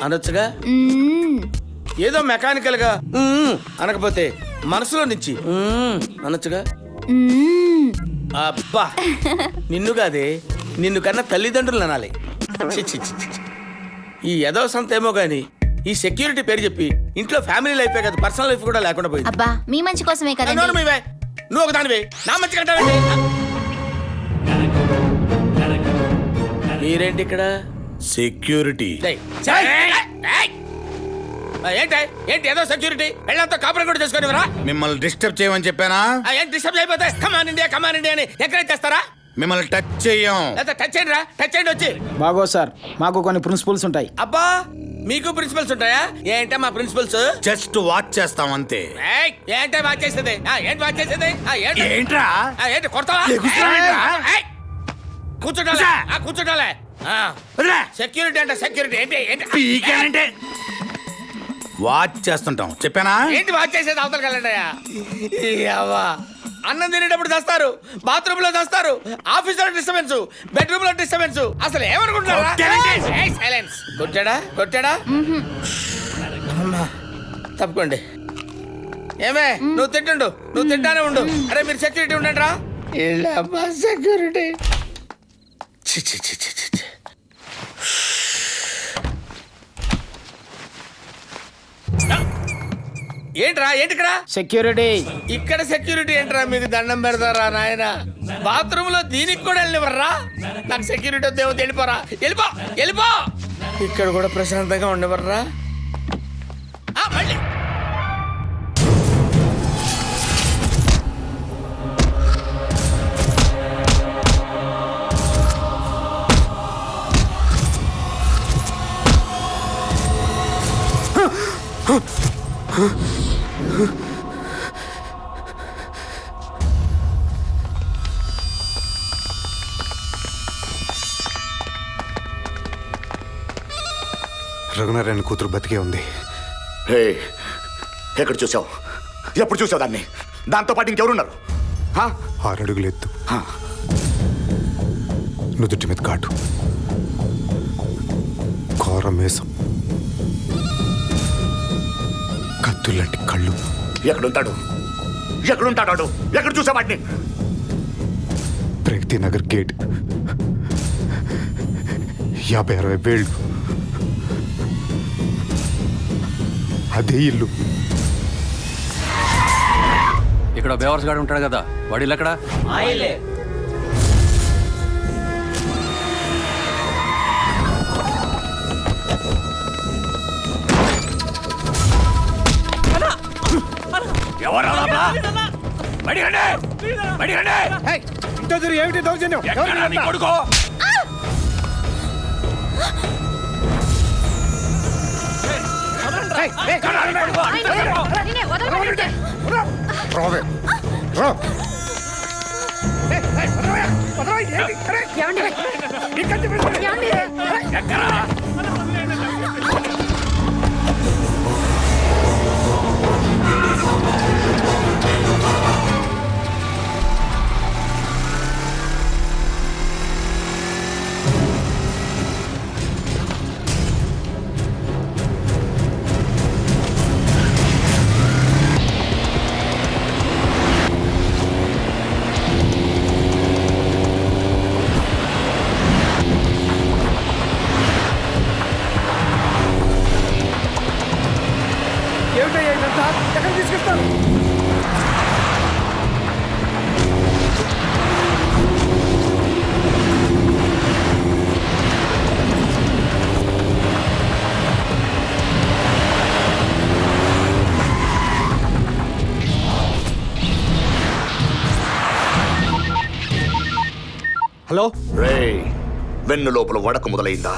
అనొచ్చుగా. ఏదో మెకానికల్ గా అనకపోతే మనసులో నుంచి అనొచ్చుగా. అబ్బా, నిన్ను కాదే, నిన్ను కన్నా తల్లిదండ్రులు అనాలి. చి, చి, చి, చి. ఈ ఏదో సంత ఏమో గాని ఈ సెక్యూరిటీ పేరు చెప్పి ఇంట్లో ఫ్యామిలీ లైఫే కదా, పర్సనల్ లైఫ్ కూడా లేకుండా పోయింది. అబ్బా, మీ మంచి కోసమే కదా. నువ్వు ఒక దానివే, నా మంచి కంటావండి. మీరేంటి ఇక్కడ? సెక్యూరిటీ. ఏంటి ఏదో సెక్యూరిటీ? వెళ్ళంతా కాపురం కూడా చేసుకునేవరా? మిమ్మల్ని డిస్టర్బ్ చేయమని చెప్పానా? ఏంటి డిస్టర్బ్ అయిపోతే కమాన్ ఇండియా అని ఎంకరేజ్ చేస్తారా? మిమ్మల్ని టచ్ చెయ్యం టచ్ చేయండి రా, టచ్ చేయండి వచ్చి. బాగో సార్, మాకు కొన్ని ప్రిన్సిపల్స్ ఉంటాయి. అబ్బా మీకు ప్రిన్సిపల్స్ ఉంటాయా? ఏంటా మా ప్రిన్సిపల్స్? జస్ట్ వాచ్ చేస్తాం అంతే. ఏంటా వాచ్ చేసేది? ఏంటి వాచ్ చేసేది? ఏంట్రా? ఏంటి కొడతావా? కూర్చోటాలే సెక్యూరిటీ అంటే సెక్యూరిటీ ఏంటి పీకేనంటే వాచ్ చేస్తుంటాం, చెప్పానా? ఏంటి వాచ్ చేసేది? అవతలకి వెళ్ళండి. అన్నం తినేటప్పుడు చేస్తారు, బాత్రూమ్ లో చేస్తారు, ఆఫీస్ లో డిస్టర్బెన్స్, బెడ్రూమ్ లో డిస్టర్బెన్స్. అసలు ఏమనుకుంటున్నారా? సైలెన్స్. కొట్టాడా? తప్పుకోండి. ఏమే నువ్వు తింటుండు, నువ్వు తింటానే ఉండు. అరే మీరు సెక్యూరిటీ ఉండండి రా. సెక్యూరిటీ ఏంట్రా? ఏంటి ఇక్కడ సెక్యూరిటీ? ఇక్కడ సెక్యూరిటీ ఏంట్రా? మీకు దండం పెడతారా నాయన? బాత్రూమ్ లో దీనికి కూడా వెళ్ళివర్రా? నాకు సెక్యూరిటీ వద్దేమో, వెళ్ళిపోరా. వెళ్ళిపో. ఇక్కడ కూడా ప్రశాంతంగా ఉండవర్రా? మళ్ళీ రఘునారాయణ కూతురు బతికే ఉంది. ఎక్కడ చూసావు? ఎప్పుడు చూసావు దాన్ని? దాంతో పాటు ఇంకెవరున్నారు? 6 అడుగులు ఎత్తు, నుదుటి మీద కాటు, కోరమేసం, కత్తులాంటి కళ్ళు. ఎక్కడుంటాడు? ఎక్కడ చూసావు వాటిని? ప్రగతి నగర్ గేట్, 50-60 వేళ్ళు. అదే ఇల్లు. ఇక్కడ బేవర్స్ గాడు ఉంటాడు కదా, వాడు ఇల్లు ఎక్కడ? ఏమిటి దౌర్జన్యం? కొడుకో ఎక్కడ తీసుకెళ్తాను? హలో వెన్ను లోపల వడక మొదలైందా?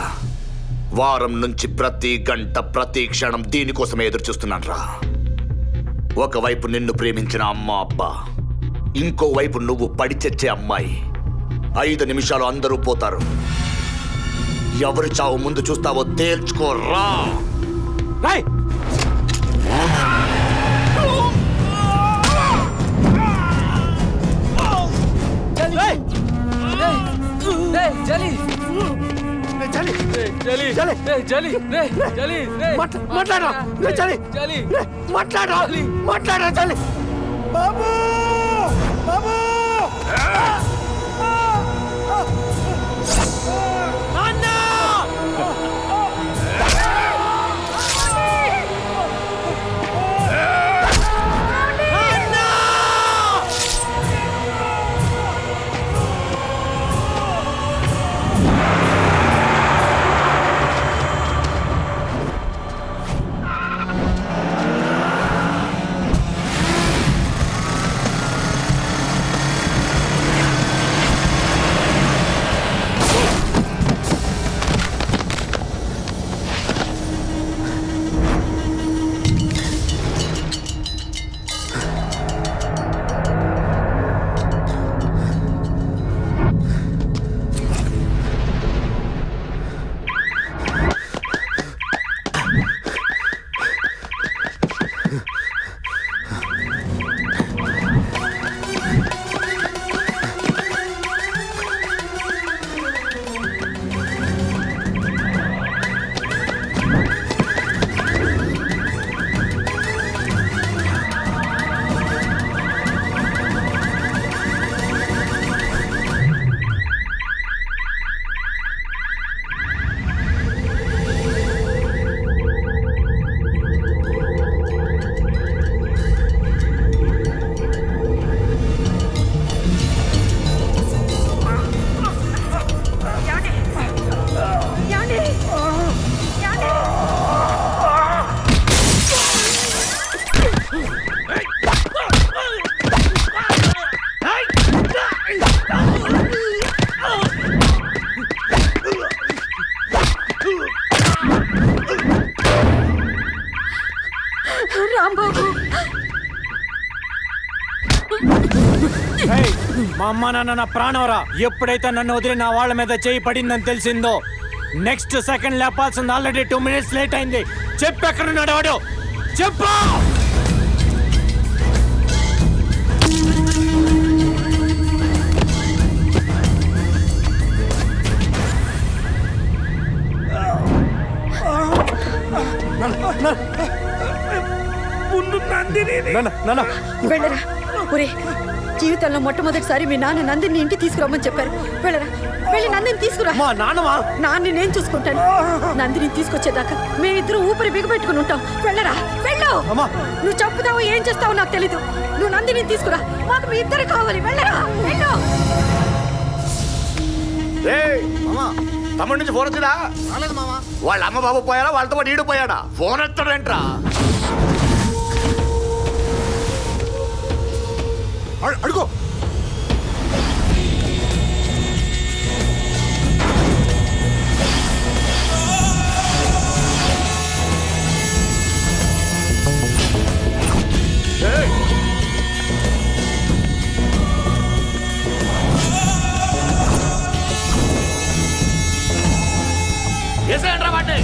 వారం నుంచి ప్రతి గంట ప్రతి క్షణం దీనికోసమే ఎదురు చూస్తున్నాను రా. ఒకవైపు నిన్ను ప్రేమించిన అమ్మ అబ్బా, ఇంకోవైపు నువ్వు పడి చచ్చే అమ్మాయి. 5 నిమిషాలు అందరూ పోతారు. ఎవరు చావు ముందు చూస్తావో తేల్చుకోరా. మాట్లాడా బాబు బాబు మా అమ్మ నాన్న నా ప్రాణవరా. ఎప్పుడైతే నన్ను వదిలి నా వాళ్ళ మీద చేయి పడిందని తెలిసిందో నెక్స్ట్ సెకండ్ లేపాల్సింది ఆల్రెడీ 2 minutes లేట్ అయింది. చెప్పు ఎక్కడున్నాడు వాడు, చెప్పు. వెళ్ళరా. ఒరే, జీవితంలో మొట్టమొదటిసారి మీ నాన్న నందిని ఇంటికి తీసుకురమ్మని చెప్పారు. వెళ్ళరా, వెళ్ళి నందిని తీసుకురా. మా నాన్నమా? నాన్ని నేను చూసుకుంటాను. నందిని తీసుకొచ్చేదాకా మేమిద్దరం ఊపిరి బిగబెట్టుకుని ఉంటాం. వెళ్ళరా, వెళ్ళు. నువ్వు చంపుతావో ఏం చేస్తావో నాకు తెలీదు. నువ్వు నందిని తీసుకురా, మాకు మీ ఇద్దరు కావాలి. వెళ్ళరా, వెళ్ళు. తమ్ముడి నుంచి ఫోన్ వచ్చిందా? వాళ్ళ అమ్మ బాబు పోయారా, వాళ్ళతో పాటు ఈడు పోయాడా? ఫోన్ ఎత్తాడేంట్రా? అడుగు. ఏసేయండ్రా వాటిని.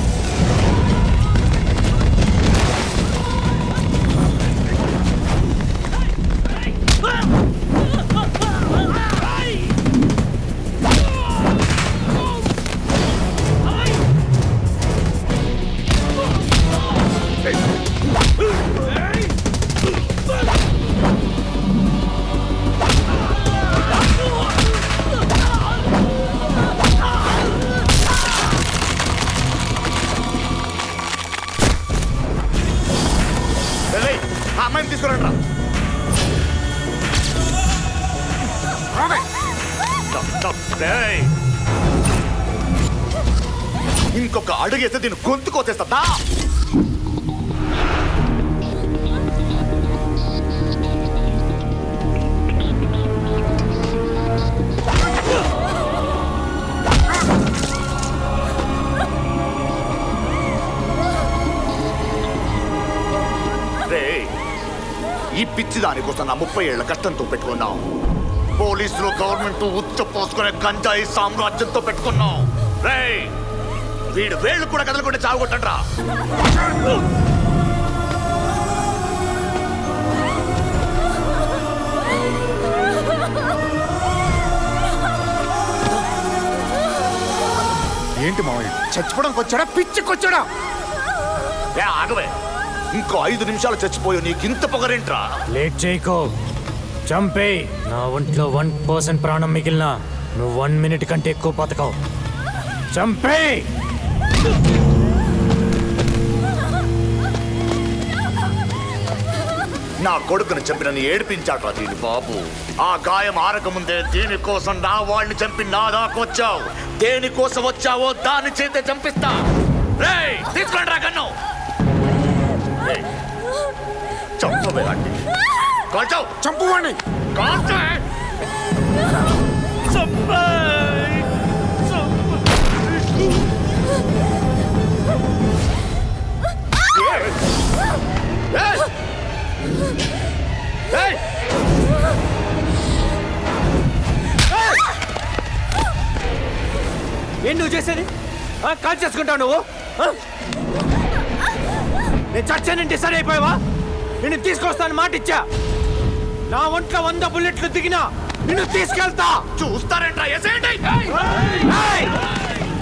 ఆ అమ్మాయిని తీసుకురండి రా. ఇంకొక అడుగేస్తే దీన్ని గొంతు కోసేస్తా. ఈ పిచ్చి దానికోసం నా 30 ఏళ్ల కష్టంతో పెట్టుకున్నాం. పోలీసులు, గవర్నమెంట్ ఉచ్చ పోసుకునే గంజాయి సామ్రాజ్యంతో పెట్టుకున్నాం. రేయ్, వీడు వేళ్ళు కూడా కదలకుండా చావుకొట్టండ్రా. ఏంటి మావయ్య, చచ్చిపోవడానికి వచ్చాడా, పిచ్చికొచ్చాడా? ఆగవే, ఇంకో 5 నిమిషాలు చచ్చిపోయా. నీకు ఇంత పొగరేంట్రా? లేట్ చేయకో, చంపే. నా ఒంట్లో 1% ప్రాణం మిగిలిన నువ్వు 1 minute కంటే ఎక్కువ బతకవు. చంపే. నా కొడుకుని చంపినని ఏడిపించాడ్రా దీని బాబు. ఆ గాయం ఆరకముందే దీనికోసం నా వాళ్ళని చంపి నా దాకొచ్చావు. దేనికోసం వచ్చావో దాని చేతే చంపిస్తా. రేయ్, తీసుకోండి రా గన్ను. చంపవే అంటే కాల్చావు. చంపువాణ్ణి కాల్చే. ఏం నువ్వు చేసేది? కాల్ చేసుకుంటావు నువ్వు? నేను చచ్చానంటే డిసైడ్ అయిపోయావా? నిన్ను తీసుకొస్తాను మాట ఇచ్చా. నా ఒంట్లో 100 బుల్లెట్లు దిగినా నిన్ను తీసుకెళ్తా. చూస్తారేంట్రా?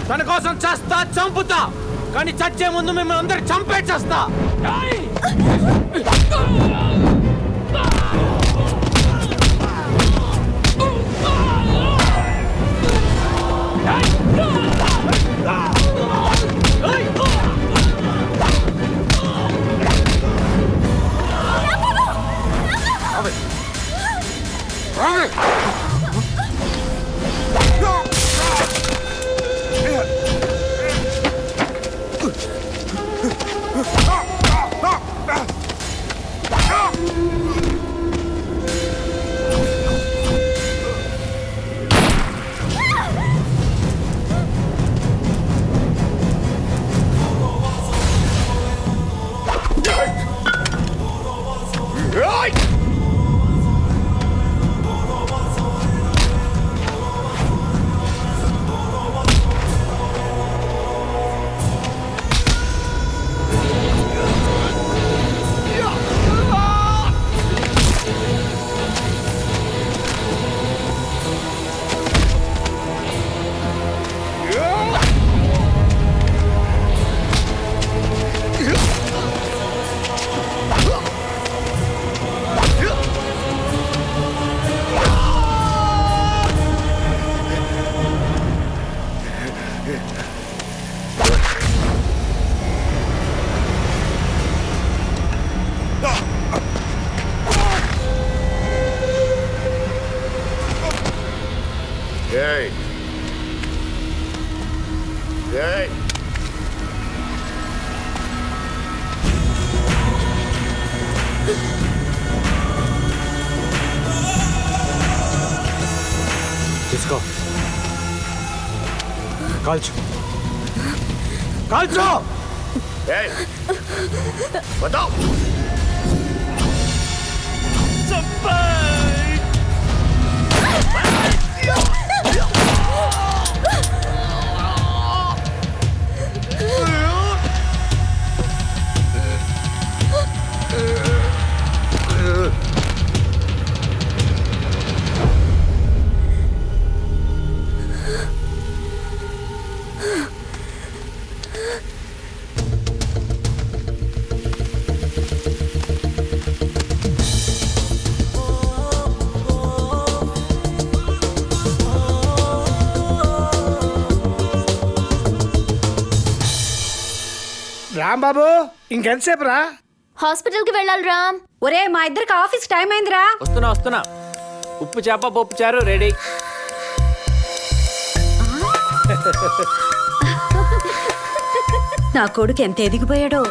తన కోసం చేస్తా, చంపుతా. కానీ చచ్చే ముందు మిమ్మల్ని అందరు చంపే చేస్తా. ఏయ్, తీసుకో కాల్చు కాల్చు ఏయ్, వద్దావ్. రాంబాబు ఇంకెంతసేపు రా? హాస్పిటల్కి వెళ్ళాలి రామ్. ఒరే మా ఇద్దరికి ఆఫీస్ టైం అయిందిరా. వస్తున్నా ఉప్పు చేప పప్పు చారు రెడీ. నా కొడుకు ఎంత ఎదిగిపోయాడో.